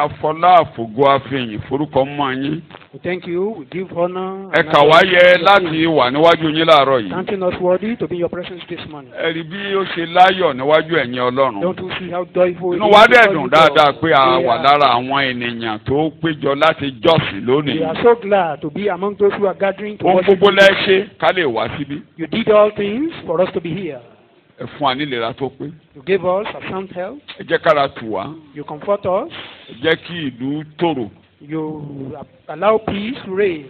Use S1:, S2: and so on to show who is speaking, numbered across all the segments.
S1: àfọlá àfògo àfihàn forúkọ mọ́ yín.
S2: We thank you. We give honor.
S1: Ẹ kà wá yẹ láti wà níwájú yín láàárọ̀ yìí.
S2: Counting us worthy to be in your presence this morning.
S1: Ẹ rí bí ó ṣe láyọ̀ níwájú ẹ̀yin Ọlọ́run.
S2: Don't you see how joyful it
S1: Inú
S2: is?
S1: wa dẹ̀ dùn dáadáa pé a wà lára àwọn ènìyàn tó péjọ láti jọ́sìn lónìí.
S2: We are so glad to be among those who are gathering to
S1: Ohun
S2: worship
S1: gbogbo
S2: you.
S1: lẹ ṣe ká lè wá síbí.
S2: You did all things for us to be here.
S1: Ẹ fún wa nílera tó pé.
S2: You gave us a sound health.
S1: Ẹ jẹ́ kára tù wá.
S2: You comfort us.
S1: Ẹ jẹ́ kí ìlú tòrò.
S2: You allow peace to reign.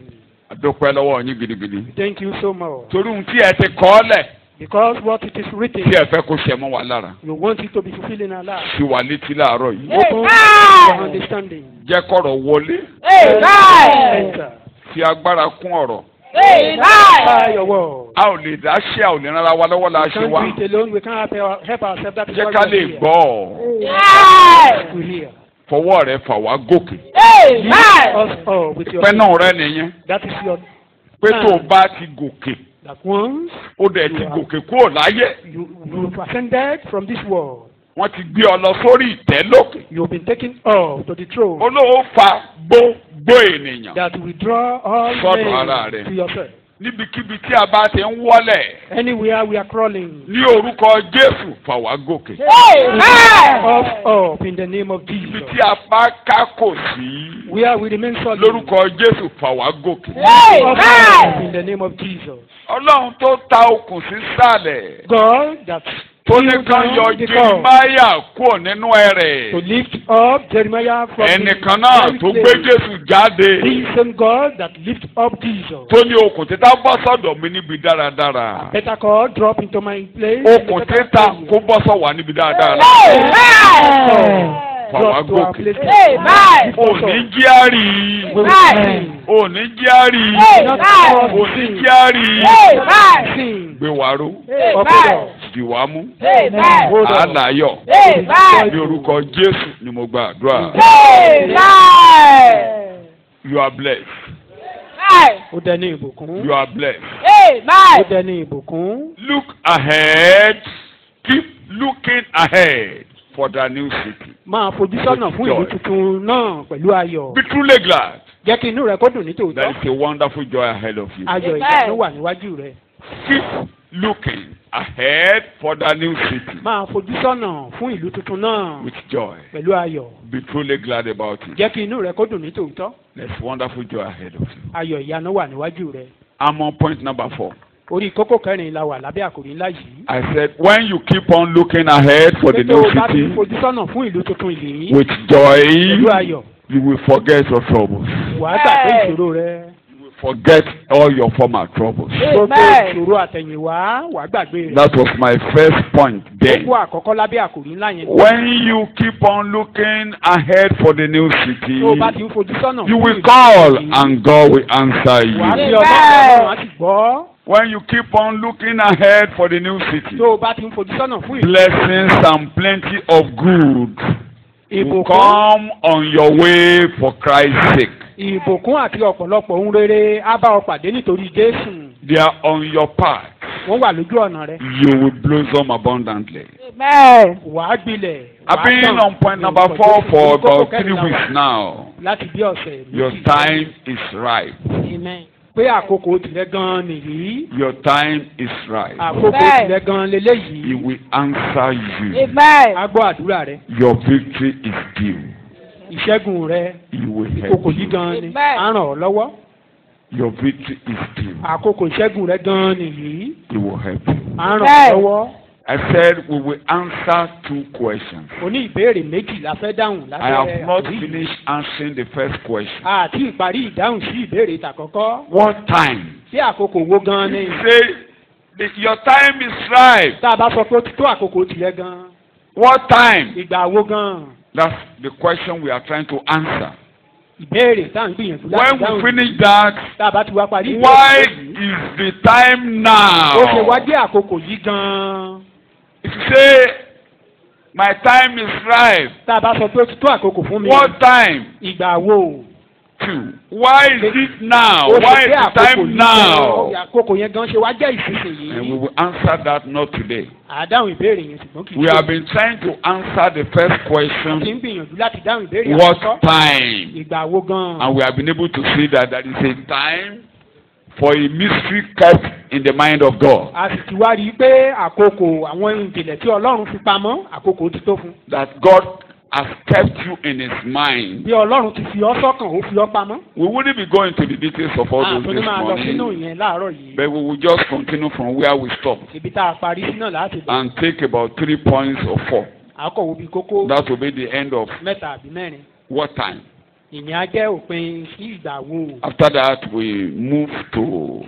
S1: A dúpẹ́ lọ́wọ́ yín gidigidi.
S2: Thank you so much.
S1: Torí ohun tí ẹ ti kọ́ lẹ̀
S2: Because what it is written,
S1: tí ẹ fẹ́ kó ṣe mọ́ wa lára.
S2: you want it to be fulfilled in our lives.
S1: Sí wa létí láàárọ̀ yìí.
S2: Open your understanding.
S1: Jẹ́ kọ̀rọ̀ wọlé.
S2: Enter.
S1: Fi agbára kún ọ̀rọ̀.
S2: By your word.
S1: A ò lè dá ṣe, a ò lè rán ara wa lọ́wọ́ la
S2: We
S1: ṣe
S2: can't
S1: wá.
S2: do it alone. We can't help ourselves. That is
S1: Jẹ́
S2: why
S1: ká
S2: we
S1: lè
S2: are here.
S1: gbọ́.
S2: We hear.
S1: Fọwọ́ rẹ fà wá gòkè.
S2: Us all with your
S1: Pẹ́nù rẹ nìyẹn.
S2: That is your
S1: Pé tó o bá ti gòkè,
S2: that once
S1: ó dẹ̀ ti gòkè kúrò láyé.
S2: you've ascended from this world,
S1: Wọ́n ti gbé ọ lọ sórí ìtẹ́ lókè.
S2: you've been taken up to the throne.
S1: Olówó fa gbogbo ènìyàn.
S2: That will draw all
S1: Sọ́dọ̀ ara
S2: men
S1: rẹ̀.
S2: to yourself.
S1: Níbikíbi tí a bá ti ń wọ́lẹ̀.
S2: Anywhere we are crawling,
S1: Ní orúkọ Jésù fà wá gòkè.
S2: up in the name of
S1: Ibi
S2: Jesus.
S1: tí a bá ká kò sí.
S2: Where we remain solid,
S1: Lórúkọ Jésù fà wá gòkè.
S2: up in the name of Jesus.
S1: Ọlọ́run tó ta okùn sí sàlẹ̀.
S2: God that
S1: Tó ní kan yọ
S2: the call
S1: Jeremáyà kúrò nínú
S2: to
S1: ẹrẹ̀.
S2: lift up Jeremiah from
S1: Ẹnìkan náà tó gbé
S2: the
S1: Jésù jáde.
S2: the same God that lift up Jesus.
S1: Tó ní okùn títà bọ́ sọ́dọ̀ mi níbi dáradára.
S2: Better call drop into my place.
S1: Okùn títà kó bọ́ sọ̀ wá níbi dáradára. Fà wá
S2: Drop to our
S1: gòkè.
S2: place.
S1: Òní jíárì. Òní jíárì. Òní jíárì.
S2: Sing.
S1: Gbé wa ró.
S2: Open up.
S1: Dì wá mú.
S2: Hold on.
S1: Àlàyọ̀. Ní orúkọ Jésù ni mo gba àdúrà. You are blessed.
S2: Ó dẹni ìbùkún.
S1: You are blessed.
S2: Ó dẹni ìbùkún.
S1: Look ahead. Keep looking ahead for the new city.
S2: Máa fojú sọ́nà fún ìlú tuntun náà pẹ̀lú ayọ̀.
S1: Be truly glad.
S2: Jẹ́ kí inú rẹ kó dùn ní
S1: There
S2: tòótọ́.
S1: is a wonderful joy ahead of you.
S2: Ayọ̀ ìdáná wà níwájú rẹ.
S1: Keep looking ahead for the new city
S2: Máa fojú sọ́nà fún ìlú tuntun náà
S1: with joy.
S2: pẹ̀lú ayọ̀.
S1: Be truly glad about it.
S2: Jẹ́ kí inú rẹ kó dùn ní tòótọ́.
S1: There's wonderful joy ahead of you.
S2: Ayọ̀ ìyanu wà níwájú rẹ.
S1: I'm on point number 4.
S2: Orí kókó kẹrin la wà lábẹ́ àkòrí ńlá yìí.
S1: I said, when you keep on looking ahead for the
S2: Pé tó
S1: new
S2: o bá ti
S1: city
S2: fojú sọ́nà fún ìlú tuntun yìí
S1: with joy,
S2: pẹ̀lú ayọ̀,
S1: you will forget your troubles.
S2: wàá gbàgbé ìṣòro rẹ.
S1: You will forget all your former troubles.
S2: Gbogbo ìṣòro àtẹ̀yìnwá wàá gbàgbé rẹ.
S1: That was my first point then.
S2: Kókó àkọ́kọ́ lábẹ́ àkòrí ńlá yẹn.
S1: When you keep on looking ahead for the new city,
S2: Tó o bá ti ń fojú sọ́nà
S1: you
S2: fún
S1: will
S2: ìlú
S1: call
S2: tuntun yìí,
S1: and God will answer
S2: wàá fi
S1: you.
S2: Ọlọ́run á sì gbọ́.
S1: When you keep on looking ahead for the new city,
S2: Tó o bá ti ń fojú sọ́nà fún ìlú
S1: blessings and plenty of good will
S2: ìbùkún,
S1: come on your way for Christ's sake.
S2: ìbùkún àti ọ̀pọ̀lọpọ̀ ohun rere á bá ọ pàdé nítorí Jésù.
S1: They are on your path.
S2: Wọ́n wà lójú ọ̀nà rẹ.
S1: You will blossom abundantly.
S2: Wàá gbilẹ̀.
S1: I've
S2: wàá
S1: been
S2: tàn.
S1: on point number 4 for
S2: Kókó
S1: about 3
S2: kẹrin la
S1: weeks
S2: wà
S1: now.
S2: láti bí ọ̀sẹ̀
S1: Your
S2: méjì.
S1: time is ripe.
S2: Amen. Pé àkókò tìrẹ gan nìyí.
S1: Your time is ripe.
S2: Àkókò tìrẹ gan
S1: He
S2: leléyìí.
S1: will answer you.
S2: A gbọ́ àdúrà rẹ.
S1: Your victory is due.
S2: Ìṣẹ́gun rẹ.
S1: He will help
S2: Àkókò yìí
S1: you.
S2: gan ni. Á ràn ọ́ lọ́wọ́.
S1: Your victory is due.
S2: Àkókò ìṣẹ́gun rẹ gan nìyí.
S1: He will help you.
S2: Á ràn ọ́ lọ́wọ́.
S1: I said we will answer 2 questions.
S2: O ní ìbéèrè méjì la fẹ́ dáhùn
S1: I have
S2: lábẹ́
S1: not
S2: àkòrí yìí.
S1: finished answering the first question.
S2: Àti ìparí ìdáhùn sí ìbéèrè ìtàkọ́kọ́.
S1: What time?
S2: Sí àkókò wo gan ni?
S1: Say your time is ripe.
S2: Tá a bá sọ pé ó ti tó àkókò tìrẹ gan.
S1: What time?
S2: Ìgbà wo gan?
S1: That's the question we are trying to answer.
S2: Ìbéèrè tá à ń gbìyànjú láti
S1: When we
S2: dáhùn.
S1: finish that,
S2: Tá a bá ti wá parí
S1: why
S2: ìbéèrè yìí.
S1: is the time
S2: Ó ṣe wá
S1: now?
S2: jẹ́ àkókò yìí gan.
S1: If you say my time is ripe,
S2: Tá a bá sọ pé ó ti tó àkókò fún mi.
S1: what time?
S2: Ìgbà wo?
S1: 2. Why is it now?
S2: Ó
S1: Why
S2: ṣe
S1: is
S2: pé
S1: the time now?
S2: àkókò yẹn gan ṣe wá jẹ́
S1: And
S2: ìsinsìnyí.
S1: we will answer that not today.
S2: Àdáhùn ìbéèrè yẹn ṣùgbọ́n kì í
S1: We
S2: ṣe.
S1: have been trying to answer the first
S2: Àti
S1: question,
S2: ń gbìyànjú láti dáhùn ìbéèrè
S1: what
S2: àkọ́kọ́.
S1: time?
S2: Ìgbà wo gan?
S1: And we have been able to see that there is a time for a mystery kept in the mind of God.
S2: A sì ti wá rí i pé àkókò àwọn ìjìnlẹ̀ tí Ọlọ́run fi pamọ́ àkókò ti tó fún.
S1: That God has kept you in His mind.
S2: Bí Ọlọ́run ti fi ọ́ sọ́kàn ó fi ọ́ pamọ́.
S1: We wouldn't be going to the details of all those
S2: Àtúndí
S1: this
S2: máa lọ sínú
S1: morning,
S2: ìyẹn láàárọ̀ yìí.
S1: but we will just continue from where we stopped
S2: Ibi tá a parí sí náà láti bẹ̀rẹ̀.
S1: and take about 3 points or 4.
S2: Àkọ̀wé bíi kókó
S1: That will be the end of
S2: mẹ́ta àbí mẹ́rin.
S1: what time.
S2: Ìyẹn á jẹ́ òpin sí ìgbà wo.
S1: After that, we move to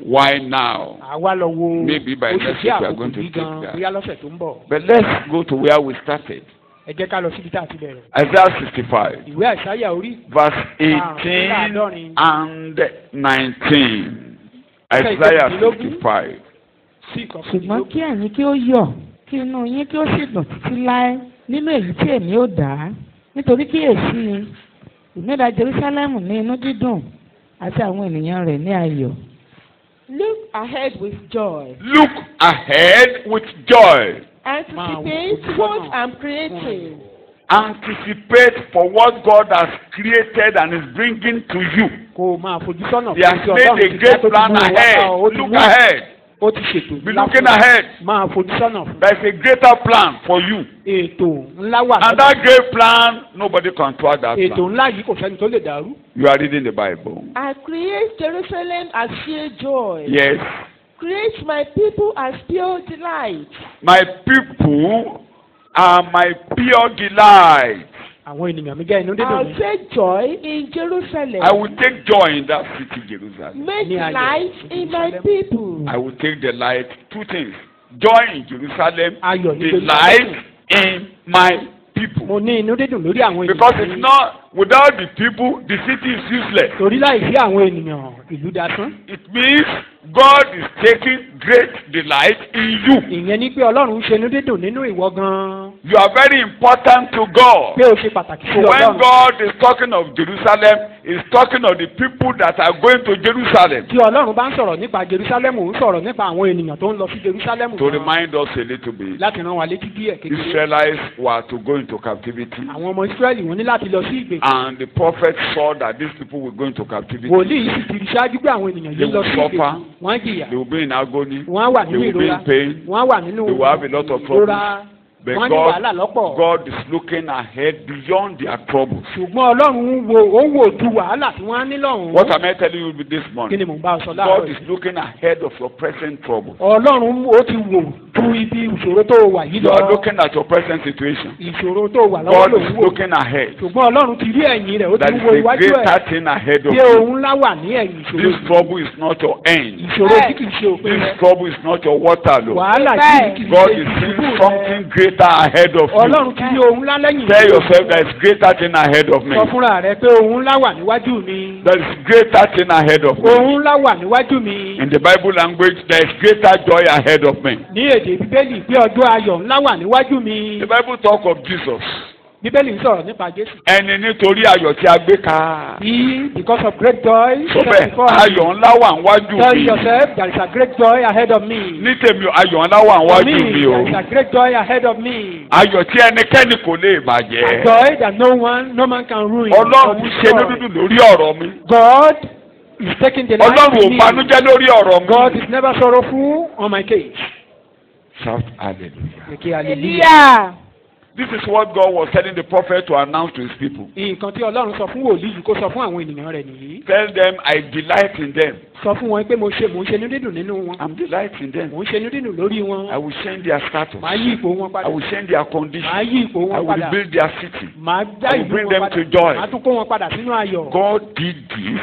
S1: why now.
S2: Àwa lọ wo
S1: Maybe by
S2: oṣù
S1: next
S2: tí
S1: week we are
S2: àkókò
S1: going to
S2: yìí
S1: take
S2: gan
S1: that.
S2: bóyá lọ́sẹ̀ tó ń bọ̀.
S1: But let's go to where we started.
S2: Ẹ jẹ́ ká lọ síbi tá a ti bẹ̀rẹ̀.
S1: Isaiah 65,
S2: Ìwé Àìsáyà orí
S1: verse 18 and 19. Isaiah 65.
S2: sí
S3: ṣùgbọ́n
S2: ìkọ̀kùnlélógún.
S3: kí ẹ̀yin kí ó yọ̀ kí inú yín kí ó sì dùn títí láé nínú èyí tí èmi ó dá nítorí kíyèsí ìmúdá Jerúsálẹ́mù ní inú dídùn àti àwọn ènìyàn rẹ̀ ní ayọ̀.
S4: Look ahead with joy.
S1: Look ahead with joy.
S4: Anticipate what I'm creating.
S1: Anticipate for what God has created and is bringing to you.
S2: Kó o máa fojú sọ́nà
S1: He has made a great plan ahead. Look ahead.
S2: Ó ti ṣètò
S1: Be
S2: ńlá
S1: looking
S2: fún ọ.
S1: ahead.
S2: Máa fojú sọ́nà fún.
S1: There is a greater plan for you.
S2: Ètò ńlá wà
S1: And that great plan, nobody can thwart that
S2: Ètò
S1: plan.
S2: ńlá yìí kò sẹ́ni tó lè dàrú.
S1: You are reading the Bible.
S4: I create Jerusalem as sheer joy.
S1: Yes.
S4: Create my people as pure delight.
S1: My people are my pure delight.
S2: Àwọn ènìyàn mi jẹ́ inú dídùn
S4: I'll
S2: mi.
S4: take joy in Jerusalem.
S1: I will take joy in that city, Jerusalem.
S4: Make
S2: Ní ayọ̀
S4: delight in my people.
S1: I will take delight. 2 things. Joy in Jerusalem.
S2: Ayọ̀ ní
S1: Delight in my people.
S2: Mo ní inú dídùn lórí àwọn
S1: Because
S2: ènìyàn
S1: it's
S2: mi.
S1: not, without the people, the city is useless.
S2: Torí láì sí àwọn ènìyàn ìlú dasán.
S1: It means God is taking great delight in you.
S2: Ìyẹn ni pé Ọlọ́run ń ṣe inú dídùn nínú ìwọ gan-an.
S1: You are very important to God.
S2: Pé o ṣe pàtàkì sí
S1: So when
S2: Ọlọ́run.
S1: God is talking of Jerusalem, He's talking of the people that are going to Jerusalem.
S2: Tí Ọlọ́run bá ń sọ̀rọ̀ nípa Jerúsálẹ́mù, ń sọ̀rọ̀ nípa àwọn ènìyàn tó ń lọ sí Jerúsálẹ́mù.
S1: To
S2: gan-an.
S1: remind us a little bit,
S2: Láti rán wa létí díẹ̀ kékeré.
S1: Israelites were to go into captivity,
S2: Àwọn ọmọ Ísírẹ́lì wọ́n ní láti lọ sí ìgbèkùn.
S1: and the prophet saw that these people were going to captivity.
S2: Wòlíì sì ti rí ṣáájú pé àwọn ènìyàn yìí lọ sí ìgbèkùn. Wọ́n jìyà.
S1: They will be in agony.
S2: Wọ́n á wà
S1: They
S2: nínú
S1: will be
S2: ìrora.
S1: in pain.
S2: Wọ́n á wà nínú
S1: They will have a lot of
S2: ìrora.
S1: troubles. But
S2: Wọ́n ní wàhálà lọ́pọ̀.
S1: God is looking ahead beyond their troubles.
S2: Ṣùgbọ́n Ọlọ́run ó wò ju wàhálà tí wọ́n á ní lọ́hùn-ún.
S1: What am I telling you this
S2: Kí
S1: morning?
S2: ni mò ń bá ọ sọ láàárọ̀
S1: God is
S2: yìí?
S1: looking ahead of your present troubles.
S2: Ọlọ́run ó ti wò ju ibi ìṣòro tó wà yìí
S1: You are
S2: lọ.
S1: looking at your present situation.
S2: Ìṣòro tó wà lọ́wọ́
S1: God
S2: ló
S1: is
S2: ń wò.
S1: looking ahead.
S2: Ṣùgbọ́n Ọlọ́run ti rí ẹ̀yìn rẹ̀, ó ti
S1: There is
S2: wo
S1: a
S2: iwájú
S1: greater
S2: ẹ̀.
S1: thing ahead of
S2: Bí
S1: you.
S2: ohun ńlá wà ní ẹ̀yìn ìṣòro
S1: This
S2: yìí.
S1: trouble is not your end.
S2: Ìṣòro tí kì í ṣe òpin
S1: This
S2: rẹ̀.
S1: trouble is not your Waterloo.
S2: Wàhálà yìí kì í
S1: God
S2: ṣe
S1: is
S2: ìṣubú
S1: seeing
S2: rẹ̀.
S1: something greater ahead of
S2: Ọlọ́run
S1: you.
S2: ti rí ohun ńlá lẹ́yìn
S1: Tell
S2: ìṣòro.
S1: yourself there is greater thing ahead of me.
S2: Sọ fúnra rẹ pé ohun ńlá wà níwájú mi.
S1: There is greater thing ahead of me.
S2: Ohun ńlá wà níwájú mi.
S1: In the Bible language, there is greater joy ahead of me.
S2: Ní èdè Bíbélì pé ọjọ́ ayọ̀ ńlá wà níwájú mi.
S1: The Bible talk of Jesus.
S2: Bíbélì ń sọ̀rọ̀ nípa Jésù.
S1: Ẹni nítorí ayọ̀ tí a gbé ka.
S2: He, because of great joy,
S1: Tó
S2: set
S1: bẹ́ẹ̀
S2: before him.
S1: ayọ̀ ńlá wà níwájú
S2: Tell
S1: mi.
S2: yourself there is a great joy ahead of me.
S1: Ní tèmi ayọ̀ ńlá wà
S2: For
S1: níwájú
S2: me,
S1: mi o.
S2: there is a great joy ahead of me.
S1: Ayọ̀ tí ẹnikẹ́ni kò lè
S2: A
S1: bàjẹ́.
S2: joy that no man can ruin.
S1: Ọlọ́run
S2: or
S1: ṣe
S2: destroy.
S1: lódúdú lórí ọ̀rọ̀ mi.
S2: God is taking the life
S1: Ọlọ́run ò
S2: in me.
S1: banújẹ́ lórí ọ̀rọ̀
S2: God
S1: mi.
S2: is never sorrowful on my case.
S1: Shout hallelujah.
S2: Okay, hallelujah.
S4: Hallelujah.
S1: This is what God was telling the prophet to announce to his people.
S2: Nǹkan tí Ọlọ́run sọ fún wòlíì yìí kó sọ fún àwọn ènìyàn rẹ̀ nìyí.
S1: Tell them I delight in them.
S2: Sọ fún wọn pé mò ń ṣe inú dídùn nínú wọn.
S1: I'm delighting them.
S2: Mò ń ṣe inú dídùn lórí wọn.
S1: I will change their status.
S2: Màá yí ipò wọn
S1: I
S2: padà.
S1: will change their condition.
S2: Màá yí ipò
S1: I
S2: wọn
S1: will
S2: padà.
S1: rebuild their city.
S2: Màá dá
S1: I will
S2: ìlú
S1: bring
S2: wọn
S1: them
S2: padà.
S1: to joy.
S2: Màá tún kó wọn padà sínú ayọ̀.
S1: God did this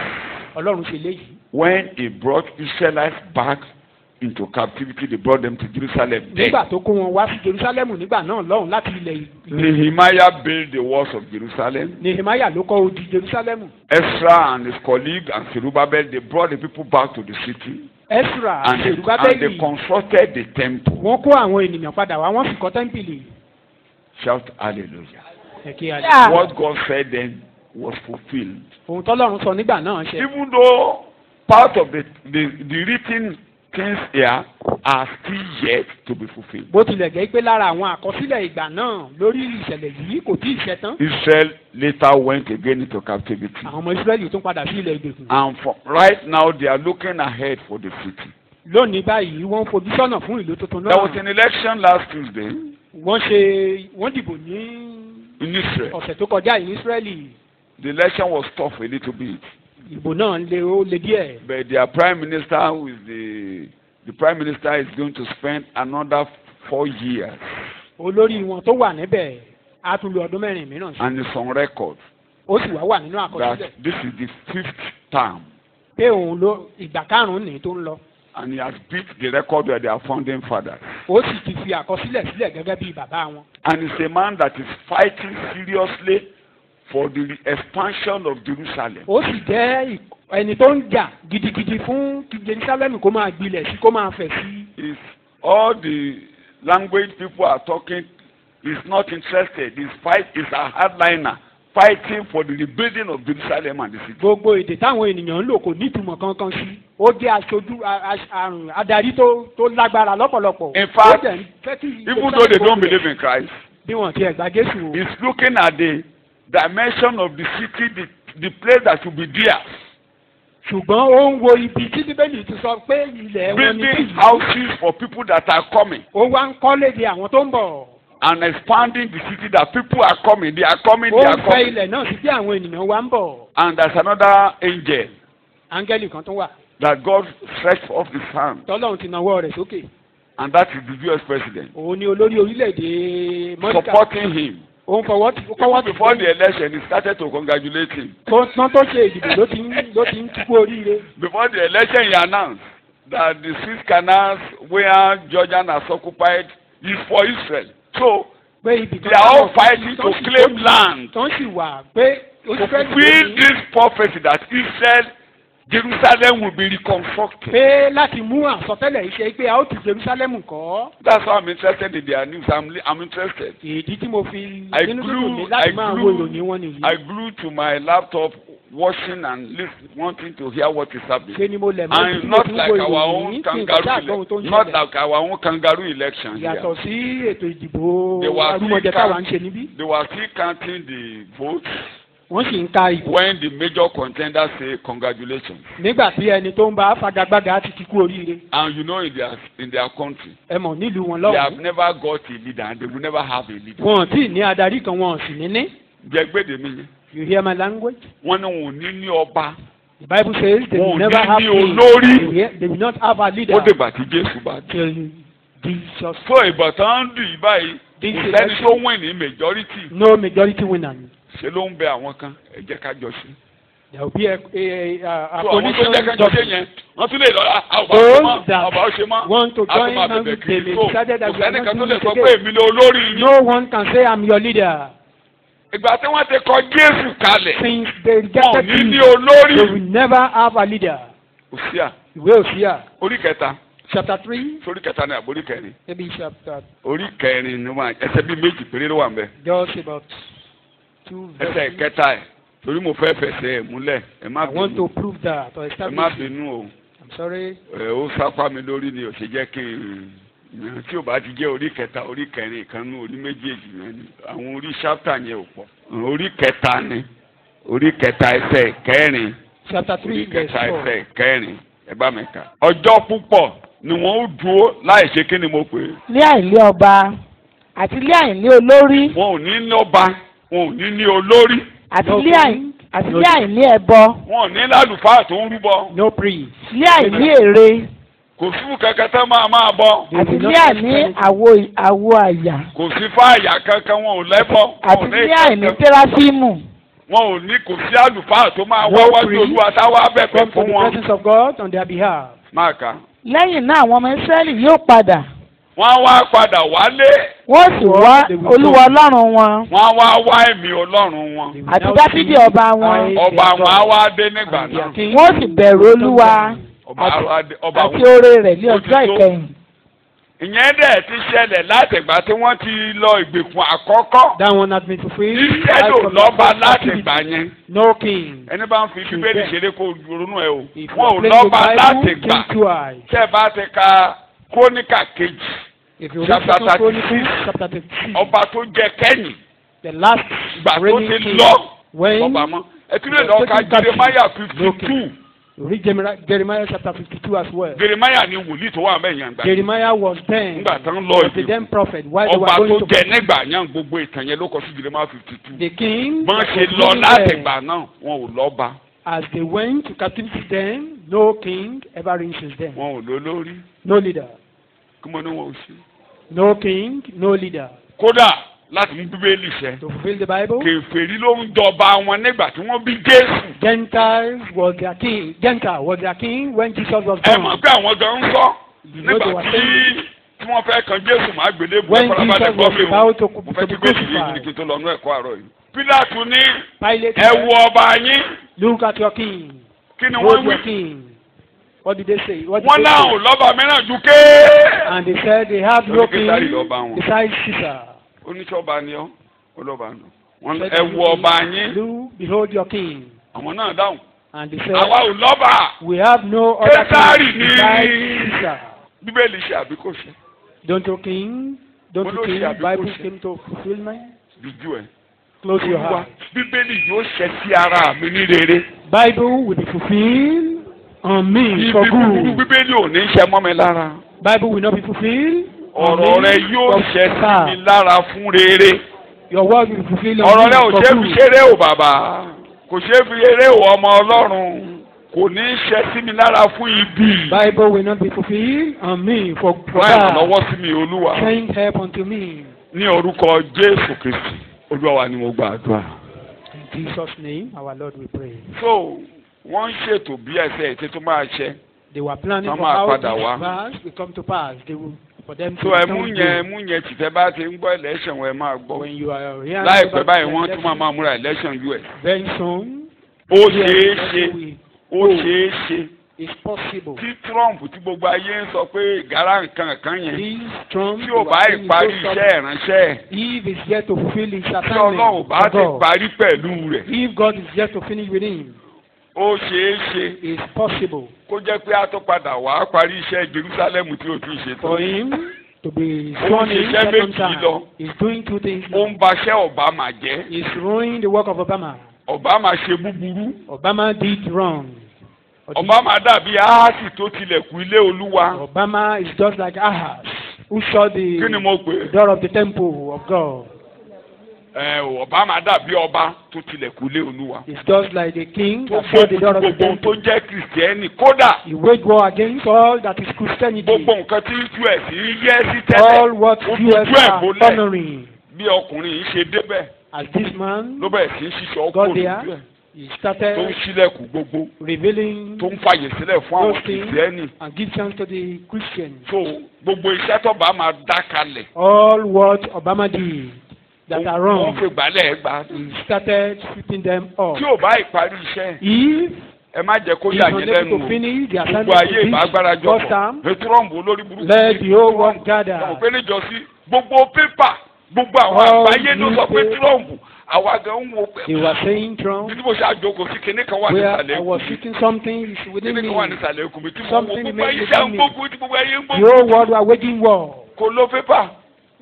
S2: Ọlọ́run ṣe léyìí.
S1: when he brought Israelites back into captivity. They brought them to Jerusalem. Then
S2: Nígbà tó kó wọn wá sí Jerúsálẹ́mù nígbà náà lọ́hùn láti ilẹ̀
S1: Nehemiah built the walls of Jerusalem.
S2: Nehemiah ló kọ́ odi Jerúsálẹ́mù.
S1: Ezra and his colleague and Zerubbabel, they brought the people back to the city.
S2: Ezra
S1: And
S2: àti
S1: they
S2: Serubábẹ́lì
S1: constructed the temple.
S2: wọ́n kó àwọn ènìyàn padà wá wọ́n sì kọ́ tẹ́ḿpìlì.
S1: Shout hallelujah.
S2: Ẹ̀kẹ́ àlẹ́.
S4: Yeah.
S1: What God said then was fulfilled.
S2: ohun tọ́lọ́run sọ nígbà náà ṣẹ.
S1: Even though part of the written things here are still yet to be fulfilled.
S2: bó tilẹ̀ jẹ́ pé lára àwọn àkọsílẹ̀ ìgbà náà lórí ìṣẹ̀lẹ̀ yìí kò tí ì ṣẹ tán.
S1: Israel later went again into captivity.
S2: àwọn ọmọ Ísírẹ́lì tún padà sí ilẹ̀ ìgbèkùn.
S1: And right now they are looking ahead for the city.
S2: lónìí báyìí wọ́n ń fojú sọ́nà fún ìlú tuntun
S1: There was
S2: náà.
S1: an election last Tuesday
S2: wọ́n dìbò ní
S1: in Israel.
S2: ọ̀sẹ̀ tó kọjá yìí ní Ísírẹ́lì.
S1: The election was tough a little bit.
S2: ìbò náà ó le díẹ̀.
S1: But their prime minister, who is the prime minister, is going to spend another 4 years,
S2: olórí wọn tó wà níbẹ̀ á tún lo ọdún mẹ́rin mìíràn sí.
S1: and it's on record
S2: ó sì wá wà nínú àkọsílẹ̀
S1: that this is the 5th term,
S2: pé òun ló ìgbà karùn-ún ní tó ń lọ.
S1: and he has beat the record of their founding fathers.
S2: ó sì ti fi àkọsílẹ̀ sílẹ̀ gẹ́gẹ́ bí bàbá wọn.
S1: And he's a man that is fighting seriously for the expansion of Jerusalem.
S2: ó sì jẹ́ ẹni tó ń jà gidigidi fún kí Jerusalem kó máa gbilẹ̀ sí kó máa fẹ̀ sí.
S1: Is all the language people are talking, he's not interested. He's a hardliner fighting for the rebuilding of Jerusalem and the city.
S2: gbogbo èdè táwọn ènìyàn ń lò kò ní ìtumọ̀ kankan sí. ó jẹ́ aṣojú adarí tó lágbára lọ́pọ̀lọpọ̀.
S1: In fact,
S2: Ó dẹ̀ ń fẹ́ kí
S1: even though they don't believe in Christ,
S2: bí wọ́n ti ẹ̀ gba Jésù o.
S1: he's looking at the dimension of the city, the place that should be there.
S2: ṣùgbọ́n ó ń wo ibi tí Bíbélì ti sọ pé ilẹ̀ wọn ni
S1: Building
S2: bí.
S1: houses for people that are coming.
S2: ó wá ń kọ́lé de àwọn tó ń bọ̀.
S1: And expanding the city that people are coming, they are coming,
S2: ó
S1: they are
S2: ń fẹ́
S1: coming.
S2: ilẹ̀ náà sí bí àwọn ènìyàn wá ń bọ̀.
S1: And there's another angel
S2: áńgẹ́lì kan tó wà.
S1: that God stretched off his hand,
S2: tọ́lọ́run ti nawọ́ rẹ̀ sókè.
S1: and that is the US president,
S2: òun ni olórí orílẹ̀-èdè Mọ́ríkà.
S1: supporting him.
S2: ó ń fọwọ́
S1: Even before the election, he started to congratulate him.
S2: tán tó ṣe ìdìbò ló ti ń kíkú oríire.
S1: Before the election, he announced that the Suez Canal, where Jordan has occupied, is for Israel. So
S2: pé ibì
S1: they are all fighting to claim land.
S2: tán sì wà pé
S1: To fulfill this prophecy that Israel, Jerusalem will be reconstructed.
S2: pé láti mú àsọtẹ́lẹ̀ iṣẹ́ pé a ó ti Jerusalem kọ́.
S1: That's why I'm interested in their news. I'm interested.
S2: ìdí tí mo fi
S1: I
S2: nínú dùn ní
S1: grew,
S2: láti máa wo ìròyìn wọn nìyí.
S1: I grew to my laptop, watching and listening, wanting to hear what is happening.
S2: ṣé ni mo lẹ̀ mọ́
S1: And
S2: tí mo
S1: not
S2: ti ń
S1: like
S2: wo
S1: our
S2: ìròyìn
S1: own
S2: yìí kí n kọjá àgbọ̀hún tó ń
S1: not
S2: ṣẹlẹ̀.
S1: like our own kangaroo election here.
S2: yàtọ̀ sí ètò ìdìbò
S1: They were
S2: arúmọjẹ táwa ń ṣe níbí.
S1: They were still counting the votes
S2: wọ́n sì ń ka ìbò.
S1: when the major contenders say congratulations.
S2: nígbà tí ẹni tó ń bá fagagbága ti kíkú oríire.
S1: And you know in their country,
S2: ẹ mọ̀ nílùú wọn
S1: they have
S2: lọ́wọ́.
S1: never got a leader and they will never have a leader.
S2: wọn ò tí ì ní adarí kan wọn ò sì ní ní.
S1: Jẹgbẹ́dẹ̀ mi yẹn.
S2: you hear my language.
S1: Wọ́n ní wọn ò ní ní ọba.
S2: the Bible says they
S1: Wọn
S2: will
S1: ò
S2: never
S1: ní
S2: have
S1: ní
S2: king.
S1: olórí.
S2: They will not have a leader.
S1: Ó dìgbà tí Jésù bá dé.
S2: till Jesus.
S1: So ìbátan ń dùn yìí báyìí.
S2: This
S1: Kò
S2: is
S1: sẹ́ni tó wìn ní majority.
S2: no majority winner.
S1: Ṣé ló ń bẹ àwọn kan? Ẹ jẹ́ ká jọ ṣe.
S2: there will be a
S1: So àwọn tó jẹ́ ká jọ ṣe yẹn, wọ́n tún lè lọ àbá ó ṣe
S2: those
S1: mọ́,
S2: that
S1: àbá ó ṣe mọ́.
S2: want to
S1: A tún
S2: join
S1: máa
S2: hand
S1: bẹ̀bẹ̀
S2: with
S1: kiri.
S2: them
S1: So
S2: decided
S1: kò
S2: that we are
S1: sẹ́ni kan tó
S2: not
S1: lè
S2: doing
S1: sọ
S2: it
S1: pé
S2: again.
S1: èmi ni olórí yín.
S2: No one can say I'm your leader.
S1: Ìgbà tí wọ́n ti kọ Jésù kalẹ̀,
S2: Since they
S1: wọn ò
S2: rejected
S1: ní ní
S2: him, they
S1: olórí.
S2: will never have a leader.
S1: Òsíà,
S2: Ìwé Òsíà
S1: orí kẹta,
S2: chapter 3
S1: sórí kẹta ní àbórí kẹrin.
S2: maybe chapter
S1: Orí kẹrin ni wọn ẹsẹ̀ bíi méjì péré ló wà ń bẹ̀.
S2: just about 2
S1: Ẹsẹ̀
S2: verses.
S1: kẹta ẹ̀ torí mo fẹ́ fẹsẹ̀ ẹ̀ múlẹ̀ ẹ má
S2: I want to
S1: bínú
S2: prove that or
S1: ẹ má
S2: establish.
S1: bínú o.
S2: I'm sorry.
S1: Ó sápá mi lórí ni ò ṣe jẹ́ kí n tí ò bá ti jẹ́ orí kẹta orí kẹrin ìkànnì orí méjèèjì yẹn ni àwọn orí ṣápítà yẹn ò pọ̀ orí kẹta ni orí kẹta ẹsẹ̀ kẹrin
S2: Chapter 3
S1: orí
S2: verse
S1: kẹta
S2: 4.
S1: ẹsẹ̀ kẹrin ẹ bá mi kà. Ọjọ́ púpọ̀ ni wọ́n ó dúró láì ṣe kí ni mo pè é.
S3: lé àìlé ọba àti lé àìlé olórí
S1: Wọn ò ní ní ọba wọn ò ní ní olórí
S3: àti
S2: No
S3: lé
S2: king,
S3: àìlé ẹbọ
S1: wọn ò ní lálùfáà tó ń rúbọ
S2: No priest.
S3: lé àìlé ère
S1: kò sí kankan tó máa bọ
S2: They
S3: àti
S2: will
S3: lé
S2: not
S3: àìní
S2: accept
S3: àwo àyà
S1: kò sí fáàyà kankan wọn ò lẹ́bọ wọn ò
S3: àti
S1: ní
S3: lé àìní
S1: kankan.
S3: tẹ́ráfímù
S1: Wọn ò ní kò sí àlùfáà tó máa
S2: No
S1: wá wájú
S2: priest
S1: Olúwa táwa bẹ̀bẹ̀
S2: come to
S1: fún
S2: the
S1: wọn.
S2: presence of God on their behalf.
S1: Máa kà á.
S3: lẹ́yìn náà àwọn ọmọ Ísírẹ́lì yóò padà
S1: Wọ́n á wá padà wálé.
S3: wọ́n sì wá Olúwa Ọlọ́run wọn
S1: Wọ́n á wá wá ẹ̀mí Ọlọ́run wọn.
S2: They will
S3: àti
S2: now
S3: Dáfídì
S2: sing,
S3: ọba wọn
S2: I,
S1: Ọba
S2: their
S1: wọn á
S2: God,
S1: wá dé nígbà
S2: and their
S1: náà.
S2: king.
S3: wọ́n sì bẹ̀rù Olúwa
S1: Ọba
S3: àti
S1: wọn
S3: oore rẹ̀ ní ọjọ́ ìkẹyìn.
S1: ìyẹn dẹ̀ ti ṣẹlẹ̀ látìgbà tí wọ́n ti lọ ìgbèkùn àkọ́kọ́.
S2: That one has been fulfilled.
S1: Israẹli ò lọ́ba látìgbà yẹn.
S2: No king.
S1: ẹni bá ń fi bíbélì ṣeré kó ronú ẹ o.
S2: If
S1: wọn ò
S2: you
S1: lọ́ba
S2: play the
S1: látìgbà.
S2: Bible, king twice.
S1: tẹ́ ẹ bá ti ka króníkà kejì.
S2: If you read
S1: Chapter
S2: Second
S1: 36,
S2: Chronicles, chapter 36,
S1: ọba tó jẹ kẹ́yìn.
S2: the last
S1: gbà tó
S2: reigning
S1: ti
S2: king,
S1: lọ.
S2: when
S1: ọba mọ́ ẹ tún lè lọ ka Jeremiah 52.
S2: you read Jeremiah chapter 52 as well.
S1: Jeremiah ni wòlíì tó wà mẹ́yìn àgbà.
S2: Jeremiah was then
S1: nígbà tán lọ
S2: the
S1: ìdìbò.
S2: then prophet while they
S1: ọba
S2: were
S1: tó
S2: going
S1: jẹ
S2: to
S1: nígbà yẹn gbogbo ìtàn yẹn ló kọ sí Jeremiah 52.
S2: the king
S1: bọ́n
S2: that
S1: ṣe
S2: was
S1: lọ
S2: living
S1: láti
S2: there.
S1: ìgbà náà wọn ò lọ́ba.
S2: As they went to captivity then, no king ever reigned since then.
S1: wọn ò lólórí.
S2: No leader.
S1: kí mo ní wọn ò sí.
S2: No king, no leader.
S1: kódà láti mú bíbélì ṣẹ.
S2: To fulfill the Bible,
S1: kèfèrí ló ń jọba wọn nígbà tí wọ́n bí Jésù.
S2: Gentiles was their king. Gentile was their king when Jesus was
S1: ẹ
S2: born.
S1: mọ̀ pé àwọn gan ń sọ
S2: know they
S1: nígbà
S2: were
S1: tí wọ́n fẹ́ kan Jésù máa gbélé bu
S2: When
S1: ọ̀pọ̀lọpọ̀
S2: Jesus
S1: gbọ́
S2: was
S1: mi o
S2: about to
S1: mo fẹ́
S2: be
S1: kí bẹ́ẹ̀ yé mi
S2: crucified,
S1: kí n tó lọ nú ẹ̀kọ́ àárọ̀ yìí. Pílátù ní
S2: Pilate
S1: ẹ
S2: said,
S1: wo ọba yín
S2: look at your king.
S1: kí ni
S2: Hold
S1: wọ́n
S2: your
S1: wí.
S2: king. What did they say? What did
S1: wọ́n
S2: they
S1: náà
S2: say?
S1: ò lọ́ba mìíràn ju ké.
S2: And they said they have no
S1: Lórí Késárì
S2: king
S1: lọ́ba wọn.
S2: besides Caesar.
S1: oníṣọ́ba ni ọ́ olọ́ba nù. wọ́n
S2: Said,
S1: ẹ wo ọba yín
S2: "Look, behold your king."
S1: àwọn náà dáhùn.
S2: And they said,
S1: àwa ò lọ́ba.
S2: we have no other
S1: Késárì
S2: king
S1: ni.
S2: besides Caesar.
S1: Bíbélì ṣe àbí kò ṣe.
S2: Don't you king? Don't you
S1: Olóṣì
S2: think
S1: àbí
S2: Bible
S1: kò ṣe?
S2: came to fulfillment?
S1: Bíjú ẹ̀.
S2: Close your
S1: Olúwa
S2: heart.
S1: Bíbélì yóò ṣẹ sí ara mi ní rere.
S2: Bible will be fulfilled on me
S1: Ibi
S2: for
S1: búburú
S2: good.
S1: Bíbélì ò ní ṣẹ mọ́ mi lára.
S2: Bible will not be fulfilled on
S1: Ọ̀rọ̀
S2: me
S1: rẹ yóò
S2: for
S1: ṣẹ sí
S2: bad.
S1: mi lára fún rere.
S2: Your word will be fulfilled on
S1: Ọ̀rọ̀
S2: me
S1: rẹ ò
S2: for
S1: ṣe é fi
S2: good.
S1: ṣeré o bàbá. Kò ṣe é fi eré o ọmọ Ọlọ́run. Kò ní ṣẹ sí mi lára fún ibi.
S2: Bible will not be fulfilled on me for
S1: Wá
S2: bad.
S1: ìrànlọ́wọ́ sí mi Olúwa.
S2: Send help unto me.
S1: Ní orúkọ Jésù Kristi. Olúwa wa ni mo gbàdúrà.
S2: In Jesus' name, our Lord, we pray.
S1: So wọ́n ń ṣètò bí ẹsẹ̀ ètè tó máa ṣẹ.
S2: They were planning
S1: Wọ́n
S2: for
S1: máa
S2: how
S1: padà
S2: this
S1: wá.
S2: verse will come to pass. They will, for them to
S1: So ẹ
S2: return
S1: mú yẹn tìtẹ́ bá ti ń gbọ́ election ẹ máa gbọ́.
S2: when you are here.
S1: Láìpẹ́ báyìí wọ́n tún máa múra election US.
S2: Very soon,
S1: Ó ṣeé ṣe
S2: we-
S1: ó ṣeé ṣe
S2: it's possible.
S1: tí Trump tí gbogbo ayé ń sọ pé ìgárá nǹkan kan yẹn
S2: This Trump,
S1: tí ò bá ìparí iṣẹ́ ìránṣẹ́
S2: if is yet to fulfill his
S1: tí Ọlọ́run
S2: assignment
S1: bá
S2: for
S1: ti
S2: God,
S1: parí pẹ̀lú rẹ̀
S2: if God is yet to finish with him,
S1: ó ṣeé ṣe
S2: it's possible
S1: kó jẹ́ pé a tó padà wá parí iṣẹ́ Jerusalem tí ó ti ṣe
S2: for
S1: tán.
S2: him to be
S1: Ó
S2: sworn
S1: ń
S2: in
S1: ṣiṣẹ́
S2: second
S1: méjì
S2: time.
S1: lọ.
S2: He's doing two things
S1: Ó
S2: now.
S1: ń baṣẹ́ Obama jẹ́.
S2: He's ruining the work of Obama.
S1: Obama ṣe búburú.
S2: Obama did wrong.
S1: Obama dàbí Ahasi tó tilẹ̀kùn ilé Olúwa.
S2: Obama is just like Ahaz, who shut
S1: Kí ni
S2: the
S1: mo pè é?
S2: door of the temple of God.
S1: Obama dàbí ọba tó tilẹ̀kùn ilé Olúwa.
S2: It's just like the king
S1: Tó
S2: that shut the door
S1: gbógun
S2: of the
S1: gbogbo ohun tó
S2: temple.
S1: jẹ́ Kìrìsìtẹ́nì kódà
S2: He waged war against all that is Christianity.
S1: gbogbo nǹkan tí US ń yẹ́ sí tẹ́lẹ̀
S2: All what
S1: ó
S2: US
S1: fojú ẹ̀
S2: are
S1: bolẹ̀
S2: honoring.
S1: bí ọkùnrin yìí ṣe débẹ̀
S2: As this man
S1: ló bẹ̀rẹ̀ sí í ṣiṣẹ́ ọkọ̀
S2: got
S1: lójú ẹ̀
S2: there, he
S1: tó ń
S2: started
S1: ṣílẹ̀kùn gbogbo
S2: revealing
S1: tó ń fàyè sílẹ̀ fún àwọn
S2: those things
S1: Kìrìsìtẹ́nì.
S2: and give chance to the Christians.
S1: So gbogbo iṣẹ́ tó bá máa dá kalẹ̀
S2: All what Obama did that are
S1: wọ́n
S2: wrong,
S1: fi gbálẹ̀ gbà.
S2: he started sweeping them up.
S1: Tí ò bá ìparí iṣẹ́
S2: If
S1: ẹ má jẹ́ kó
S2: he
S1: yà
S2: is
S1: yín
S2: unable
S1: lẹ́nu
S2: to
S1: o.
S2: finish the
S1: Gbogbo
S2: assignment
S1: ayé
S2: to
S1: ìbá
S2: this
S1: agbára
S2: God's
S1: jọpọ̀.
S2: term,
S1: Trump olórí burúkú.
S2: let the whole world
S1: Ọmọ
S2: gather.
S1: pé níjọ́sí gbogbo pépà gbogbo àwọn
S2: All
S1: àgbáyé ló sọ pé
S2: newspaper-
S1: Trump àwa gan ń wo
S2: They
S1: pé
S2: were saying Trump,
S1: títí mo ṣe àjòkò sí kinní kan wà
S2: where
S1: nísàlẹ̀
S2: I was
S1: ikùn mi
S2: shooting something is within
S1: kinní
S2: me.
S1: kan wà nísàlẹ̀ ikùn mi tí mo wo
S2: Something
S1: gbogbo
S2: remains
S1: ayé ṣe ń
S2: within me.
S1: gbógun tí gbogbo ayé ń
S2: The
S1: gbógun
S2: whole world were waging war.
S1: kò lo pépà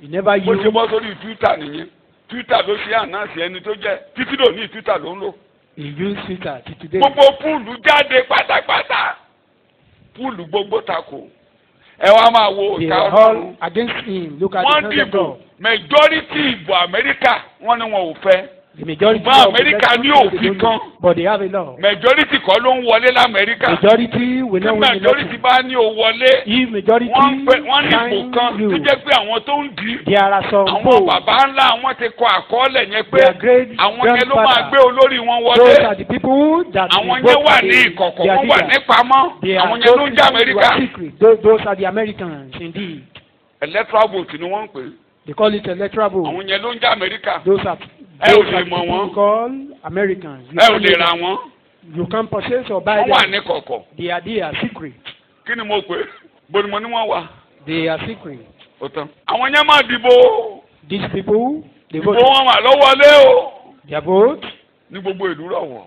S2: He never
S1: bó ṣe
S2: used.
S1: bọ́ sórí Twitter nìyẹn Twitter ló ṣe ànáàsì ẹni tó jẹ́ títí lónìí Twitter ló ń lò
S2: He used Twitter till today.
S1: gbogbo púùlù jáde pátápátá púùlù gbogbo tako ẹ wá máa wo
S2: They
S1: ìka
S2: were
S1: Ọlọ́run
S2: all against him. Look at
S1: wọ́n
S2: the hands of
S1: dìbò
S2: God.
S1: majority ìbò Amẹ́ríkà wọ́n ní wọn ò fẹ́
S2: The majority
S1: Ṣùgbọ́n
S2: of the
S1: America ní
S2: elections, they
S1: òfin
S2: don't
S1: kan.
S2: know, but they have a law.
S1: majority kọ́ ló ń wọlé l'Amẹ́ríkà
S2: Majority will
S1: tí
S2: not win
S1: majority
S2: election.
S1: bá ní o wọlé
S2: If majority
S1: wọ́n ní ìbò kan
S2: sign
S1: tó
S2: you,
S1: jẹ́ pé àwọn tó ń dì í
S2: there are some
S1: àwọn
S2: votes.
S1: bàbá ńlá àwọn ti kọ àkọọ́lẹ̀ yẹn pé
S2: Their great
S1: àwọn yẹn ló máa gbé
S2: grandfather.
S1: olórí wọn
S2: Those
S1: wọlé
S2: are the people that
S1: àwọn
S2: will
S1: yẹn
S2: vote
S1: wà
S2: for
S1: ní
S2: the-
S1: ìkọ̀kọ̀
S2: their
S1: wọ́n wà
S2: leader.
S1: ní pamọ́
S2: They are
S1: àwọn yẹn ló
S2: those
S1: ń jẹ́
S2: people who
S1: Amẹ́ríkà
S2: are secret. Those are the Americans indeed.
S1: electoral vote ni wọ́n ń pè é
S2: They call it electoral vote.
S1: àwọn yẹn ló ń jẹ́ Amẹ́ríkà
S2: Those are
S1: ẹ ò
S2: those
S1: lè
S2: are the
S1: mọ̀
S2: people
S1: wọ́n.
S2: we call Americans. You
S1: ẹ ò
S2: can't
S1: lè
S2: make
S1: ra
S2: them.
S1: wọn
S2: You can purchase or buy
S1: wọ́n wà
S2: them.
S1: ní kọ̀kọ̀
S2: They are secret.
S1: kí ni mo pè é bó ni mo ní wọ́n wà
S2: They are secret.
S1: ó tán. àwọn yẹn máa dìbò.
S2: These people, they
S1: ìbò
S2: voted.
S1: wọn mà lọ́wọ́lé o.
S2: Their vote
S1: ní gbogbo ìlú rọ̀wọ̀.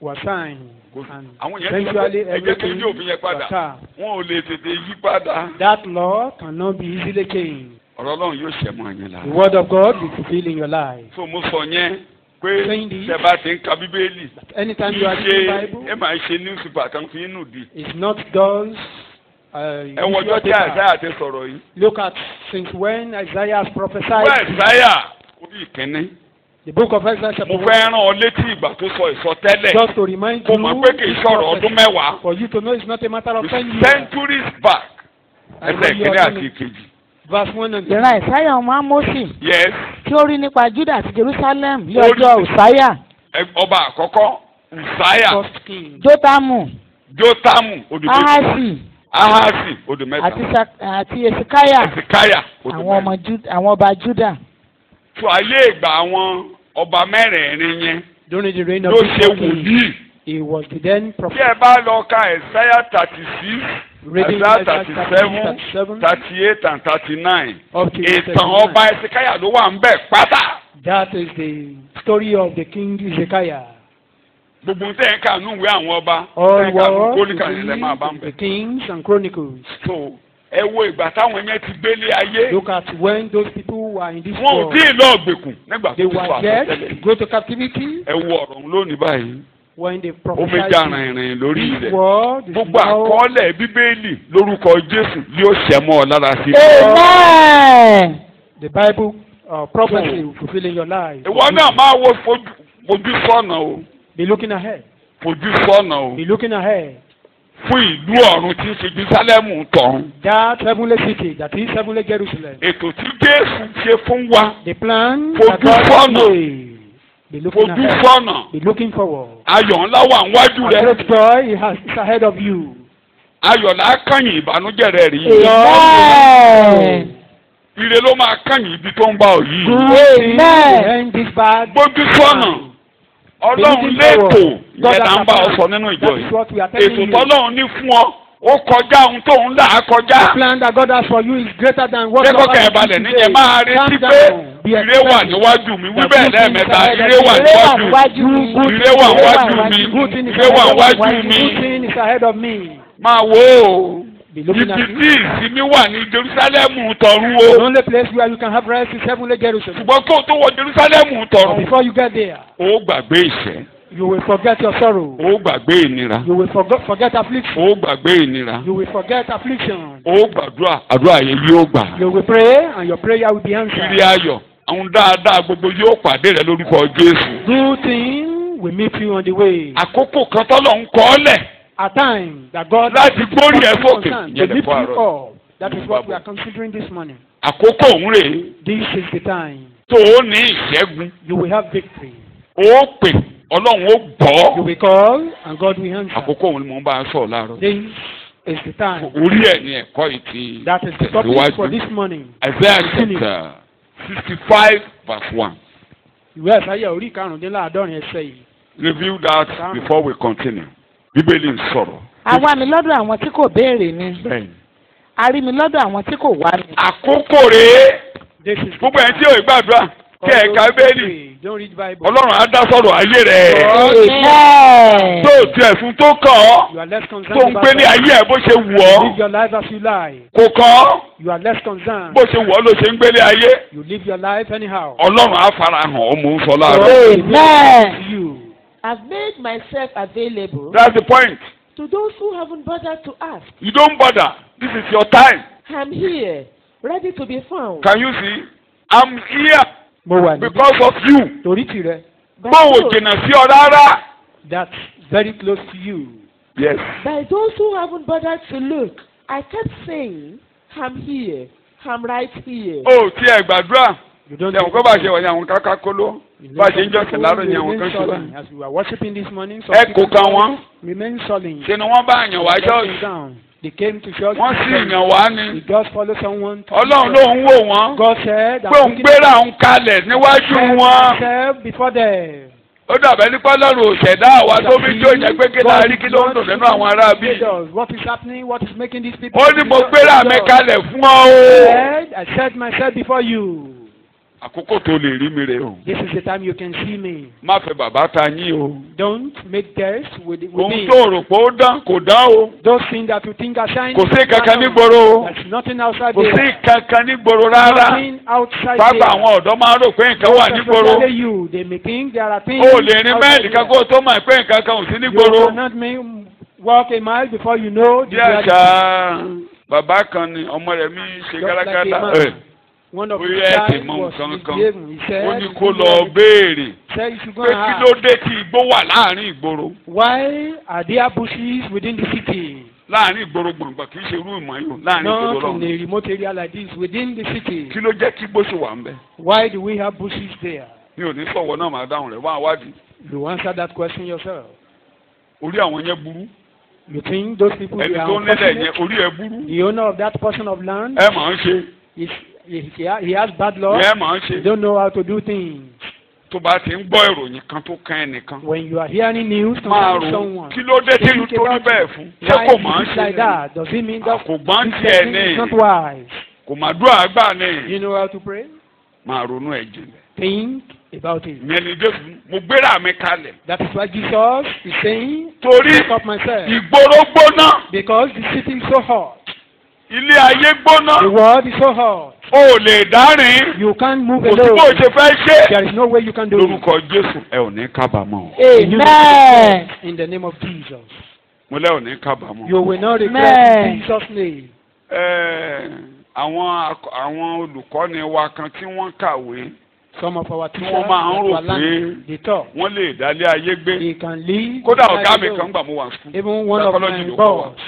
S2: was signed. And
S1: àwọn yẹn ti lọ
S2: eventually
S1: pé ẹjẹ tó
S2: everything
S1: yí òfin yẹn
S2: was
S1: padà
S2: passed.
S1: wọn ò lè tètè yí padà.
S2: That law cannot be easily changed.
S1: ọ̀rọ̀ Ọlọ́run yóò ṣẹ mọ́ ẹ̀yin la.
S2: The word of God will fulfill in your life.
S1: so mo sọ yẹn pé
S2: Saying this,
S1: tẹ́ bá ti ń ka bíbélì
S2: anytime you are reading the Bible,
S1: ẹ máa ṣe newspaper kan fi inú di.
S2: it's not God's.
S1: ẹ wo ọjọ́ tí Àìsáyà ti sọ̀rọ̀ yìí.
S2: Look at since when Isaiah has prophesied.
S1: wọ́n Àìsáyà orí ìkíní.
S2: The book of Isaiah chapter
S1: mo
S2: 1.
S1: fẹ́ rán ọ létí ìgbà tó sọ ìsọtẹ́lẹ̀.
S2: Just to remind
S1: kò
S2: you,
S1: mọ̀ pé kì í sọ̀rọ̀ ọdún mẹ́wàá.
S2: for you to know it's not a matter of 10 years.
S1: centuries back. ẹsẹ̀ ìkíní àti ìkejì.
S2: Verse 1 and 2.
S3: ìran ìsáyà ọmọ Ámósì
S1: yes.
S3: tí ó rí nípa Júdà àti Jerusalem ní
S1: Ó rí-
S3: ọjọ́ Òsáyà
S1: ọba àkọ́kọ́ Ùsáyà
S2: First King.
S3: Jótámù
S1: Jótámù odùméjì
S3: Áhásì
S1: Ahasi odùmẹ́ta
S3: àti Èsíkáyà
S1: Èsíkáyà
S3: àwọn ọba Júdà.
S1: tó ayé ìgbà àwọn ọba mẹ́rẹ̀ẹ̀rin yẹn
S2: During the reign of
S1: ló
S2: this
S1: ṣe
S2: king,
S1: wòlíì.
S2: he was the then
S1: bí
S2: prophet.
S1: ẹ bá lọ ka Isaiah 36
S2: Reading
S1: Isaiah
S2: Isaiah
S1: 37
S2: 37,
S1: 38 and 39
S2: up to
S1: ìtàn
S2: 39.
S1: ọba Èsíkáyà ló wà ń bẹ̀ pátá.
S2: That is the story of the king Hezekiah.
S1: gbogbo ń tẹ̀ ń kà nínú ìwé àwọn ọba
S2: All
S1: tẹ̀ ń kà nínú
S2: was
S1: kólíkà yẹn lẹ́ máa bá ń
S2: the
S1: bẹ̀.
S2: Kings and Chronicles.
S1: so ẹ wo ìgbà táwọn yẹn ti gbélé ayé
S2: Look at when those people were in this
S1: wọn ò
S2: world.
S1: tí ì lọ gbèkùn nígbà
S2: They
S1: tó ti
S2: were
S1: fà
S2: yet
S1: àtọ́tẹ́lẹ̀.
S2: to go to captivity
S1: ẹ wo ọ̀rọ̀ òun lónìí báyìí
S2: when they
S1: ó fi
S2: prophesied.
S1: já rìnrìn lórí
S2: This
S1: ilẹ̀
S2: world is
S1: gbogbo
S2: now.
S1: àkọọ́lẹ̀ bíbélì lórúkọ Jésù yóò ṣẹ mọ́ ọ lára sí i.
S3: Amen.
S2: The Bible prophecy will fulfill in your life.
S1: ìwọ náà máa wo fojú sọ́nà o
S2: Be looking ahead.
S1: fojú sọ́nà o
S2: Be looking ahead.
S1: fún ìlú ọ̀run tí ń ṣe Jerúsálẹ́mù tọ̀run.
S2: That heavenly city, that is heavenly Jerusalem.
S1: ètò tí Jésù ṣe fún wa
S2: The plan
S1: Fojú
S2: that God
S1: sọ́nà.
S2: made. Be looking
S1: fojú
S2: ahead.
S1: sọ́nà
S2: Be looking forward.
S1: ayọ̀ ńlá wà níwájú
S2: A
S1: rẹ
S2: great joy is ahead of you.
S1: ayọ̀ là á kànyìn ìbànújẹ́ rẹ rí
S3: Amen.
S1: ire ló máa kànyìn ibi tó ń bá ọ yìí.
S3: Amen.
S2: End this bad.
S1: gbójú sọ́nà Ọlọ́run létò ìyẹn là ń bá ọ sọ nínú ìjọ
S2: That is
S1: yìí
S2: what we are telling
S1: ètò
S2: you.
S1: tọ́lọ́run ní fún ọ ó kọjá ohun tó ń là á
S2: The
S1: kọjá.
S2: plan that God has for you is greater than what
S1: Ṣé
S2: God
S1: kọ́kẹ́
S2: has
S1: ẹ̀ balẹ̀
S2: for you
S1: níyẹn máa retí
S2: Calm
S1: pé
S2: down. Be
S1: ire wà
S2: expecting.
S1: níwájú mi wí bẹ́ẹ̀ lẹ́ẹ̀mẹ́ta ire wà
S3: Ire wà
S1: níwájú
S3: níwájú mi.
S1: ire wà níwájú mi
S2: Good thing is
S1: ire wà
S2: ahead of
S1: níwájú
S2: me.
S1: mi
S2: Good thing is ahead of me.
S1: máa wò ó
S2: Be looking at
S1: ibi
S2: it.
S1: tí ìsinmi wà ní Jerúsálẹ́mù tọ̀run
S2: The
S1: o
S2: only place where you can have rest is heavenly Jerusalem.
S1: ṣùgbọ́n kó o tó wọ Jerúsálẹ́mù
S2: But
S1: tọ̀run
S2: before you get there,
S1: ó gbàgbé ìṣẹ́
S2: you will forget your sorrow.
S1: ó gbàgbé ìnira
S2: You will forget affliction.
S1: ó gbàgbé ìnira
S2: You will forget affliction.
S1: ó gbàdúrà àdúrà yẹn yóò gbà
S2: You will pray and your prayer will be
S1: kiri
S2: answered.
S1: ayọ̀ àwọn dáadáa gbogbo yóò pàdé rẹ lórúkọ Jésù.
S2: Good thing will meet you on the way.
S1: àkókò kan tọ́lọ̀ ń kọ́ ọ́ lẹ̀
S2: A time that God
S1: láti gbórí ẹ̀ sókè
S2: concerned to
S1: ìyẹn lè
S2: lift
S1: fọ́
S2: you
S1: àárọ̀.
S2: up. That is what we are considering this morning.
S1: àkókò òun rèé
S2: This is the time.
S1: tó o ní ìṣẹ́gun
S2: You will have victory.
S1: ó pè Ọlọ́run ó
S2: You
S1: gbọ́.
S2: will call and God will answer.
S1: àkókò òun ni mò ń bá a sọ̀rọ̀ láàárọ̀.
S2: This is the time.
S1: orí ẹ̀ ní ẹ̀kọ́ yìí ti
S2: That is the topic for this morning.
S1: Isaiah chapter 65 verse 1.
S2: Ìwé Àìsáyà orí karùndínláàádọ́rin ẹsẹ̀ yìí.
S1: Review that before we continue. Bíbélì ń sọ̀rọ̀.
S3: A wá mi lọ́dọ̀ àwọn tí kò béèrè mi.
S1: Bẹ́ẹ̀ni.
S3: A rí mi lọ́dọ̀ àwọn tí kò wá mi.
S1: àkókò rèé
S2: This is
S1: gbogbo ẹ̀ tí ò gbàdúrà kí ẹ̀ ka Bíbélì
S2: Don't read Bible.
S1: Ọlọ́run á dá sọ̀rọ̀ ayé rẹ̀.
S3: Amen.
S1: tó o tiẹ̀ fún tó kàn ọ́
S2: You are less
S1: tó
S2: concerned
S1: ń gbé ní
S2: about
S1: ayé ẹ̀ bó ṣe wù
S2: live
S1: ọ́
S2: your life as you like.
S1: kò kàn ọ́
S2: You are less concerned.
S1: bó ṣe wù ọ́ ló ṣe ń gbélé ayé
S2: You live your life anyhow.
S1: Ọlọ́run á farahàn ọ́ mò ń sọ láàárọ̀.
S3: Amen.
S2: You.
S4: I've made myself available
S1: That's the point.
S4: to those who haven't bothered to ask.
S1: You don't bother. This is your time.
S4: I'm here, ready to be found.
S1: Can you see? I'm here
S2: Mo wà níbí.
S1: because of you.
S2: Torí tirẹ̀.
S4: By
S1: Báwo
S4: those-
S1: jìnnà sí ọ rárá?
S2: That's very close to you.
S1: Yes.
S4: by those who haven't bothered to look, I kept saying, I'm here, I'm right here.
S1: O tí ẹ gbàdúrà.
S2: You don't
S1: Ẹ̀wọ̀n kọ́ bá ṣe wọ̀nyí àwọn káká kóló. Bá ṣe ń jọ́sìn láàárọ̀ ni àwọn kan ṣe wá.
S2: As we were worshiping this morning, some
S1: Ẹ
S2: people
S1: kò kan wọ́n.
S2: remain sullen.
S1: Ṣé ni wọ́n bá àyàn wá
S2: Getting
S1: ṣọ́ọ̀ṣì?
S2: down. They came to church.
S1: Wọ́n sì yàn wá ni.
S2: He just follow someone. to
S1: Ọlọ́run
S2: church.
S1: ló ń wò wọ́n.
S2: God said,
S1: Pé òun gbéra òun kalẹ̀ níwájú wọn.
S2: himself before them.
S1: ó dàbẹ́ nípa lọ́rùn òṣèdá àwa tó bí tí ó jẹ́ pé kí láàrin kí ló ń dùn nínú àwọn ará bí.
S2: What is happening? What is making these people?
S1: ó ní mo gbéra mi kalẹ̀ fún ọ o.
S2: I set myself before you.
S1: àkókò tó lè rí mi rè o.
S2: This is the time you can see me.
S1: má fẹ́ bàbá ta yín o.
S2: Don't make guests with me.
S1: ohun tó rò pé ó dán kò dán o.
S2: Those things that you think are shining.
S1: kò sí kankan nígboro o.
S2: There's nothing outside
S1: kò
S2: there.
S1: sí kankan nígboro rárá.
S2: Nothing outside
S1: pápá
S2: there.
S1: àwọn ọ̀dọ́ máa ń rò pé nǹkan wà nígboro.
S2: You, they may think there are things.
S1: o lè rin mẹ́ẹ̀lì kan kó o tó mọ̀ pé nǹkan kan ò sí nígboro.
S2: You cannot walk a mile before you know.
S1: bí àṣà bàbá kan ni ọmọ rẹ̀ mi ṣe gálágálá.
S2: One of
S1: the
S2: guys was misbehaving. He said,
S1: ó ní kó lọ béèrè pé kí ló dé tí igbó wà láàrin ìgboro.
S2: Why are there bushes within the city?
S1: láàrin ìgboro gbọ̀ngbọ̀n kì í ṣe irú ìmọ̀ yìí láàrin ìgboro lọ.
S2: Not in a remote area like this within the city.
S1: kí ló jẹ́ kí igbó ṣe wà ń bẹ̀.
S2: Why do we have bushes there?
S1: mi ò ní sọ̀wọ́ náà máa dáhùn rẹ̀ wá wádìí.
S2: You answer that question yourself.
S1: orí àwọn yẹn burú.
S2: You think those people
S1: ẹni
S2: are
S1: tó ń lélẹ̀
S2: unfortunate?
S1: yẹn orí ẹ burú.
S2: The owner of that portion of land.
S1: ẹ máa ń ṣe.
S2: He has bad luck.
S1: ẹ máa ń ṣe.
S2: He don't know how to do things.
S1: tó bá ti ń gbọ́ ìròyìn kan tó kàn ẹnìkan.
S2: When you are hearing news
S1: máa
S2: from
S1: rò
S2: someone.
S1: kí ló dé tí ìlú tó rí bẹ́ẹ̀ fún. ṣé kò máa ń ṣe
S2: like that? Does it mean that
S1: kò gbọ́n
S2: this
S1: tiẹ̀
S2: person
S1: ní.
S2: is not wise?
S1: kò máa dúró àgbà ní.
S2: You know how to pray?
S1: máa ronú ẹ̀ jinlẹ̀.
S2: Think about it.
S1: ìyẹn ni Jésù mo gbéra mi kalẹ̀.
S2: That is why Jesus is saying,
S1: torí
S2: pick up myself.
S1: ìgboro gbóná.
S2: Because the city is so hot.
S1: ilé ayé gbóná.
S2: The world is so hot.
S1: o ò lè dárin.
S2: You can't move
S1: kò sí bó o
S2: alone.
S1: ṣe fẹ́ ṣe.
S2: There is no way you can do it.
S1: lórúkọ Jésù ẹ ò ní kábàámọ̀.
S3: Amen.
S2: In the name of Jesus.
S1: mo lẹ́ ò ní kábàámọ̀.
S2: You will not regret in Jesus' name.
S1: àwọn olùkọ́ni wa kan tí wọ́n kàwé.
S2: Some of our teachers
S1: wọ́n máa ń rò
S2: were learning, they talk.
S1: wọ́n lè dálé ayé gbé.
S2: They can leave.
S1: kódà ọ̀gá mi kan gbà mo wà sùn.
S2: Even one of
S1: Psychology
S2: my
S1: ló kọ́ wa.
S2: boss.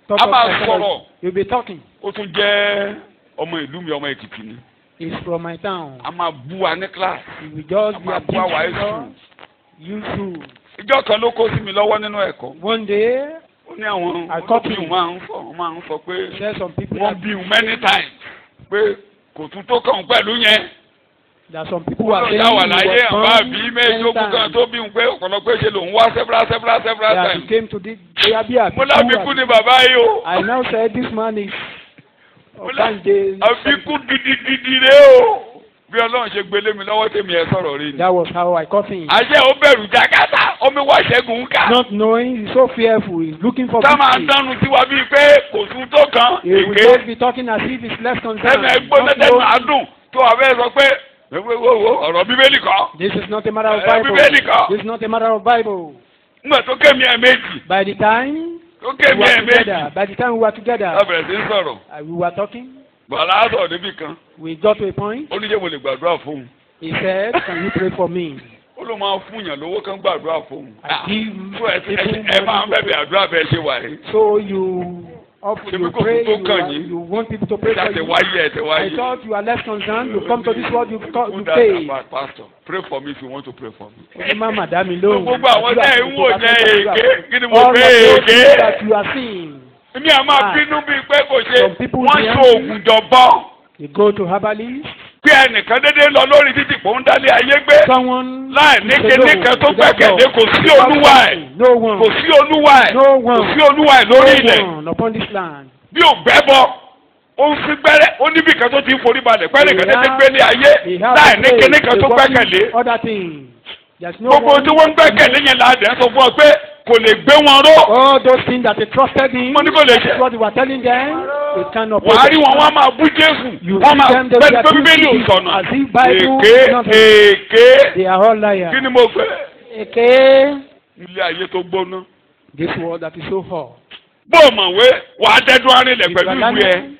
S2: Talk
S1: a
S2: of
S1: máa
S2: psychology.
S1: sọ̀rọ̀.
S2: You'll be talking.
S1: ó tún jẹ́ ọmọ ìlú mi ọmọ Èkìtì ni.
S2: He's from my town.
S1: a máa bú wa ní kíláàsì.
S2: He will just be
S1: a máa bú àwa
S2: abusing
S1: ẹ̀sùn.
S2: us. You too.
S1: ìjọ kan ló kó sí mi lọ́wọ́ nínú ẹ̀kọ́.
S2: One day,
S1: ó ní àwọn
S2: Àkọ́bí.
S1: wọ́n máa ń sọ pé
S2: there are some people
S1: wọ́n bí un many times pé kò tún tó kàn pẹ̀lú yẹn.
S2: there are some people who are saying
S1: ó wà láyé
S2: he
S1: àbá
S2: was
S1: àbí
S2: born
S1: méjìlélógún kan
S2: anytime.
S1: tó bí un pé ọ̀pọ̀lọpọ̀ ṣe lòun wá several
S2: That he
S1: times.
S2: came to this. They are there.
S1: mo lábíkú ni bàbá yìí o.
S2: I now said this man is.
S1: àbíkú gidigidi rèé o. bí Ọlọ́run ṣe gbélé mi lọ́wọ́ tèmi ẹ sọ̀rọ̀ rí ni.
S2: That was how I caught him.
S1: àṣẹ ó bẹ̀rù jákàtà omi wá ṣẹ́gun ká.
S2: Not knowing, he's so fearful. He's looking for
S1: ká máa
S2: victory.
S1: dánu sí wa bíi pé kò tún tó kan.
S2: He will
S1: èké
S2: just be talking as if he's less concerned.
S1: ẹnu ẹgbọ́n
S2: Not
S1: tẹ́tẹ́
S2: knowing-
S1: máa dùn tó wà bẹ́ẹ̀ sọ pé ọ̀rọ̀ bíbélì kọ́.
S2: This is not a matter of
S1: Bíbélì
S2: Bible.
S1: kọ́.
S2: This is not a matter of Bible.
S1: nígbà tó kémi ẹ̀ méjì.
S2: By the time
S1: tó
S2: we
S1: kémi
S2: were
S1: ẹ̀ méjì.
S2: together, by the time we were together,
S1: a bẹ̀rẹ̀ sí ń sọ̀rọ̀.
S2: we were talking.
S1: bọ̀lá sọ̀rọ̀ débi kan.
S2: We got to a point.
S1: ó ní jẹ́ mo lè gbàdúrà fóun.
S2: He said, "Can you pray for me?"
S1: ó ló máa fún yàn lówó kan gbàdúrà fóun.
S2: I give
S1: tó ẹ máa ń bẹ̀bẹ̀ àdúrà bẹ́ẹ̀ ṣe wà yìí.
S2: So you pray, you want people to pray for
S1: ṣàtẹ̀
S2: you.
S1: wáyé ẹ̀tẹ̀
S2: I
S1: wáyé.
S2: thought you are less concerned. You come to this world, you pay.
S1: Pastor, pray for me if you want to pray for me.
S2: Ó ní má mà dá mi lóhùn.
S1: gbogbo àwọn tẹ́ ẹ̀ ń wò jẹ́ èké kí ni mo
S2: All
S1: fẹ́
S2: of those things
S1: èké.
S2: that you are seeing.
S1: èmi à máa bínú bíi pé kò ṣe
S2: Some people
S1: wọ́n
S2: will
S1: ṣe
S2: be
S1: oògùn jọ̀bọ́.
S2: You go to herbalists.
S1: pé ẹnìkan dédé lọ lórí títì kò ń dálé ayé gbé.
S2: Someone
S1: láì ní kíníkan tó gbẹ́kẹ̀lé kò sí olúwa ẹ̀.
S2: No one.
S1: kò sí olúwa ẹ̀.
S2: No one.
S1: kò sí olúwa ẹ̀ lórí ilẹ̀.
S2: No one upon this land.
S1: bí ò gbẹ́ bọ ó ń fi gbẹ́rẹ́ ó níbi kan tó ti ń forí balẹ̀ pẹ́ nìkan dédé gbé ní ayé láì ní kíníkan tó gbẹ́kẹ̀lé.
S2: Other things. There's no
S1: gbogbo
S2: one.
S1: tí wọ́n ń gbẹ́kẹ̀lé yẹn la dẹ̀ sọ fún ọ pé kò lè gbé wọn ró.
S2: All those things that they trusted in.
S1: mo ní kò lè ṣe.
S2: That's what you were telling them. They cannot.
S1: wàá rí wọn wọ́n máa bú Jésù
S2: You
S1: wọ́n
S2: see
S1: máa
S2: them, they
S1: bẹ́ẹ̀
S2: are
S1: pé bíbélì ò sọ̀nà
S2: as if Bible
S1: èké
S2: is not-
S1: èké
S2: They are all liars.
S1: kí ni mo fẹ́.
S3: Èké.
S1: ilé ayé tó gbóná.
S2: This world that is so hot.
S1: bó o mọ̀wé wàá dẹ́dún arìnlẹ̀
S2: If you
S1: pẹ̀lú
S2: are
S1: ìwé ẹ.
S2: learning,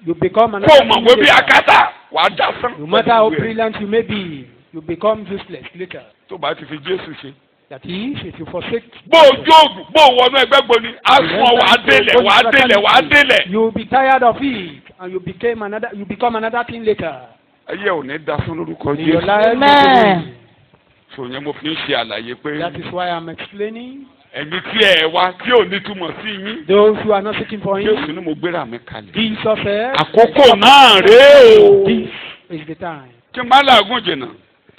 S2: you become
S1: bó
S2: another
S1: o mọ̀wé bí
S2: thing later.
S1: akátá wàá dá sán.
S2: No matter how
S1: pẹ̀lú ìwé ẹ.
S2: brilliant you may be, you become useless later.
S1: tó bá ti fi Jésù ṣe.
S2: That is, if you forsake.
S1: bó o jóògùn bó o wọnú ẹgbẹ́ gboni á sún ọ wàá délẹ̀ wàá délẹ̀ wàá délẹ̀.
S2: You will be tired of it, and you become another thing later.
S1: ayé ò ní dasán lórúkọ
S2: In your
S1: Jésù.
S2: life,
S3: Amen.
S1: sòyẹn mo fi ń ṣe àlàyé pé
S2: that is why I'm explaining.
S1: ẹ̀yin tí ẹ wá tí ò ní túmọ̀ sí yín.
S2: Those who are not seeking for
S1: Jésù
S2: Him,
S1: ni mo gbéra mi kalẹ̀.
S2: Jesus said,
S1: àkókò náà rèé o.
S2: "This is the time."
S1: kí n má làágùn jìnnà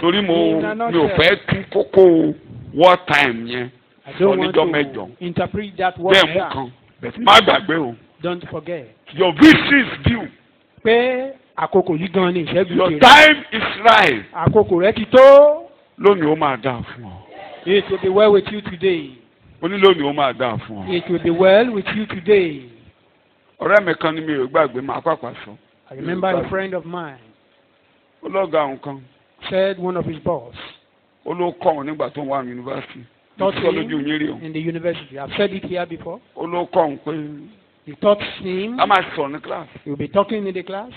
S1: torí mo
S2: In a
S1: mi ò
S2: nutshell.
S1: fẹ́ tú kókó war time yẹn
S2: I don't
S1: sọ
S2: want
S1: níjọ́ mẹ́jọ.
S2: to interpret that word.
S1: bẹ́ẹ̀ mú kan bẹ́ẹ̀ má gbàgbé o.
S2: Don't forget.
S1: your victory is due.
S2: Pé àkókò yìí gan ni ìṣẹ́gun
S1: your
S2: ti rẹ̀.
S1: time is right.
S2: Àkókò rẹ̀ ti tó.
S1: lónìí ó máa dáa fún ọ.
S2: It will be well with you today.
S1: ó ní lónìí ó máa dáa fún ọ.
S2: It will be well with you today.
S1: ọ̀rẹ́ mi kan ní mi ò gbàgbé máa pàpà sọ.
S2: I remember a friend of mine
S1: ó lọ́gàá òun kan
S2: said one of his boss
S1: ó ló kọ́ òun nígbà tó ń wà ní yunifásitì.
S2: taught
S1: sọ lójú yín rí o.
S2: him in the university. I've said it here before.
S1: ó ló kọ́ òun pé
S2: He taught him.
S1: a máa sọ̀rọ̀ ní kíláàsì.
S2: He will be talking in the class.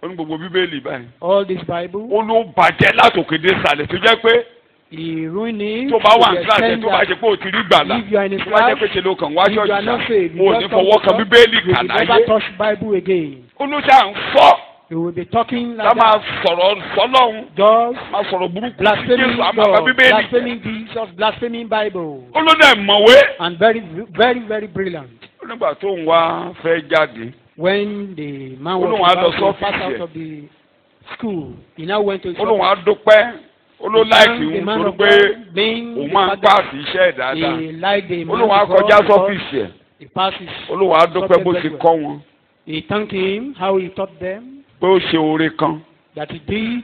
S1: ó ní gbogbo bíbélì báyìí.
S2: All this Bible.
S1: ó ló bàjẹ́ látòkè dé sàlẹ̀ tó jẹ́ pé
S2: He ruined it.
S1: tó bá wà ní
S2: to the
S1: kíláàsì
S2: extent
S1: tó bá
S2: that
S1: ṣe pé o ti rí gbàlà
S2: if you are in his
S1: tó bá jẹ́
S2: class,
S1: pé ṣe ló kàn wá
S2: if you are
S1: ṣọ́ọ̀ṣì
S2: not saved,
S1: o ò ní
S2: just come
S1: fọwọ́
S2: to
S1: kan
S2: church,
S1: bíbélì
S2: you
S1: kà
S2: will
S1: láyé.
S2: never touch Bible again.
S1: ó ló ṣáà ń fọ́
S2: You will be talking
S1: ká
S2: like
S1: máa
S2: that.
S1: sọ̀rọ̀ sọ́lọ́hún
S2: Just
S1: máa sọ̀rọ̀ burúkú sí
S2: blaspheming
S1: Jésù àmàkà
S2: God,
S1: bíbélì.
S2: blaspheming Jesus, blaspheming Bible.
S1: ó ló dẹ̀ mọ̀wé.
S2: And very, very, very brilliant.
S1: ó nígbà tó ń wá fẹ́ jáde
S2: When the man
S1: Ó
S2: was
S1: lóun á lọ
S2: about to
S1: sọ́fíìsì
S2: pass out
S1: ẹ̀.
S2: of the school, he now went to his
S1: ó lóun á
S2: office.
S1: dúpẹ́ ó ló láìkì
S2: The
S1: òun
S2: man
S1: torí
S2: of
S1: pé
S2: God, being
S1: òun
S2: the
S1: máa ń
S2: father,
S1: pààsì iṣẹ́ ẹ̀ dáadáa.
S2: he liked the
S1: ó
S2: man
S1: lóun á
S2: of God
S1: kọjá
S2: because
S1: sọ́fíìsì ẹ̀.
S2: he passes.
S1: ó lóun á dúpẹ́ bó ṣe kọ́ wọn
S2: He thanked him how he taught them
S1: pé ó ṣe oore kan
S2: that he did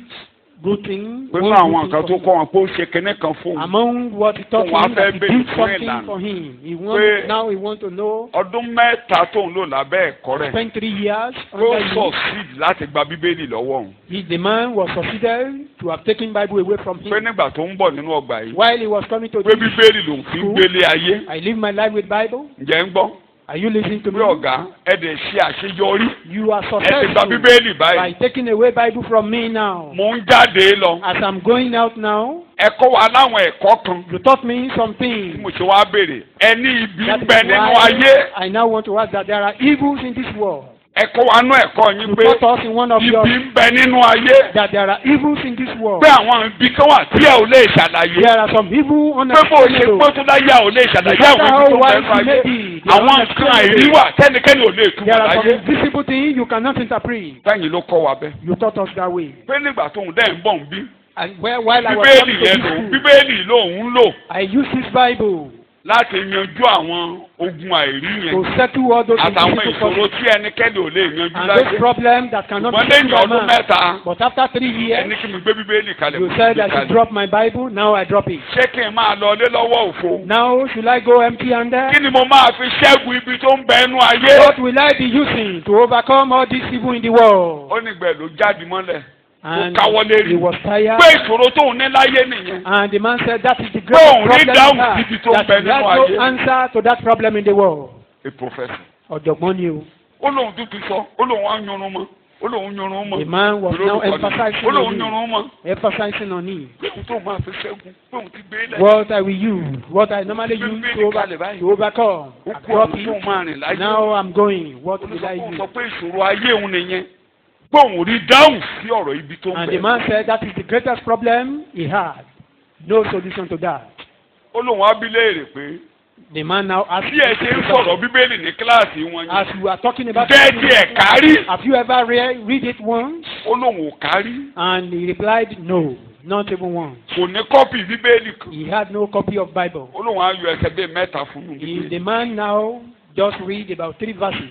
S2: good thing.
S1: pé
S2: one
S1: fún àwọn
S2: good
S1: nǹkan tó
S2: thing for
S1: kọ́ wọn pé ó ṣe kinní kan fún
S2: him.
S1: un.
S2: Among what he taught
S1: Òun á
S2: him,
S1: fẹ́
S2: that he
S1: béèrè
S2: did
S1: fún
S2: something
S1: ìlànà.
S2: for him. He
S1: Pé
S2: wants, now he wants to know.
S1: ọdún mẹ́ta tó ń lò lábẹ́ ẹ̀kọ́ rẹ̀
S2: Spent 3 years
S1: pé ó
S2: under him.
S1: succeed láti gba bíbélì lọ́wọ́ òun.
S2: The man was succeeded to have taken Bible away from
S1: pé
S2: him.
S1: nígbà tó ń bọ̀ nínú ọgbà yìí
S2: While he was coming to
S1: pé
S2: this,
S1: bíbélì lòun fi ń gbélé ayé.
S2: I live my life with Bible.
S1: ǹjẹ́ ń gbọ́?
S2: Are you listening to
S1: pé
S2: me?
S1: ọ̀gá ẹ̀ dẹ̀ ṣe àṣeyọrí
S2: You are
S1: ẹ̀ ti gba
S2: successful
S1: bíbélì
S2: by
S1: báyìí.
S2: taking away Bible from me now.
S1: mo ń jáde lọ.
S2: As I'm going out now,
S1: ẹ̀kọ́ wa láwọn ẹ̀kọ́ kan
S2: you taught me
S1: tí
S2: something.
S1: mo ṣe wá béèrè ẹni ibi
S2: That
S1: ń
S2: is
S1: bẹ nínú
S2: why
S1: ayé.
S2: I now want to ask that there are evils in this world.
S1: ẹ̀kọ́ wa nú ẹ̀kọ́ yín
S2: You
S1: pé
S2: taught us in one of
S1: ibi
S2: your
S1: ń bẹ nínú ayé.
S2: that there are evils in this world.
S1: pé àwọn ibi kan wà tí ẹ ò lè ṣàlàyé.
S2: There are some evil
S1: pé bó o ṣe
S2: unexplainable.
S1: pọ́ tó láyé ẹ ò lè ṣàlàyé
S2: No
S1: àwọn
S2: matter
S1: ibi
S2: how
S1: tó ń bẹ
S2: wise
S1: nínú
S2: you may
S1: ayé.
S2: be, they are
S1: àwọn nǹkan àìrí wà tẹ́nikẹ́ni ò lè túmọ̀
S2: There are some
S1: láyé.
S2: invisible things you cannot interpret.
S1: bẹ́ẹ̀ni ló kọ́ wa bẹ́ẹ̀.
S2: You taught us that way.
S1: pé nígbà tóun dẹ́ ń bọ̀ ń bí.
S2: And while I was
S1: bíbélì
S2: coming to
S1: yẹn
S2: this
S1: lò
S2: school,
S1: bíbélì lòun lò
S2: I used this Bible
S1: láti yanjú àwọn ogun àìrí
S2: to
S1: yẹn.
S2: settle all those
S1: àtàwọn
S2: invisible
S1: ìṣòro
S2: problems
S1: tí ẹnikẹ́ni ò lè yanjú
S2: and those
S1: láyé.
S2: problems that cannot be
S1: ṣùgbọ́n
S2: solved
S1: lẹ́yìn
S2: by
S1: ọdún
S2: man.
S1: mẹ́ta
S2: But after 3 years,
S1: ẹni kí mi gbé bíbélì kalẹ̀
S2: you
S1: mo
S2: said
S1: gbé
S2: I should
S1: kalẹ̀.
S2: drop my Bible. Now I drop it.
S1: ṣé kí n máa lọ lé lọ́wọ́ òfo?
S2: Now should I go empty-handed?
S1: kí ni mo máa fi ṣẹ́gun ibi tó ń bẹ nú ayé?
S2: What will I be using to overcome all these evil in the world?
S1: ó ní gbẹ ló jáde mọ́lẹ̀
S2: And
S1: káwọ́ lérí.
S2: he was tired.
S1: pé ìṣòro tóun ní láyé nìyẹn.
S2: And the man said that is the
S1: Pé
S2: greatest
S1: òun rí
S2: problem
S1: dáhùn
S2: he has.
S1: síbi tó ń
S2: That
S1: bẹ
S2: he has
S1: nínú
S2: no
S1: ayé.
S2: answer to that problem in the world.
S1: a professor.
S2: Ọ̀jọ̀gbọ́n ni o.
S1: ó lóun tún ti sọ ó lóun á yunrun mọ́ ó lóun yunrun mọ́.
S2: The man was now emphasizing
S1: ó lóun
S2: on it.
S1: yunrun mọ́.
S2: Emphasizing on it.
S1: pé òun tó máa fi ṣẹ́gun pé òun ti gbé lẹ̀.
S2: What I will use, what I normally use to overcome.
S1: ó
S2: I
S1: kú
S2: drop
S1: ọdún tó
S2: it.
S1: máa rìn láyé.
S2: Now I'm going. What will I
S1: olùsọ̀kò
S2: use?
S1: sọ pé ìṣòro ayé òun nìyẹn. pé òun rí dáhùn sí ọ̀rọ̀ ibi tó ń
S2: And
S1: bẹ.
S2: the man said that is the greatest problem he had. No solution to that.
S1: ó lóun á bí léèrè pé
S2: The man now asked
S1: bí ẹ ṣe ń sọ̀rọ̀ bíbélì ní kíláàsì wọn
S2: as
S1: yìí.
S2: you are talking about
S1: Ǹjẹ́ ẹ tiẹ̀ kárí?
S2: have you ever read it once?
S1: ó lóun ò kárí.
S2: And he replied, no, not even once.
S1: kò ní kọ́pì bíbélì kan.
S2: He had no copy of Bible.
S1: ó lóun á yọ ẹsẹ̀ bíi mẹ́ta fún un.
S2: The man now just read about 3 verses.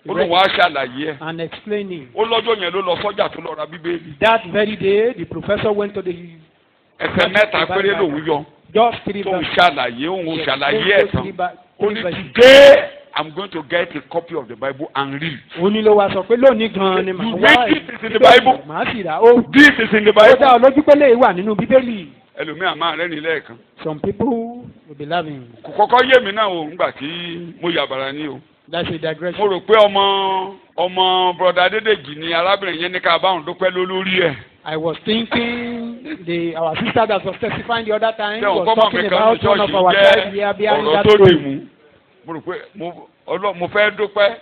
S2: He
S1: ó
S2: read
S1: lóun á ṣàlàyé ẹ̀.
S2: and explaining.
S1: ó lọ́jọ́ yẹn ló lọ sọ́jà tó lọ ra bíbélì.
S2: That very day, the professor went to the
S1: ẹsẹ̀ mẹ́ta péré lòun yọ.
S2: just 3
S1: tóun
S2: verses.
S1: ṣàlàyé òun
S2: Yes,
S1: ṣàlàyé
S2: just
S1: ẹ̀ tán.
S2: three ba-
S1: ó
S2: three
S1: ní
S2: verses.
S1: today I'm going to get a copy of the Bible and read.
S2: Ó ní ló wá sọ pé lónìí gan-an ni màá
S1: You
S2: wá
S1: read it in the Bible.
S2: màá sì rà ó.
S1: This is in the
S2: Ó dá
S1: Bible.
S2: ọ lójú pé lè wà nínú Bíbélì.
S1: ẹlòmíà máa rẹ́ni lẹ́ẹ̀kan.
S2: Some people will be laughing.
S1: kò kọ́kọ́ yé mi náà o ńgbà tí mo yàbàrà ní o.
S2: That's a
S1: mo
S2: digression.
S1: rò pé ọmọ broda Adédèjì ni arábìnrin yẹn ní ká báwọn dúpẹ́ lórí ẹ̀.
S2: I was thinking our sister that was testifying the other time
S1: ṣé
S2: was
S1: ọ̀kọ́ mọ̀ mi
S2: talking
S1: kan ní
S2: about one of
S1: ṣọ́ọ̀ṣì
S2: our guys here
S1: jẹ́
S2: behind
S1: ọ̀rọ̀
S2: that
S1: tó dì
S2: story.
S1: mú. mo rò pé mo fẹ́ dúpẹ́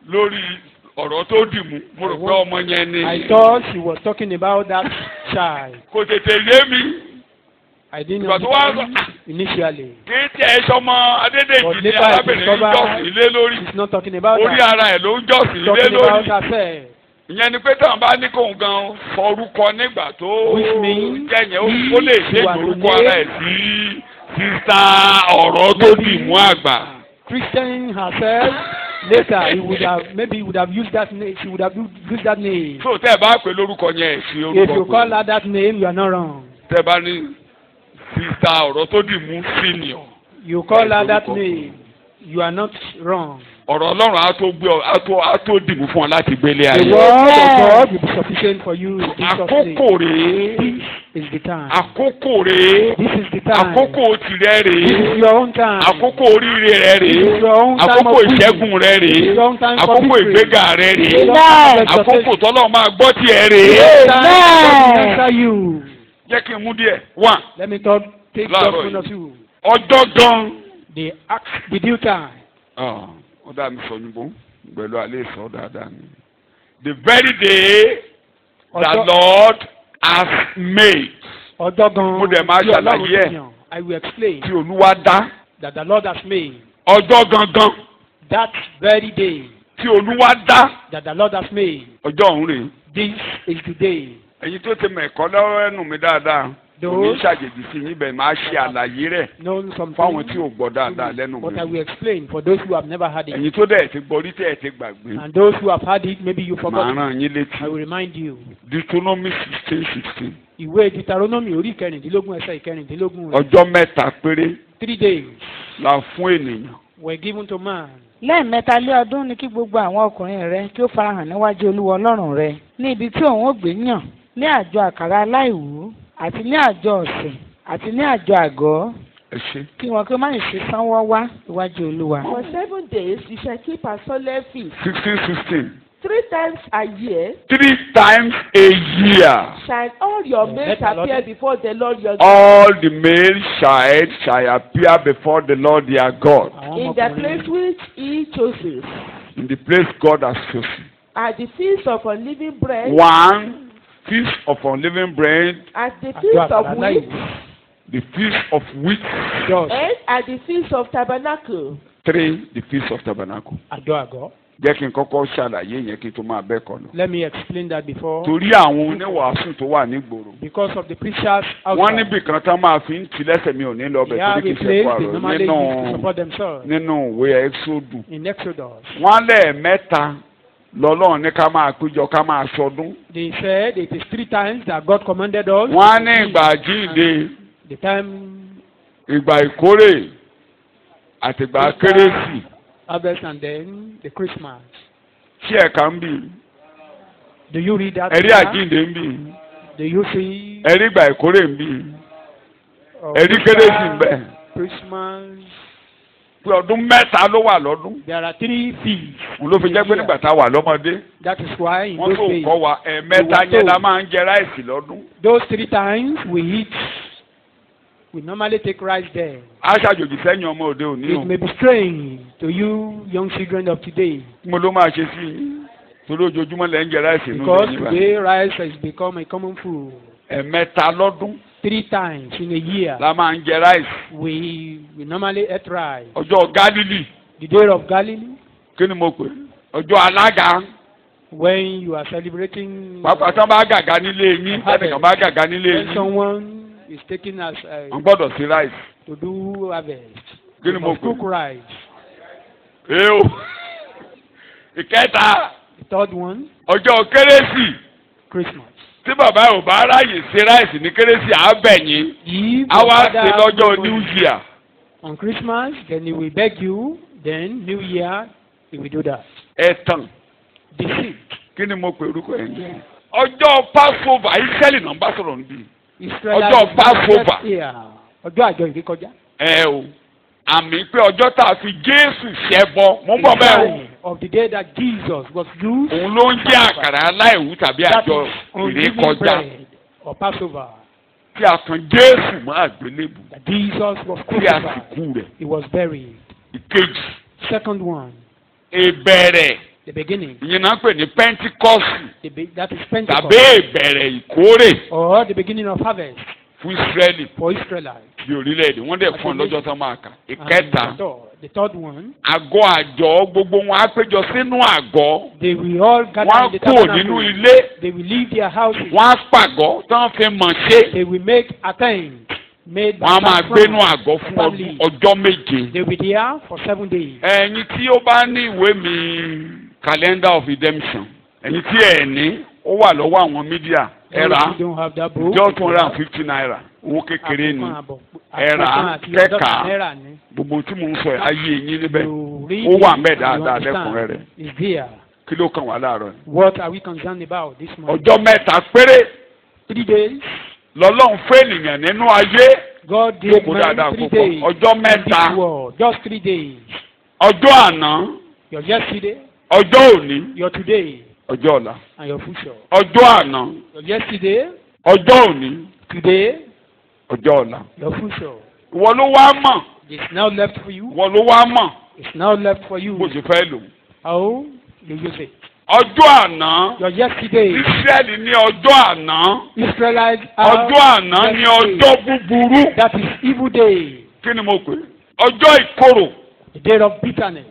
S1: lórí ọ̀rọ̀ tó dì mú. mo rò pé ọmọ yẹn ni.
S2: I thought she was talking about that child.
S1: kò tètè yé mi.
S2: I didn't
S1: Ìgbà tó wá
S2: know initially.
S1: kì í tiẹ̀ sọmọ Adédèjì
S2: But
S1: ni
S2: later I
S1: arábìnrin ń
S2: discovered
S1: jọ́sìn lé lórí.
S2: she's not talking about
S1: orí
S2: that.
S1: ara ẹ̀ ló ń jọ́sìn
S2: She's
S1: lé
S2: talking about
S1: lórí.
S2: herself.
S1: ìyẹn ni pé táwọn bá ní kóun gan forúkọ nígbà tó
S2: Which means
S1: jẹ́yẹn ó lè ṣe
S2: you are
S1: ìdórúkọ ara ẹ̀ sí sísá ọ̀rọ̀ tó dì mú àgbà.
S2: Christian herself, later maybe he would have used that name. She would have used that name.
S1: tó tẹ́ ẹ bá pè lórúkọ yẹn sí
S2: If
S1: orúkọ
S2: you call her that name, you are not wrong.
S1: tẹ́ ẹ bá ní sísá ọ̀rọ̀ tó dì mú senior.
S2: You call her that name, you are not wrong.
S1: ọ̀rọ̀ ọlọ́run á tó gbé ọ á tó dìbò fún ọ láti gbélé
S2: The
S1: ayé.
S2: word of God will be sufficient for you in Jesus'
S1: àkókò
S2: name.
S1: rèé
S2: This is the time.
S1: àkókò rèé
S2: This is the time.
S1: àkókò tìrẹ
S2: This is
S1: rèé
S2: your own time.
S1: àkókò oríire rẹ
S2: This is
S1: rèé
S2: your own time
S1: àkókò
S2: of victory.
S1: ìṣẹ́gun rẹ
S2: This is
S1: rèé
S2: your own time for
S1: àkókò
S2: victory.
S1: ìgbéga rẹ
S2: This is
S1: rèé
S2: your own time of
S1: àkókò
S2: exaltation.
S1: tọ́lọ́ máa gbọ́ tiẹ̀
S2: This
S1: rèé.
S2: is the time God will answer you.
S1: jẹ́ kí n mú díẹ̀ one
S2: Let me take
S1: Láàárọ̀
S2: just one
S1: yìí.
S2: of you.
S1: ọjọ́ gan.
S2: The due time.
S1: ó dá mi sọ níbo pẹ̀lú alẹ́ sọ dáadáa ni. the very day the Lord has made.
S2: Ọjọ́ gan.
S1: Mo dẹ̀ máa
S2: tí Ọlọ́run
S1: ṣàlàyé ẹ̀.
S2: ti yàn. I will explain
S1: tí Olúwa dá.
S2: that the Lord has made.
S1: ọjọ́ gangan
S2: That very day
S1: tí Olúwa dá.
S2: that the Lord has made.
S1: ọjọ́ ọ̀hún rèé.
S2: This is the day.
S1: ẹ̀yin tó ti mọ̀ ẹ̀kọ́ lọ́wọ́ ẹnu mi dáadáa. kò ní ṣàjèjì sí yín bẹ́ẹ̀ máa ṣe àlàyé rẹ̀
S2: Know something.
S1: fáwọn tí ò gbọ́ dáadáa lẹ́nu
S2: But I
S1: mi.
S2: will explain for those who have never had it.
S1: ẹ̀yin tó dẹ̀ ti gbọ́ rí tẹ́ ẹ̀ ti gbàgbé.
S2: And those who have had it, maybe you
S1: màá
S2: forgot.
S1: rán yín
S2: I
S1: létí.
S2: will remind you.
S1: Deuteronomy 16:16.
S2: Ìwé Deuteronomy orí kẹrìndínlógún ẹsẹ̀ ìkẹrìndínlógún rẹ̀.
S1: ọjọ́ mẹ́ta péré
S2: 3 days
S1: la fún ènìyàn.
S2: were given to man.
S3: lẹ́ẹ̀mẹ́ta lé ọdún ni kí gbogbo àwọn ọkùnrin rẹ kí ó farahàn níwájú Olúwa Ọlọ́run rẹ ní ibi tí òun ó gbé yàn ní àjọ àkàrà aláìwú àti ní àjọ ọ̀sìn àti ní àjọ àgọ́
S1: ẹ ṣe.
S3: kí wọn kí ó má ṣe sanwó wá iwájú Olúwa.
S4: For 7 days you shall keep a solemn feast.
S1: 16:16.
S4: 3 times a year
S1: 3 times a year.
S4: shall all your males appear before the Lord your God.
S1: All the male child shall appear before the Lord their God
S2: Àwọn
S4: In the
S2: ọmọkùnrin
S4: place which he chooses.
S1: in the place God has chosen.
S4: At the feast of unleavened bread.
S1: One, feast of unleavened bread,
S4: At the feast of wheat.
S1: the feast of wheat.
S2: Just
S4: And at the feast of tabernacle.
S1: 3, the feast of tabernacle.
S2: àjọ àgọ́.
S1: Jẹ́ kí n kọ́kọ́ ṣàlàyé yẹn kí n tó máa bẹ́ẹ̀ kọ́ lọ.
S2: Let me explain that before.
S1: Torí àwọn oníwàásù tó wà nígboro.
S2: Because of the preachers
S1: Wọ́n
S2: outside.
S1: níbì kan tán máa fi ń ti lẹ́sẹ̀ mi ò ní lọ
S2: They
S1: bẹ̀
S2: have
S1: torí kì
S2: a
S1: í ṣe
S2: place
S1: kó
S2: they
S1: àrò
S2: normally use to support themselves.
S1: nínú ìwé Ẹ́xódù.
S2: In Exodus.
S1: Wọ́n lẹ́ẹ̀mẹ́ta lọ́lọ́run ní ká máa péjọ ká máa ṣọdún.
S2: They said it is 3 times that God commanded us.
S1: Wọ́n á ní ìgbà àjíǹde,
S2: The time
S1: ìgbà ìkórè àti ìgbà kérésì.
S2: harvest and then the Christmas.
S1: Ṣé ẹ̀ka ń bì?
S2: Do you read that?
S1: Ẹ̀rí
S2: there?
S1: àjíǹde ń bì?
S2: Do you see?
S1: Ẹ̀rí ìgbà ìkórè ń bì? Ẹ̀rí
S2: Christmas,
S1: kérésì ń bẹ̀?
S2: Christmas.
S1: Pé ọdún mẹ́ta ló wà lọ́dún.
S2: There are 3 feasts.
S1: Òun ló fi jẹ́ pé nígbà tá a wà lọ́mọdé.
S2: That is why in
S1: Wọ́n
S2: those
S1: tó
S2: days,
S1: kọ́ wa ẹ̀ẹ̀mẹ́ta yẹn la máa ń jẹ ráìsì lọ́dún.
S2: those 3 times we eat. We normally take rice there.
S1: Á ṣàjòjì sẹ́yìn ọmọ òde òní o.
S2: It may be strange to you young children of today
S1: Mo ló máa ṣe sí i. Torí ojoojúmọ́ lẹ́ ń jẹ ráìsì nínú
S2: because
S1: ìgbà.
S2: today rice has become a common food.
S1: Ẹ̀ẹ̀mẹ́ta lọ́dún
S2: 3 times in a year
S1: la máa ń jẹ ráìsì.
S2: we normally eat rice.
S1: Ọjọ́ Gálílì.
S2: The day of Galilee,
S1: Kí ni mo pè? Ọjọ́ alága.
S2: when you are celebrating,
S1: Pàápàá tán bá gàgà nílé yín. Ẹnìkan bá gàgà nílé
S2: when
S1: yín.
S2: someone is taken as
S1: Wọ́n gbọ́dọ̀ sí ráìsì.
S2: to do harvest,
S1: Kí ni
S2: you
S1: mo
S2: must
S1: pè?
S2: cook rice.
S1: Ee o. Ìkẹta.
S2: The third one,
S1: Ọjọ́ kérésì.
S2: Christmas.
S1: Tí bàbá ò bá ráyè sí ráìsì ní kérésì á bẹ̀yìn.
S2: If
S1: Á
S2: your
S1: wá
S2: father
S1: sí
S2: has
S1: lọ́jọ́
S2: no
S1: New
S2: money
S1: Year.
S2: on Christmas, then he will beg you. Then New Year, he will do that.
S1: Ẹ̀tàn.
S2: Deceit.
S1: Kí ni mo pè orúkọ ẹ̀ ń jẹ́? Ọjọ́ Passover Ísírẹ́lì náà ń bá sọ̀rọ̀ níbí.
S2: Israel
S1: Ọjọ́ Passover.
S2: Ọjọ́ àjọ ìrékọjá.
S1: Ẹ o. Àmì pé ọjọ́ tá a fi Jésù ṣẹbọ. Mo ń bọ̀ bẹ́ẹ̀ o.
S2: Sign of the day that Jesus was used.
S1: Òun ló ń jẹ́ àkàrà aláìwú tàbí
S2: That
S1: àjọ
S2: is unleavened
S1: ìrékọjá.
S2: bread or Passover.
S1: Tí a kan Jésù mọ́ àgbélébù.
S2: That Jesus was
S1: Tí a sì
S2: crucified.
S1: kú rẹ̀.
S2: He was buried.
S1: Ìkejì.
S2: Second one,
S1: Ìbẹ̀rẹ̀.
S2: the beginning.
S1: Ìyẹn náà ń pè ní Pẹ́ntíkọ́sì.
S3: That is
S1: tàbí
S3: Pentecost.
S1: ìbẹ̀rẹ̀ ìkórè
S2: or the beginning of harvest
S1: fún Ísírẹ́lì.
S2: for Israelites.
S1: bí orílẹ̀-èdè wọ́n dẹ̀ fún ọ lọ́jọ́ tó máa kà. ìkẹta
S2: The third one,
S1: àgọ́ àjọ gbogbo wọn á péjọ sínú àgọ́.
S2: they will all gather
S1: wọ́n á
S2: in the
S1: kúrò nínú
S2: tabernacle.
S1: ilé.
S2: They will leave their houses.
S1: wọ́n á pàgọ́ tí wọ́n fi mọ̀ ṣe.
S2: They will make a tent made by
S1: wọ́n á máa
S2: their
S1: gbénú
S2: friends,
S1: àgọ́ fún
S2: family.
S1: ọjọ́ méje.
S2: They will be there for 7 days.
S1: ẹ̀yin tí ó bá ní ìwé mi calendar of redemption ẹ̀yin tí ẹ̀ ní ó wà lọ́wọ́ àwọn mídíà ẹ rà
S2: If you don't have that book,
S1: just £250 owó kékeré ni ẹ rà kẹ́kà gbogbo tí mo ń sọ ayé yín níbẹ̀ ó wà mẹ́ dáadáa lẹ́kùnrẹ́rẹ́
S2: is there.
S1: kí ló kàn wá láàárọ̀ yìí.
S2: What are we concerned about this morning?
S1: ọjọ́ mẹ́ta péré
S2: 3 days.
S1: lọ́lọ́run fún ènìyàn nínú ayé.
S2: God gave
S1: Jókòó
S2: man
S1: dáadáa
S2: 3
S1: púpọ̀.
S2: days.
S1: Ọjọ́
S2: in
S1: mẹ́ta.
S2: this world. Just 3 days.
S1: ọjọ́ àná
S2: Your yesterday,
S1: ọjọ́ òní
S2: your today,
S1: ọjọ́ ọ̀la.
S2: and your future.
S1: ọjọ́ àná
S2: Your yesterday,
S1: ọjọ́ òní
S2: today,
S1: ọjọ́ ọ̀la.
S2: your future.
S1: ìwọ ló wá mọ̀
S2: It's now left for you.
S1: ìwọ ló wá mọ̀
S2: It's now left for you.
S1: bó ṣe fẹ́ lò.
S2: How you use it.
S1: ọjọ́ àná
S2: Your yesterday,
S1: Ísírẹ́lì ní ọjọ́ àná.
S2: Israelites have
S1: ọjọ́ àná ní
S2: yesterday.
S1: ọjọ́ búburú.
S2: That is evil day,
S1: kí ni mo pè é? ọjọ́ ìkorò.
S2: the day of bitterness,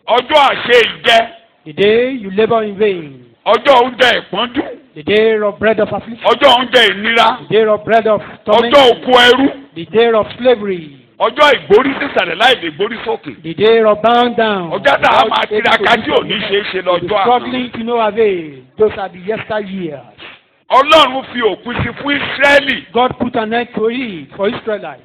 S1: ọjọ́ àṣẹ ìjẹ.
S2: the day you labor in vain,
S1: ọjọ́ oúnjẹ ìpọ́njú.
S2: the day of bread of affliction,
S1: ọjọ́ oúnjẹ ìnira.
S2: the day of bread of torment,
S1: ọjọ́ òkú ẹrú.
S2: the day of slavery,
S1: ọjọ́ ìgbórí sísàlẹ̀ láì lè gbórí sókè.
S2: the day of bound down.
S1: ọjọ́ tá a máa
S2: without
S1: tiraka
S2: able
S1: tí
S2: to
S1: ò ní
S2: do
S1: ṣe é ṣe
S2: the
S1: lọ́jọ́ àná.
S2: struggling to no avail. Those are the yesteryears.
S1: Ọlọ́run fi òpin sí fún Ísírẹ́lì
S2: God put an end to it for Israelites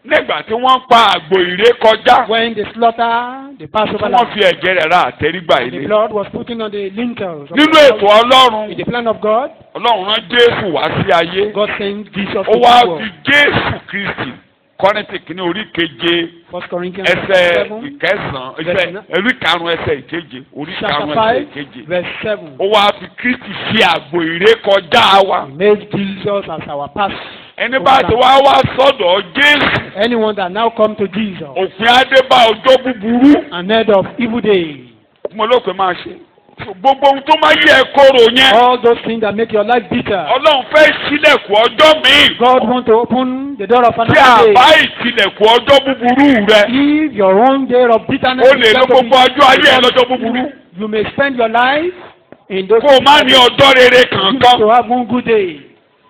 S1: nígbà tí wọ́n pa àgbò ìrékọjá.
S2: when they slaughter the
S1: tí
S2: Passover
S1: wọ́n
S2: lamb.
S1: fi ẹ̀jẹ̀ rẹ̀ ra àtẹ́rígbà
S2: And the
S1: ilé.
S2: blood was put in on the lintels. Of
S1: nínú
S2: the
S1: ètò
S2: house.
S1: Ọlọ́run
S2: In the plan of God,
S1: Ọlọ́run rán Jésù wá sí ayé.
S2: God sent Jesus
S1: ó
S2: to
S1: wá
S2: the
S1: fi
S2: world.
S1: Jésù Kristi Kọ́ríńtì kìíní orí keje
S2: 1 Corinthians
S1: ẹsẹ̀
S2: 7,
S1: ìkẹsàn-án orí karùn-ún ẹsẹ̀ ìkeje orí
S2: chapter
S1: karùn-ún ẹsẹ̀
S2: 5,
S1: ìkeje.
S2: verse 7.
S1: ó wá fi Kristi ṣe àgbò ìrékọjá wa.
S2: He made Jesus as our pastor.
S1: ẹni bá ti wá sọ́dọ̀ Jésù
S2: Anyone that now come to Jesus,
S1: òfin adé bá ọjọ́ búburú.
S2: and head of evil day,
S1: mo ló pè máa ṣe. gbogbo ohun tó máa yẹ kóró yẹn.
S2: all those things that make your life bitter,
S1: Ọlọ́run fẹ́ ṣílẹ̀kùn ọjọ́ míì.
S2: God want to open the door of
S1: tí
S2: another
S1: a bá
S2: day.
S1: ìtìlẹ̀kùn ọjọ́ búburú rẹ.
S2: If your own day of bitterness
S1: o
S2: is
S1: lè lo
S2: going to
S1: gbogbo ọjọ́ ayé ẹ
S2: be-
S1: lọ́jọ́ búburú.
S2: you may spend your life in those
S1: kó o má ní ọjọ́ rere
S2: to
S1: kankan.
S2: have one good day.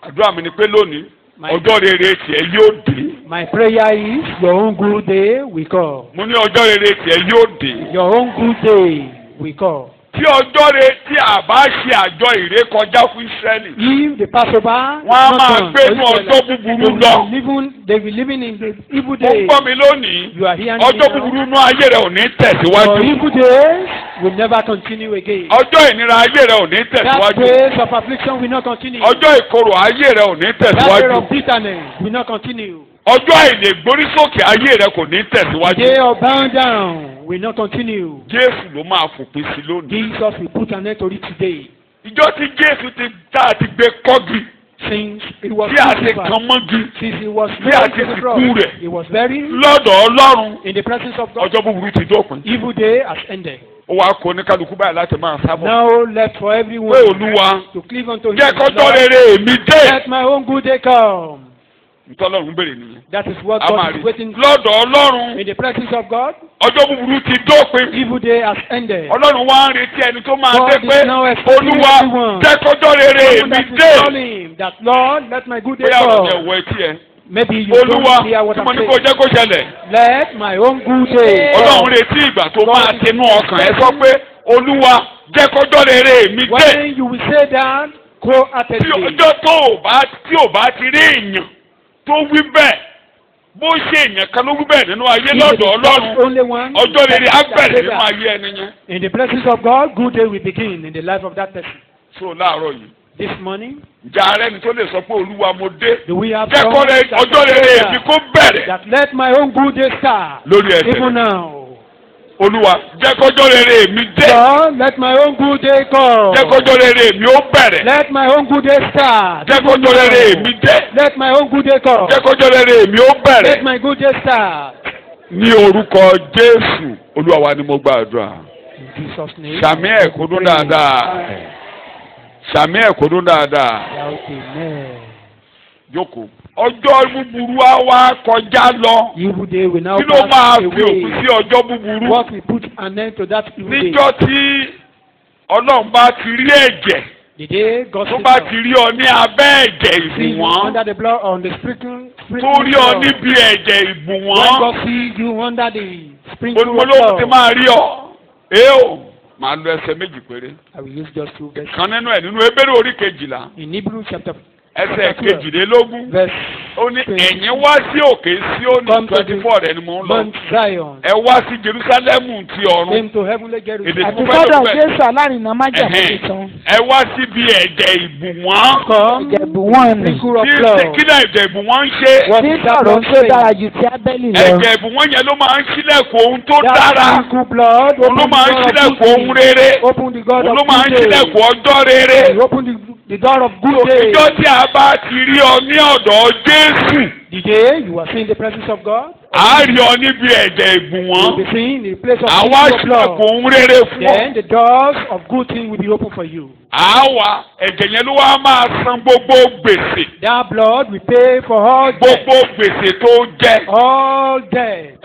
S1: àdúrà mi ni pé lónìí ọjọ́ rere tiẹ̀ yóò dé.
S2: My prayer is your own good day will come.
S1: mo ní ọjọ́ rere tiẹ̀ yóò dé.
S2: Your own good day will come.
S1: tí ọjọ́ rere tí a bá ṣe àjọ ìrékọjá fún Ísírẹ́lì.
S2: If the Passover,
S1: wọ́n á
S2: is not
S1: máa
S2: done,
S1: gbé inú ọjọ́ búburú lọ.
S2: they will living in the evil
S1: mo
S2: day.
S1: gbọ́ mi lónìí.
S2: You are hearing
S1: ọjọ́
S2: me now.
S1: búburú inú ayé rẹ ò ní
S2: Your
S1: tẹ̀síwájú.
S2: evil days will never continue again.
S1: ọjọ́ ìnira ayé rẹ ò ní
S2: That
S1: tẹ̀síwájú.
S2: days of affliction will not continue.
S1: ọjọ́ ìkorò ayé rẹ ò ní
S2: That day
S1: tẹ̀síwájú.
S2: of bitterness will not continue.
S1: ọjọ́ àìlègbórísókè ayé rẹ kò ní
S2: The
S1: tẹ̀síwájú.
S2: day of bound down will not continue.
S1: Jésù ló máa fòpin sí lónìí.
S2: Jesus will put an end to it today.
S1: ìjọ tí Jésù tá a ti gbé kọ́gi
S2: Since it was
S1: tí a ti
S2: crucified,
S1: kàn mọ́gi
S2: since he was
S1: Bí a
S2: nailed
S1: ti
S2: to the
S1: sìnkú
S2: cross,
S1: rẹ̀.
S2: he was buried
S1: lọ́dọ̀ Ọlọ́run.
S2: in the presence of God.
S1: ọjọ́ búburú ti dópin.
S2: Evil day has ended.
S1: ó wàá kó ní kálukú báyìí láti máa sábọ̀.
S2: Now left for everyone
S1: pé Olúwa
S2: to cleave unto him.
S1: jẹ́ kọ́jọ́
S2: Lord,
S1: rere èmi dé.
S2: let my own good day come.
S1: ntọ́lọ́run béèrè nìyẹn.
S2: That is what
S1: a máa
S2: God
S1: rí
S2: is waiting for.
S1: lọ́dọ̀ Ọlọ́run.
S2: In the presence of God,
S1: ọjọ́ búburú ti dópin.
S2: evil day has ended.
S1: Ọlọ́run wá ń retí ẹni tó máa
S2: God
S1: dé
S2: is
S1: pé
S2: now expecting
S1: Olúwa
S2: everyone.
S1: jẹ́ kọ́jọ́ rere
S2: Someone
S1: èmi
S2: that is
S1: dé.
S2: calling that Lord, let my good day
S1: bóyá ọ̀rọ̀ yẹn
S2: come.
S1: wọ etí ẹ.
S2: Maybe you
S1: Olúwa
S2: don't hear what
S1: tí
S2: I'm
S1: mo ní
S2: saying.
S1: kó jẹ́ kó ṣẹlẹ̀.
S2: Let my own good day
S1: Ọlọ́run
S2: come.
S1: retí ìgbà tó máa tinú ọkàn ẹ sọ pé Olúwa jẹ́ kọ́jọ́ rere èmi dé.
S2: When you will say that,
S1: Tí
S2: wholeheartedly,
S1: ọjọ́ tí ò bá ti rí èèyàn tó wí bẹ́ẹ̀ bó ṣe èèyàn kan ló wí bẹ́ẹ̀ nínú ayé
S2: if it
S1: lọ́dọ̀
S2: is
S1: Ọlọ́run
S2: only one,
S1: ọjọ́ rere á
S2: that
S1: bẹ̀rẹ̀
S2: say
S1: nínú
S2: that.
S1: ayé ẹni yẹn.
S2: In the presence of God, good day will begin in the life of that person.
S1: So láàárọ̀ yìí
S2: This morning,
S1: ǹjẹ́ ààrẹ ni tó lè sọ pé Olúwa mo dé.
S2: do we have
S1: Jẹ́ kọ́
S2: someone
S1: rẹ
S2: that
S1: ọjọ́
S2: can
S1: rere
S2: say
S1: èmi
S2: that?
S1: kó bẹ̀rẹ̀
S2: That let my own good day start,
S1: lórí ẹsẹ̀.
S2: even now.
S1: Olúwa jẹ́ kọ́jọ́ rere èmi dé.
S2: God, let my own good day come.
S1: Jẹ́ kọ́jọ́ rere èmi ó bẹ̀rẹ̀.
S2: Let my own good day start.
S1: Jẹ́
S2: even
S1: kọ́jọ́ rere
S2: now.
S1: èmi dé.
S2: Let my own good day come.
S1: Jẹ́ kọ́jọ́ rere èmi ó
S2: Let
S1: bẹ̀rẹ̀.
S2: my good day start.
S1: Ní orúkọ Jésù Olúwa wa ni mo gbàdúrà.
S2: In Jesus' name.
S1: Sàmì ẹ̀ kó dún dáadáa. Sàmì ẹ̀ kó dún dáadáa.
S2: Amen.
S1: Jókòó. ọjọ́ búburú á wá kọjá lọ.
S2: Evil day will now
S1: kí ló máa
S2: pass
S1: fi òpin
S2: away.
S1: sí ọjọ́ búburú?
S2: What will put an end to that evil day?
S1: níjọ́ tí Ọlọ́run bá ti rí ẹ̀jẹ̀
S2: The day God
S1: tó bá ti rí ọ ní abẹ́ ẹ̀jẹ̀
S2: see you
S1: ìbùwọ́n
S2: under the blood on the sprinkling
S1: tó rí ọ níbi ẹ̀jẹ̀
S2: When
S1: ìbùwọ́n
S2: God see you under the sprinkling
S1: olùmọ̀lóhùn ti
S2: blood,
S1: máa rí ọ. o máa lo ẹsẹ̀ méjì péré.
S2: I will use just 2 verses.
S1: kan nínú ẹ̀ nínú Hébérù orí kejìlá
S2: In Hebrews chapter
S1: ẹsẹ̀ kejìlélógún
S2: verse
S1: ó ní ẹ̀yin wá sí òkè Síónì 24 rẹ̀ ni mò ń lọ.
S2: Mount Zion,
S1: ẹ wá sí Jerúsálẹ́mù ti ọ̀run.
S2: came to heavenly Jerusalem.
S3: àti sọ́dọ̀ Jésù alárinà májàmú tuntun.
S1: ẹ wá síbi ẹ̀jẹ̀ ìbùwọ́n.
S2: Come,
S3: Ìjẹ̀bù wọn ni.
S2: sprinkle of blood.
S1: kí náà ẹ̀jẹ̀ ìbùwọ́n ń ṣe?
S2: What
S3: Tí
S2: is that
S3: sọ̀rọ̀
S2: blood
S3: tó
S2: saying?
S3: dára ju ti Ábẹ́lì lọ.
S1: ẹ̀jẹ̀ ìbùwọ́n yẹn ló máa ń ṣílẹ̀kùn ohun tó
S2: That
S1: dára.
S2: sprinkle blood,
S1: òun ló
S2: open
S1: máa ń
S2: the door of
S1: ṣílẹ̀kùn ohun
S2: good
S1: rere.
S2: day. Open the God
S1: òun
S2: of
S1: ló máa ń
S2: good day.
S1: ṣílẹ̀kùn ọjọ́ rere.
S2: Open the door of good day.
S1: ìjọ tí a bá ti rí ọ ní ọ̀dọ̀ Jésù
S2: The day you are seeing the presence of God,
S1: a rí ọ níbi ẹ̀jẹ̀
S2: you will
S1: ìbùwọ́n.
S2: be seen in the place of
S1: àwa
S2: good blood.
S1: ṣílẹ̀kùn ohun rere fún ọ.
S2: Then the doors of good things will be open for you.
S1: àwa ẹ̀jẹ̀ yẹn ló wá máa san gbogbo gbèsè.
S2: That blood will pay for all debt.
S1: gbogbo gbèsè tó jẹ.
S2: All debt.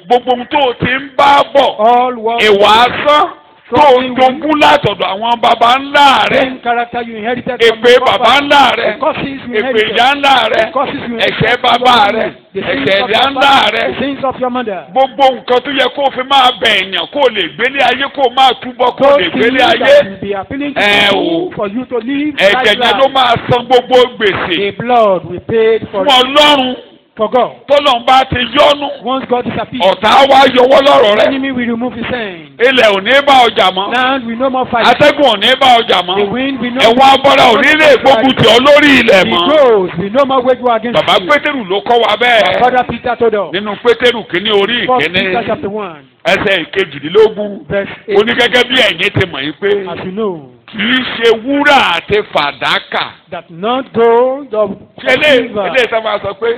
S1: gbogbo ohun tó o ti ń bá bọ̀.
S2: All work.
S1: ìwà asán tó o jogún látọ̀dọ̀ àwọn baba ńlá rẹ̀.
S2: Same character you inherited from
S1: èpè
S2: your
S1: baba
S2: father.
S1: ńlá rẹ̀.
S2: The curses you
S1: èpè
S2: inherited.
S1: ìyá ńlá rẹ̀.
S2: The curses you inherited.
S1: ẹ̀ṣẹ̀ bàbá rẹ̀. ẹ̀ṣẹ̀ ìyá ńlá rẹ̀.
S2: The sins of your mother.
S1: gbogbo nǹkan tó yẹ kó o fi máa bẹ̀ èèyàn kó o lè gbélé ayé kó o máa túbọ̀ kó o
S2: Those
S1: lè
S2: things
S1: gbélé
S2: that
S1: ayé.
S2: will be appealing
S1: Eh,
S2: to
S1: o.
S2: you for you to live
S1: ẹ̀jẹ̀ yẹn ló
S2: life.
S1: máa san gbogbo gbèsè.
S2: The blood will pay for
S1: fún Ọlọ́run
S2: for God.
S1: tọ́lọ́run bá ti yọ́nú.
S2: Once God disappears,
S1: ọ̀tá wa yọwọ́ lọ́rọ̀
S2: the
S1: rẹ̀.
S2: enemy will remove his hand.
S1: ilẹ̀ ò ní bá ọjà mọ́.
S2: Land will no more fight.
S1: atẹ́gùn ò ní bá ọjà
S2: The
S1: mọ́.
S2: wind will no
S1: ẹ̀wọ̀n abọ́dá ò ní lè gbógun tì ọ́ lórí ilẹ̀
S2: The
S1: mọ́.
S2: ghost will no more wage war against
S1: bàbá
S2: you.
S1: Pétérù ló kọ́ wa
S2: Our
S1: bẹ́ẹ̀.
S2: father Peter told us.
S1: nínú Pétérù kínní orí
S2: 1
S1: ìkíní
S2: Peter chapter 1
S1: ẹsẹ̀ ìkejìdínlógún.
S2: verse
S1: ó
S2: 8.
S1: ní gẹ́gẹ́ bí ẹ̀yin ti mọ̀ yín pé
S2: As you know,
S1: kì í ṣe wúrà àti fàdákà.
S2: that not gold or silver
S1: ilé ìsáfà sọ pé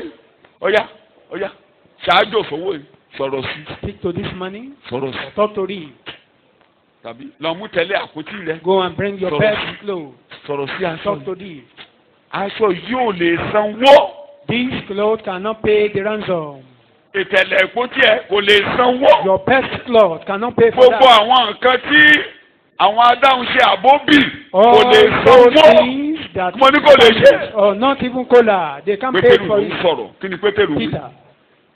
S1: ọ̀yá ṣáájú òfowó yìí sọ̀rọ̀ sí
S2: speak to this money
S1: sọ̀rọ̀
S2: or
S1: sí
S2: talk to it.
S1: tàbí lọ mú tẹ̀lé àpótí rẹ
S2: Go and bring your
S1: Sorrow.
S2: best clothes.
S1: sọ̀rọ̀ sí aṣọ
S2: Talk to
S1: yìí.
S2: this.
S1: aṣọ yóò lè sanwó.
S2: These clothes cannot pay the ransom.
S1: ìtẹ̀lẹ̀ àpótí ẹ̀ kò lè sanwó.
S2: Your best clothes cannot pay for
S1: gbogbo
S2: that.
S1: àwọn nǹkan tí àwọn adáhunṣe àbóbì kò
S2: All
S1: lè
S2: those
S1: sanwó.
S2: things that
S1: Mo ní kò lè ṣe.
S2: or not even cola, they can't pay
S1: Pétérù
S2: for
S1: ló ń
S2: it.
S1: sọ̀rọ̀ kí ni Pétérù wí.
S2: Peter.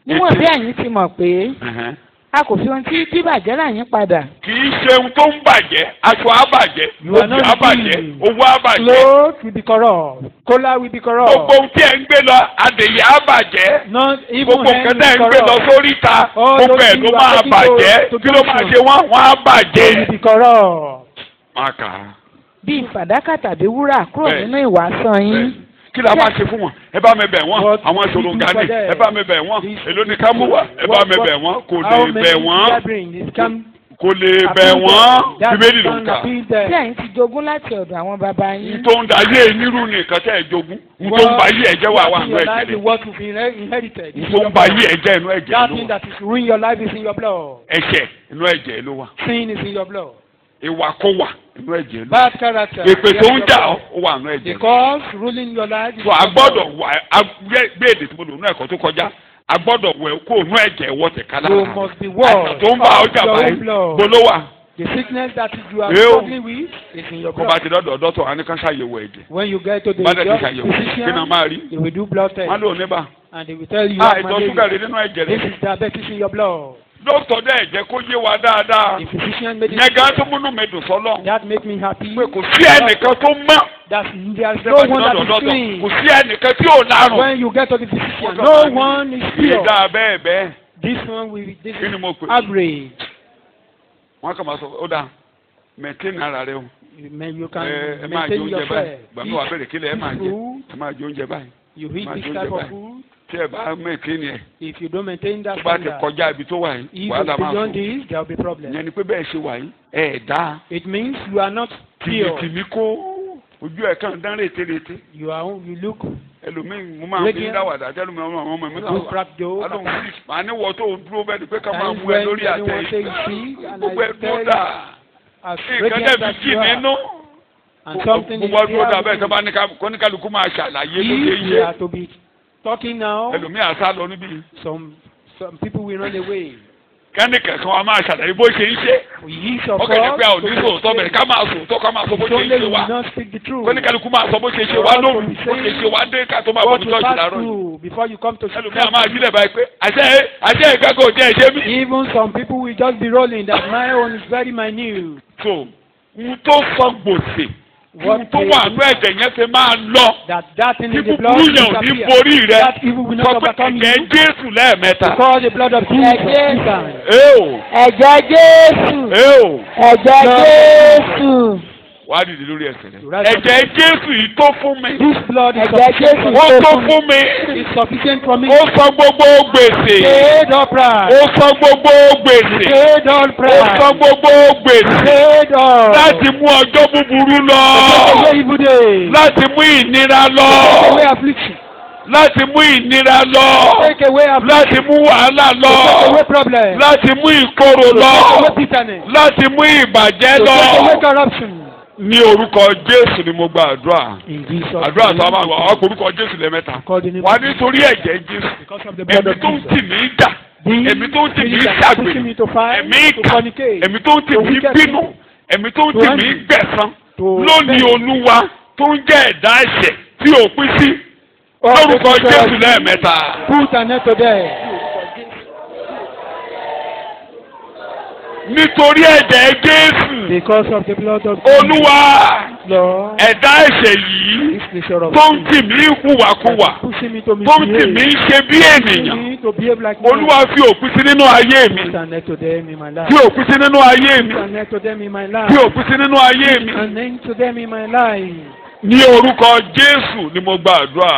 S3: Níwọ̀n bí ẹ̀yin ti mọ̀ pé
S1: Ẹ̀hẹ́n.
S3: a kò fi ohun tí bíbàjẹ́ rà yín padà.
S1: kì í ṣe ohun tó ń bàjẹ́ aṣọ á bàjẹ́
S2: You are
S1: obì
S2: not
S1: á bàjẹ́
S2: deceived.
S1: owó á bàjẹ́
S2: Clothes will be corrupt. Cola will be corrupt.
S1: gbogbo ohun tí ẹ̀ ń gbé lọ adèyẹ á bàjẹ́
S2: Not even
S1: gbogbo
S2: hand
S1: nǹkan tẹ́
S2: will
S1: ẹ̀ ń
S2: be
S1: gbé lọ
S2: corrupt.
S1: sórí ìta
S2: All
S1: gbogbo
S2: those
S1: ẹ̀
S2: things
S1: ló
S2: you
S1: máa
S2: are taking
S1: bàjẹ́
S2: to
S1: kí ló máa
S2: junction.
S1: ṣe wọ́n á bàjẹ́.
S2: They will be corrupt.
S1: máa kà á
S3: Bíi fàdákà tàbí wúrà kúrò
S1: Bẹ́ẹ̀.
S3: nínú ìwà asán yín.
S1: kí la máa ṣe fún wọn ẹ bá mi bẹ̀ wọ́n
S2: What
S1: àwọn
S2: we
S1: ìṣòro
S2: do
S1: gani
S2: for them.
S1: ẹ bá mi bẹ̀ wọ́n
S2: This-
S1: èló ni ká mú wá ẹ bá mi bẹ̀ wọ́n kò
S2: How
S1: lè
S2: many
S1: bẹ̀
S2: did
S1: wọ́n
S2: that bring? It can
S1: kò lè bẹ̀
S2: appeal
S1: wọ́n
S2: them. That
S1: bíbélì ló ń
S2: can
S1: kà
S2: appeal
S3: Tí
S2: them.
S3: ẹ̀yin ti jogún láti ọ̀dọ̀ àwọn bàbá yín.
S1: tó ń da ayé nírú nìkan tẹ́ ẹ̀ jogún tó ń ba ayé ẹ̀jẹ̀ wà wà nínú
S2: Your life
S1: ẹ̀jẹ̀
S2: is what you've inherited. It's in
S1: tó
S2: your
S1: ń ba ayé
S2: blood.
S1: ẹ̀jẹ̀ inú ẹ̀jẹ̀
S2: That
S1: ló
S2: thing
S1: wà
S2: that is ruin your life is in your blood.
S1: ẹ̀ṣẹ̀ inú ẹ̀jẹ̀ ló wà
S2: Sin is in your blood.
S1: ìwàkúwà inú ẹ̀jẹ̀ ló wà
S2: Bad character.
S1: èpè
S2: is
S1: tó
S2: in
S1: ń
S2: your
S1: jà
S2: blood.
S1: ó wà nínú ẹ̀jẹ̀
S2: The
S1: ló wà.
S2: cause ruling your life is
S1: so
S2: in
S1: a
S2: your
S1: gbọ́dọ̀
S2: blood.
S1: wà gbé èdè tí mo lò nínú ẹ̀kọ́ tó kọjá a gbọ́dọ̀ wẹ̀ kó nínú ẹ̀jẹ̀ wọ́ tẹ̀ kálá
S2: You must be
S1: àìsàn
S2: washed
S1: tó ń bá
S2: of
S1: ọjà
S2: your
S1: báyìí
S2: own blood.
S1: gbólówà
S2: The sickness that you are
S1: Ew.
S2: struggling with is in your
S1: kó bá
S2: blood.
S1: ti dọ́dọ̀ dọ́tọ̀ wọn ní ká ṣàyẹ̀wò ẹ̀jẹ̀
S2: When you get to the
S1: bá dẹ̀ ti ṣàyẹ̀wò kí ni
S2: physician,
S1: máa rí
S2: they will do blood test
S1: wọn lò níbà
S2: and they will tell you
S1: ìtọ̀ ṣúgà rẹ̀
S2: malaria.
S1: nínú ẹ̀jẹ̀
S2: This
S1: rẹ̀
S2: is diabetes in your blood.
S1: dókítà dẹ̀ jẹ́ kó yé wa dáadáa
S2: The physician made it
S1: yẹn gan tó
S2: clear.
S1: múnú mi dùn sọ́lọ́
S2: That make me happy.
S1: pé kò sí ẹnìkan tó mọ́
S2: That there is
S1: ṣé
S2: no
S1: bá ti
S2: one that
S1: dọ́dọ̀
S2: is
S1: dọ́tọ̀
S2: clean.
S1: kò sí ẹnìkan tí ò lárùn
S2: When you get to the physician,
S1: Wọ́n
S2: no
S1: sọ fún
S2: one is
S1: mi,
S2: pure.
S1: ìdá bẹ́ẹ̀ bẹ́ẹ̀
S2: This one will be this
S1: kí ni
S2: is
S1: mo pè
S2: average.
S1: wọ́n kàn máa sọ ó dáa mẹ̀tẹ́nì ara rẹ o
S2: You can
S1: ẹ máa jẹ
S2: maintain
S1: oúnjẹ
S2: yourself.
S1: báyìí gbàgbé wà bẹ̀rẹ̀ kílẹ̀ ẹ máa jẹ
S2: Food,
S1: ẹ máa jẹ oúnjẹ báyìí
S2: you
S1: máa
S2: eat
S1: jẹ
S2: this
S1: oúnjẹ
S2: type of
S1: báyìí
S2: food.
S1: tí ẹ bá mẹ̀tẹ́nì ẹ̀
S2: If you don't maintain that
S1: tó bá ti
S2: standard,
S1: kọjá ibi tó wà yìí
S2: if
S1: wàhálà
S2: it's
S1: máa
S2: beyond
S1: fò
S2: this, there will be problem.
S1: ìyẹn ni pé bẹ́ẹ̀ ṣe wà yìí ẹ̀ dá
S2: It means you are not pure.
S1: tìmítìmí kó ojú ẹ̀ kàn dán rétérété
S2: You look
S1: ẹlòmíì mo máa ń fi dáwàdà tẹ́lùmí ọmọ mi
S2: good,
S1: náà
S2: crack joke.
S1: wà màá ní wọ́ tó dúró bẹ́ẹ̀ ni pé ká máa
S2: Times
S1: mú ẹ
S2: when
S1: lórí àtẹ
S2: anyone say you see, and
S1: gbogbo ẹ
S2: I
S1: dúró
S2: tell
S1: dà
S2: as
S1: nǹkan
S2: radiant
S1: dẹ̀ fi
S2: as
S1: jì
S2: you are,
S1: nínú
S2: and something is
S1: gbogbo dúró dà
S2: there
S1: bẹ́ẹ̀
S2: with
S1: tó bá ní kóníkàlùkù máa ṣàlàyé
S2: you.
S1: lóde
S2: If we
S1: yé
S2: are to be talking now.
S1: ẹlòmíà sá lọ níbí.
S2: Some people will run away.
S1: kẹ́ni kẹ̀kan wa máa ṣàlàyé bó ṣe ń ṣe.
S2: We use of
S1: ó kẹ́ni pé a ò ní sòótọ́ bẹ̀rẹ̀ ká máa sòótọ́ ká máa sọ bó ṣe ń ṣe wa.
S2: not speak the truth.
S1: kẹ́ni kálukú máa sọ bó ṣe ṣe wa lóru bó ṣe ṣe wa dé ká tó máa bọ̀
S2: What
S1: ní
S2: you
S1: tọ́jú
S2: pass
S1: lárọ́.
S2: through before you come to
S1: ẹlòmíà máa sílẹ̀ báyìí pé àṣẹ ìgbàgbọ́ jẹ́ ẹ̀ṣẹ́ mi.
S2: Even some people will just be rolling that my own is very minute.
S1: so n tó sọ gbòsè n tó wà ní ẹ̀jẹ̀ yẹn ti máa lọ.
S2: That thing
S1: tí
S2: in the blood
S1: búburú
S2: will
S1: yẹn ò ní
S2: disappear.
S1: borí rẹ
S2: That evil will not
S1: sọ pé
S2: overcome
S1: ẹ̀jẹ̀
S2: you.
S1: Jésù lẹ́ẹ̀mẹ́ta.
S2: Because the blood of Jesus.
S1: Eo
S3: ẹ̀jẹ̀ Jésù
S1: eo
S3: ẹ̀jẹ̀ Jésù
S1: wàá dìde lórí ẹsẹ̀ rẹ. ẹ̀jẹ̀ Jésù yìí tó fún mi.
S2: This blood is
S3: ẹ̀jẹ̀
S2: sufficient
S3: Jésù
S2: for
S1: ó
S2: me.
S1: tó fún mi.
S2: It's sufficient for me.
S1: ó san gbogbo gbèsè.
S2: Paid all price.
S1: ó san gbogbo gbèsè.
S2: Paid all
S1: ó
S2: price.
S1: san gbogbo gbèsè.
S2: Paid all.
S1: láti mú ọjọ́ búburú lọ.
S2: Take away evil days.
S1: láti mú ìnira lọ.
S2: Take away affliction.
S1: láti mú ìnira lọ.
S2: Take away affliction.
S1: láti mú wàhálà lọ.
S2: Take away problems.
S1: láti mú ìkorò lọ.
S2: Take away bitterness.
S1: láti mú ìbàjẹ́ lọ.
S2: Take away corruption.
S1: ní orúkọ Jésù ni mo gba àdúrà.
S2: In Jesus'
S1: àdúrà tó a máa wà ọkọ orúkọ Jésù lẹ́mẹ́ta. wà á nítorí ẹ̀jẹ̀ Jésù.
S2: Because of the blood
S1: èmi
S2: of
S1: tó ń
S2: Jesus.
S1: tì mí jà. èmi tó ń tì mí ṣàgbèrè.
S2: me to fight,
S1: èmi
S2: to
S1: ìkà.
S2: fornicate,
S1: èmi tó ń tì
S2: to
S1: mí
S2: wicked
S1: bínú.
S2: people,
S1: èmi tó ń tì mí gbẹ̀san.
S2: to
S1: lónìí
S2: bend.
S1: Olúwa tó ń jẹ́ ẹ̀dá ẹ̀ṣẹ̀ tí ò pín sí.
S2: All the
S1: lórúkọ
S2: people
S1: Jésù
S2: of-
S1: lẹ́ẹ̀mẹ́ta.
S2: Put an end to them.
S1: nítorí ẹ̀jẹ̀ Jésù.
S2: Because of the blood of Jesus.
S1: Olúwa
S2: Lord,
S1: ẹ̀dá ẹ̀ṣẹ̀ yìí
S2: this nature of
S1: tó ń
S2: sin
S1: tì mí hùwàkúwà
S2: pushing me to
S1: tó ń tì mí
S2: misbehave,
S1: ṣe bí
S2: pushing
S1: ènìyàn.
S2: me to behave like man.
S1: Olúwa fi òpin sí nínú ayé mi.
S2: Put an end to them in my life.
S1: Fi òpin sí nínú ayé mi.
S2: Put an end to them in my
S1: Fi
S2: life.
S1: òpin sí nínú ayé mi.
S2: An end to them in my life.
S1: Ní orúkọ Jésù ni mo gba àdúrà.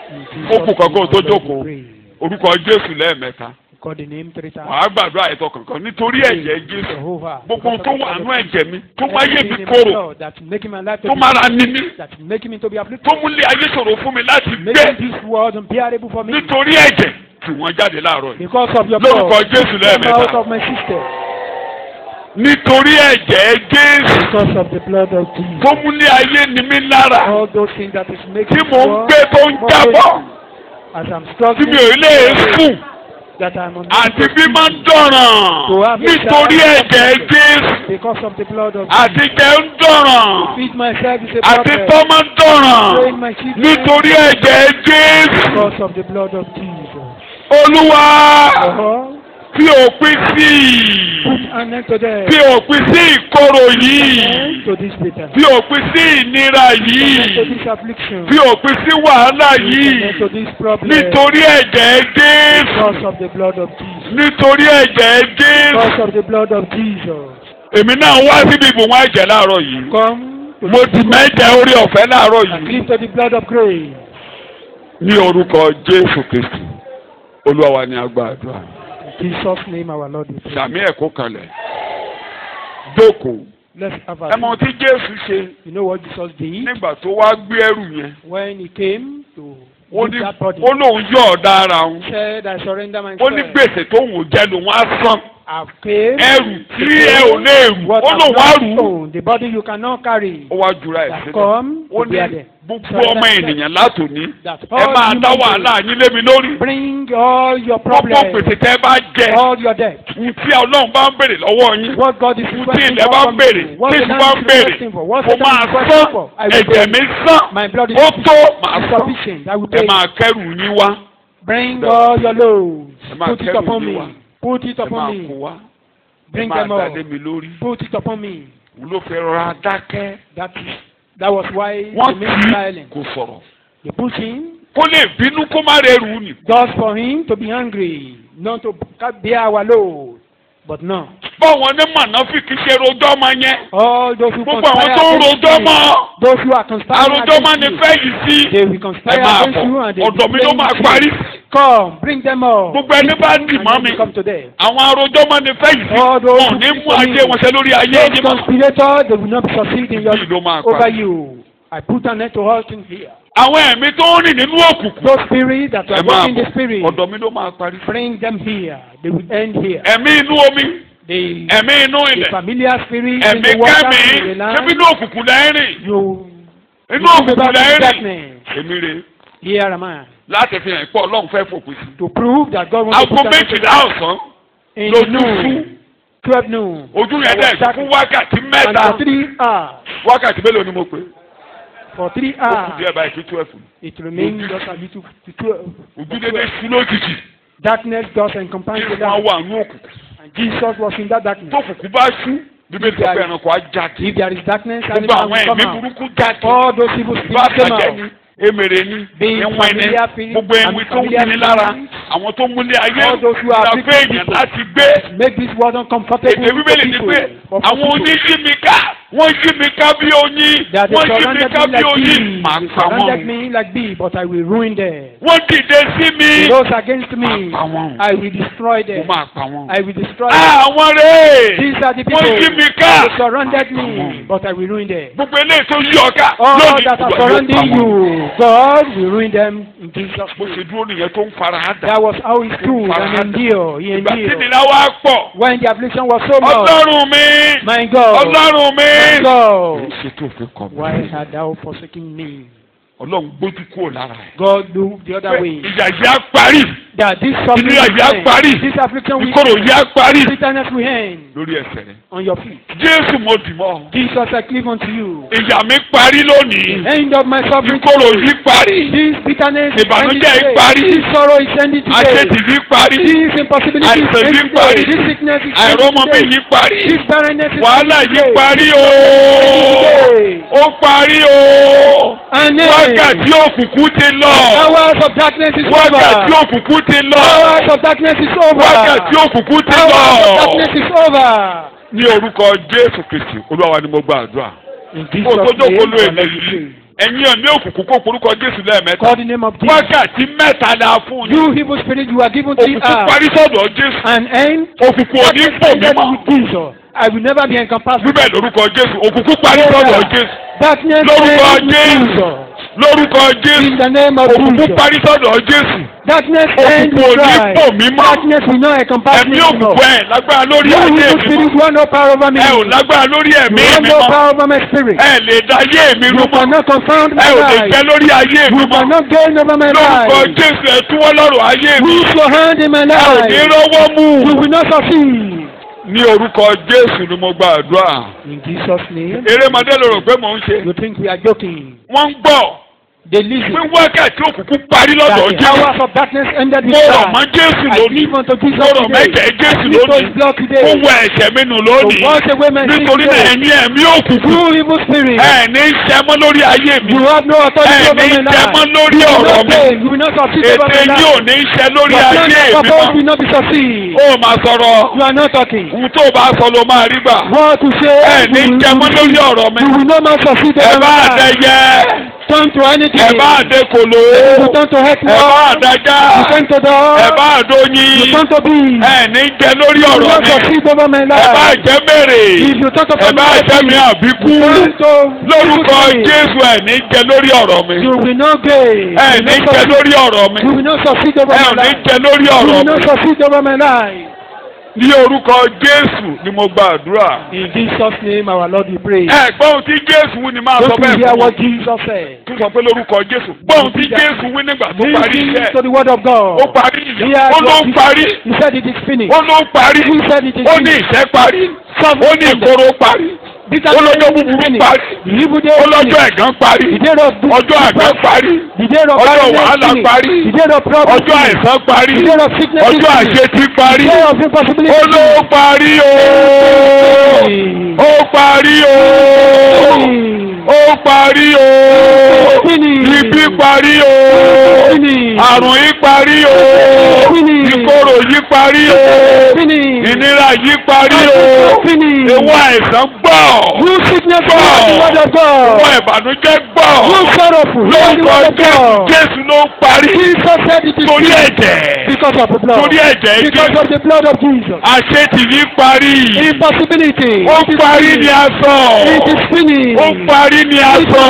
S2: In
S1: Ó kù
S2: Jesus'
S1: kankan tó
S2: name,
S1: jókòó.
S2: we pray.
S1: Orúkọ Jésù lẹ́ẹ̀mẹ́ta.
S2: Call the name 3 times.
S1: Wàá gbàdúrà ẹ̀tọ́ kankan nítorí ẹ̀jẹ̀ Jésù.
S2: Jehovah.
S1: Gbogbo tó wà nú ẹ̀jẹ̀ mi tó máa yé mi
S2: Everything in my
S1: kóró
S2: blood that's making my life to
S1: tó
S2: be
S1: máa ra ní mí
S2: that's making me to be afflicted.
S1: tó múlé ayé ṣòro fún mi láti
S2: Making
S1: gbé
S2: this world unbearable for me.
S1: nítorí ẹ̀jẹ̀ tí wọ́n jáde láàárọ̀ yìí.
S2: Because of your
S1: Lórúkọ
S2: blood.
S1: Jésù
S2: Come
S1: lẹ́ẹ̀mẹ́ta.
S2: out of my system.
S1: Nítorí ẹ̀jẹ̀ Jésù
S2: Because of the blood of Jesus.
S1: tó múlé ayé ní mí lára
S2: All those things that is making
S1: tí mò ń
S2: world
S1: gbé tó ń
S2: more
S1: jábọ́
S2: painful. As I'm
S1: tí
S2: struggling
S1: mi ò lè sùn
S2: that I'm on
S1: àti bí máa ń dọ̀ràn nítorí ẹ̀jẹ̀ Jésù
S2: because of the blood of
S1: àti jẹ́ ń dọ̀ràn
S2: feed myself is a
S1: àti
S2: problem.
S1: tọ́ máa ń dọ̀ràn
S2: Train my children
S1: nítorí ẹ̀jẹ̀ Jésù.
S2: because of the blood of Jesus.
S1: Olúwa
S2: Lord,
S1: fi òpin sí
S2: put an end to them.
S1: fi òpin sí ìkorò
S2: End
S1: yìí
S2: to this bitterness.
S1: fi òpin sí ìnira
S2: End to
S1: yìí
S2: this affliction.
S1: fi òpin sí wàhálà yìí
S2: End to this problem.
S1: nítorí ẹ̀jẹ̀ Jésù
S2: Because of the blood of Jesus.
S1: nítorí ẹ̀jẹ̀ Jésù.
S2: Because of the blood of Jesus.
S1: Èmi náà wá síbi ìbùwọ̀n ẹ̀jẹ̀ láàárọ̀ yìí
S2: Come to
S1: mo ti mẹ́jẹ̀ orí ọ̀fẹ́ láàárọ̀
S2: and
S1: yìí
S2: cleave to the blood of grace.
S1: ní orúkọ Jésù Kristi Olúwa wa ni a gba àdúrà
S2: In Jesus' name, our Lord, we pray.
S1: sàmì ẹ̀kọ́ kalẹ̀ jókòó
S2: Let's have
S1: ẹ mọ
S2: a
S1: ohun tí Jésù ṣe
S2: You know what Jesus did
S1: nígbà tó wá gbé ẹrù yẹn
S2: when he came to
S1: ó
S2: lift
S1: ní
S2: that body?
S1: ó lóun yọ̀ ọ̀dà ara òun
S2: He said, I surrender myself.
S1: ó ní gbèsè tóun ò jẹ lòun á san
S2: I've came.
S1: ẹrù tí ẹ ò lè rù
S2: What
S1: ó
S2: I've
S1: lòun á
S2: not
S1: rù ú
S2: sown, the body you cannot carry.
S1: ó wá jura ẹ̀
S2: That
S1: sílẹ̀
S2: come
S1: ó
S2: to
S1: ní
S2: bear them.
S1: gbogbo ọmọ ènìyàn látòní
S2: That
S1: ẹ
S2: all
S1: máa
S2: human
S1: dá
S2: beings
S1: wàhálà yín lé mi lórí
S2: bring all your
S1: gbogbo
S2: problems,
S1: gbèsè tẹ́ bá jẹ
S2: all your debt.
S1: ohun tí Ọlọ́run bá ń béèrè lọ́wọ́ yín
S2: What God is
S1: ohun tí
S2: requesting
S1: ilẹ̀
S2: for
S1: bá ń
S2: from
S1: béèrè
S2: you, what
S1: tí
S2: the
S1: èṣù
S2: land
S1: bá ń
S2: is
S1: béèrè
S2: requesting for, what
S1: mo
S2: Satan
S1: máa
S2: is requesting
S1: sán
S2: for, I will
S1: ẹ̀jẹ̀
S2: pay.
S1: mi sán
S2: My blood is
S1: ó tó màá
S2: is
S1: sán
S2: sufficient. I will
S1: ẹ
S2: pay.
S1: máa kẹ́rù yín wá
S2: Bring all your loads.
S1: ẹ máa
S2: Put it
S1: kẹ́rù
S2: upon
S1: yín
S2: me.
S1: wá
S2: Put it
S1: ẹ máa
S2: upon
S1: kó
S2: me.
S1: wá ẹ
S2: Bring
S1: máa
S2: them all.
S1: dá lé mi lórí
S2: Put it upon me.
S1: òun ló fẹ́ rọra dákẹ́
S2: That was why
S1: wọ́n
S2: he made
S1: tì í
S2: silent.
S1: kò sọ̀rọ̀
S2: They put him
S1: kó lè bínú kó má rẹrù nì.
S2: just for him to be angry, not to bear our load. But no.
S1: báwọn ní mọ̀nàfíkì ṣe rojọ́ ọmọ yẹn
S2: All those who
S1: gbogbo àwọn
S2: conspire
S1: tó ń
S2: against
S1: rojọ́
S2: you,
S1: mọ́
S2: those who are conspiring
S1: àròjọ́ máa ní
S2: against
S1: fẹ́ yìí sí
S2: you, they will
S1: ẹ
S2: conspire
S1: máa
S2: against you
S1: bọ̀
S2: and they will
S1: ọ̀dọ̀ mi ló
S2: blame
S1: máa
S2: you.
S1: parí.
S2: Come, bring them all.
S1: gbogbo ẹni bá dì
S2: And
S1: mọ́
S2: then
S1: mi
S2: you come to them.
S1: àwọn àròjọ́ máa ní fẹ́ yìí sí
S2: All those
S1: wọn ò
S2: who
S1: ní
S2: speak
S1: mú
S2: for
S1: ajé
S2: me,
S1: wọn ṣe lórí ayé
S2: those
S1: yín mọ́.
S2: conspirators, they will not be succeeding
S1: Yìí ló máa
S2: over
S1: parí.
S2: you. I put an end to all things here.
S1: àwọn ẹ̀mí tó ń rìn nínú òkùnkùn
S2: Those spirits that
S1: ẹ
S2: are
S1: máa
S2: working the
S1: bọ̀
S2: spirit,
S1: ọ̀dọ̀ mi ló máa parí.
S2: bring them here. They will end here.
S1: ẹ̀mí inú omi
S2: The
S1: ẹ̀mí inú ilẹ̀
S2: familiar spirit in
S1: ẹ̀mí
S2: the water,
S1: kẹ́mi
S2: in the
S1: ṣébí
S2: land,
S1: inú òkùnkùn lẹ́rìn
S2: you
S1: inú
S2: come
S1: òkùnkùn
S2: about in
S1: lẹ́rìn
S2: darkness.
S1: èmi rè
S2: Here am I.
S1: láti fi hàn pé Ọlọ́run fẹ́ fòpin sí.
S2: To prove that God wants to
S1: aago
S2: put that
S1: méjìlá ọ̀sán
S2: in the
S1: lójú
S2: noon.
S1: fún
S2: 12 noon.
S1: ojú yẹn dẹ̀ fún wákàtí
S2: And
S1: mẹ́ta.
S2: for 3 hours.
S1: wákàtí mélòó ni mo pè é?
S2: For 3
S1: ó kù
S2: hours.
S1: díẹ̀ báyìí sí 12.
S2: It remains just a little to 12.
S1: ojú dédé sún lójijì.
S2: Darkness just encompassed
S1: kí
S2: the
S1: wọ́n
S2: dark.
S1: wà ní òkùnkùn.
S2: And Jesus was in that darkness.
S1: tó kùkù bá sú bíbélì sọ pé ẹranko á jáde.
S2: If there is darkness,
S1: gbogbo
S2: animals
S1: àwọn
S2: will come
S1: ẹ̀mí
S2: out.
S1: burúkú jáde.
S2: All those evil
S1: bá
S2: spirits came
S1: àtàjẹ́
S2: out.
S1: ni emèrè ni
S2: Being
S1: ẹ̀wọ̀n
S2: familiar
S1: ẹni
S2: feeling
S1: gbogbo ẹ̀wọ̀n
S2: and
S1: tó ń
S2: familiar
S1: wuni lára
S2: feelings.
S1: àwọn tó múlé ayé
S2: All those who are
S1: ìlàfẹ́
S2: afflicted
S1: èèyàn
S2: people.
S1: láti gbé.
S2: Make this world uncomfortable
S1: èdè bíbélì ni pé
S2: for
S1: àwọn
S2: people.
S1: oníyímíká wọ́n yí mi ká bí oyin
S2: That they
S1: wọ́n yí mi
S2: surrounded
S1: ká
S2: me
S1: bí
S2: like
S1: oyin
S2: bees.
S1: màá
S2: They
S1: pa
S2: surrounded
S1: wọ́n.
S2: me like bees, but I will ruin them.
S1: wọ́n dìde sí mi
S2: They rose against me.
S1: màá pa wọ́n.
S2: I will destroy
S1: mo
S2: them.
S1: máa pa wọ́n.
S2: I will destroy them.
S1: àwọn rèé
S2: These are the
S1: wọ́n
S2: people.
S1: yí mi ká
S2: They surrounded
S1: màá pa
S2: me,
S1: wọ́n.
S2: but I will ruin them.
S1: gbogbo eléyìí tó yí ọ̀ká
S2: All
S1: lónìí
S2: that are
S1: Olúwa yóò pa
S2: surrounding
S1: wọ́n.
S2: you, God will ruin them in Jesus'
S1: bó
S2: name.
S1: ṣe dúró nìyẹn tó ń fara dà.
S2: That was how he stood and endured. He
S1: ìgbà tí
S2: endured.
S1: nìlá wa pọ̀
S2: When the affliction was so much,
S1: ọlọ́run mi
S2: my God,
S1: ọlọ́run mi.
S2: my God,
S1: èyí ṣe tó fi kọ̀
S2: why
S1: mí.
S2: had thou forsaken me?
S1: ọlọ́run gbójú kúrò lára ẹ̀.
S2: God moved the other
S1: pé
S2: way.
S1: ìyà yìí á parí
S2: That this suffering
S1: ìnira yìí á
S2: will
S1: parí
S2: end. This affliction will
S1: ìkorò yìí á parí
S2: end. Bitterness will end
S1: lórí ẹsẹ̀ rẹ̀.
S2: on your feet.
S1: Jésù mo dì mọ́.
S2: Jesus, I cleave unto you.
S1: ìyà mi parí lónìí.
S2: End of my suffering.
S1: ìkorò yìí parí.
S2: This bitterness is ending
S1: ìbànújẹ́ yìí
S2: today.
S1: parí.
S2: This sorrow is ending today.
S1: àṣetì yìí parí.
S2: This impossibility is
S1: àìsàn
S2: ending
S1: yìí parí.
S2: today. This sickness is ending
S1: àìrọ́mọbí
S2: today.
S1: yìí parí.
S2: This barrenness is
S1: wàhálà
S2: ending
S1: yìí
S2: today.
S1: parí o.
S2: Today.
S1: ó parí o.
S2: And then
S1: wákàtí òkùnkùn ti lọ.
S2: hours of darkness is
S1: wákàtí
S2: over.
S1: òkùnkùn ti lọ.
S2: Hours of darkness is over.
S1: wákàtí òkùnkùn ti
S2: Hours of
S1: lọ.
S2: darkness is over.
S1: ní orúkọ Jésù Kristi Olúwa wa ni mo gbàdúrà.
S2: In
S1: kó o tó
S2: Jesus'
S1: jókòó
S2: name,
S1: ló
S2: I
S1: èlé
S2: love you.
S1: yìí ẹ̀yin ẹ̀mí òkùnkùn kó porúkọ Jésù lẹ́ẹ̀mẹ́ta.
S2: Call the name of Jesus.
S1: wákàtí mẹ́ta la fún yín.
S2: You evil spirit, you are given 3
S1: òkùnkùn
S2: hours.
S1: parí sọ́dọ̀ Jésù.
S2: And end.
S1: òkùnkùn ò ní fò mí
S2: Ended
S1: mọ́.
S2: with Jesus. I will never be encompassed.
S1: bíbẹ̀ lórúkọ Jésù òkùnkùn parí sọ́dọ̀ Jésù.
S2: Darkness
S1: lórúkọ
S2: ended with
S1: Jésù.
S2: Jesus.
S1: lórúkọ
S2: In
S1: Jésù
S2: the name of
S1: òkùnkùn
S2: Jesus.
S1: parí sọ́dọ̀ Jésù.
S2: Darkness ended
S1: òkùnkùn ò
S2: with
S1: ní
S2: Christ.
S1: fò mí mọ́.
S2: Darkness will not encompass me
S1: ẹ̀mí
S2: anymore.
S1: òkùnkùn ẹ̀ lágbára lórí
S2: You
S1: ayé
S2: evil
S1: mi
S2: spirit,
S1: mọ́.
S2: you have no power over me.
S1: ẹ ò lágbára lórí ẹ̀mí
S2: You have
S1: mi
S2: no
S1: mọ́.
S2: power over my spirit.
S1: ẹ lè da ayé mi rú
S2: You
S1: mọ́.
S2: cannot confound my
S1: ẹ ò lè
S2: life.
S1: jẹ́ lórí ayé mi
S2: You
S1: mọ́.
S2: cannot gain over my
S1: lórúkọ
S2: life.
S1: Jésù ẹ túwọ́ lọ́rùn ayé mi.
S2: Put your hand in my
S1: ẹ ò ní
S2: life.
S1: rọ́wọ́ mú.
S2: You will not succeed.
S1: ní orúkọ Jésù ni mo gbàdúrà.
S2: In Jesus' name.
S1: erémadé ló rò pé mò ń ṣe.
S2: You think we are joking?
S1: wọ́n ń gbọ́
S2: They listen.
S1: pé wákàtí òkùnkùn parí
S2: That
S1: lọ́dọ̀
S2: the
S1: Jésù.
S2: hours of darkness ended with
S1: mo rọ̀
S2: Christ.
S1: mọ́ Jésù
S2: I
S1: lónìí.
S2: live unto Jesus
S1: mo rọ̀
S2: today.
S1: mẹ́jẹ̀
S2: I
S1: Jésù
S2: live to
S1: lónìí.
S2: His blood
S1: mo
S2: today.
S1: wọ ẹ̀ṣẹ̀ mi nù lónìí.
S2: To wash away my sins
S1: nítorí náà
S2: today.
S1: ẹ̀yin ẹ̀mí òkùnkùn.
S2: You evil spirit.
S1: ẹ ní í ṣe mọ́ lórí ayé mi.
S2: You have no authority
S1: ẹ
S2: over
S1: ní í
S2: my
S1: ṣe
S2: life.
S1: mọ́ lórí
S2: You will
S1: ọ̀rọ̀
S2: not
S1: mi.
S2: fail. You will not succeed over
S1: ètè
S2: my
S1: yóò
S2: life.
S1: ní í ṣe lórí
S2: Your
S1: ayé
S2: plan
S1: mi
S2: of purpose
S1: mọ́.
S2: will not be succeed.
S1: ó máa sọ̀rọ̀
S2: You are not talking.
S1: ohun tó o bá sọ ló máa rí gbà.
S2: What to say?
S1: ẹ ní í ṣe mọ́ lórí ọ̀rọ̀ mi.
S2: You will not man succeed
S1: ẹ
S2: over
S1: bá
S2: my life.
S1: àdẹyẹ.
S2: Turn to anything.
S1: ẹ bá àdẹkòló.
S2: You turn to heck
S1: ẹ bá
S2: war.
S1: àdájá.
S2: You turn to dog.
S1: ẹ bá
S2: You
S1: àdóyin.
S2: turn to beast.
S1: ẹ ní jẹ lórí
S2: You will
S1: ọ̀rọ̀
S2: not
S1: mi.
S2: succeed over my
S1: ẹ bá
S2: life.
S1: jẹ mèrè.
S2: If you turn to
S1: ẹ bá jẹ mi àbíkú.
S2: turn to
S1: lórúkọ
S2: evil spirit.
S1: Jésù ẹ ní jẹ lórí ọ̀rọ̀ mi.
S2: You will not gain.
S1: ẹ ní jẹ lórí ọ̀rọ̀ mi.
S2: You will not succeed over
S1: ẹ ò
S2: my
S1: ní
S2: life.
S1: jẹ lórí
S2: You
S1: ọ̀rọ̀
S2: will
S1: mi.
S2: not succeed over my life.
S1: ní orúkọ Jésù ni mo gbàdúrà.
S2: In Jesus' name, our Lord, we pray.
S1: ẹ gbọ́ ohun tí Jésù wí ni máa sọ
S2: Don't you
S1: bẹ́ẹ̀
S2: hear
S1: fún
S2: what
S1: mi.
S2: Jesus said?
S1: tún sọ pé lórúkọ Jésù. gbọ́ ohun tí Jésù wí nígbà tó parí
S2: Listen
S1: iṣẹ́.
S2: to the word of God.
S1: ó parí ìyá.
S2: Hear
S1: ó ló
S2: what
S1: ń parí.
S2: He said it is finished.
S1: ó ló ń parí.
S2: He said it is
S1: ó ní
S2: finished.
S1: ìṣẹ́ parí. ó ní ìkorò parí.
S2: Bitterness
S1: ó lọ́jọ́
S2: is
S1: búburú
S2: finished.
S1: parí.
S2: The evil day
S1: ó
S2: is
S1: lọ́jọ́
S2: finished.
S1: ẹ̀gán parí.
S2: The day of
S1: ọjọ́ àgbẹ̀ parí.
S2: The day of
S1: ọjọ́
S2: barrenness
S1: wàhálà
S2: finished.
S1: parí.
S2: The day of problem
S1: ọjọ́
S2: finished.
S1: àìsàn parí.
S2: The day of sickness is
S1: ọjọ́
S2: finished.
S1: àṣetì parí.
S2: The day of impossibility
S1: ó ló
S2: finished.
S1: parí o. ó parí o. ó parí o.
S2: Finished.
S1: ibi parí o.
S2: Finished.
S1: àrùn yìí parí o.
S2: Finished.
S1: ìkorò yìí parí o.
S2: Finished.
S1: ìnira yìí parí o.
S2: Finished.
S1: ewu àìsàn gbọ́.
S2: You sickness for the word of
S1: ewu
S2: God.
S1: ìbànújẹ́ gbọ́.
S2: You sorrowful. Hear the
S1: lórúkọ
S2: word of God.
S1: Jésù ló ń parí.
S2: Jesus said it is
S1: torí
S2: finished.
S1: ẹ̀jẹ̀.
S2: Because of the blood.
S1: torí ẹ̀jẹ̀
S2: Because
S1: Jésù.
S2: of the blood of Jesus.
S1: àṣetì yìí parí.
S2: Impossibility.
S1: ó
S2: It is
S1: parí
S2: finished.
S1: ní aṣọ.
S2: It is finished.
S1: ó parí ní aṣọ.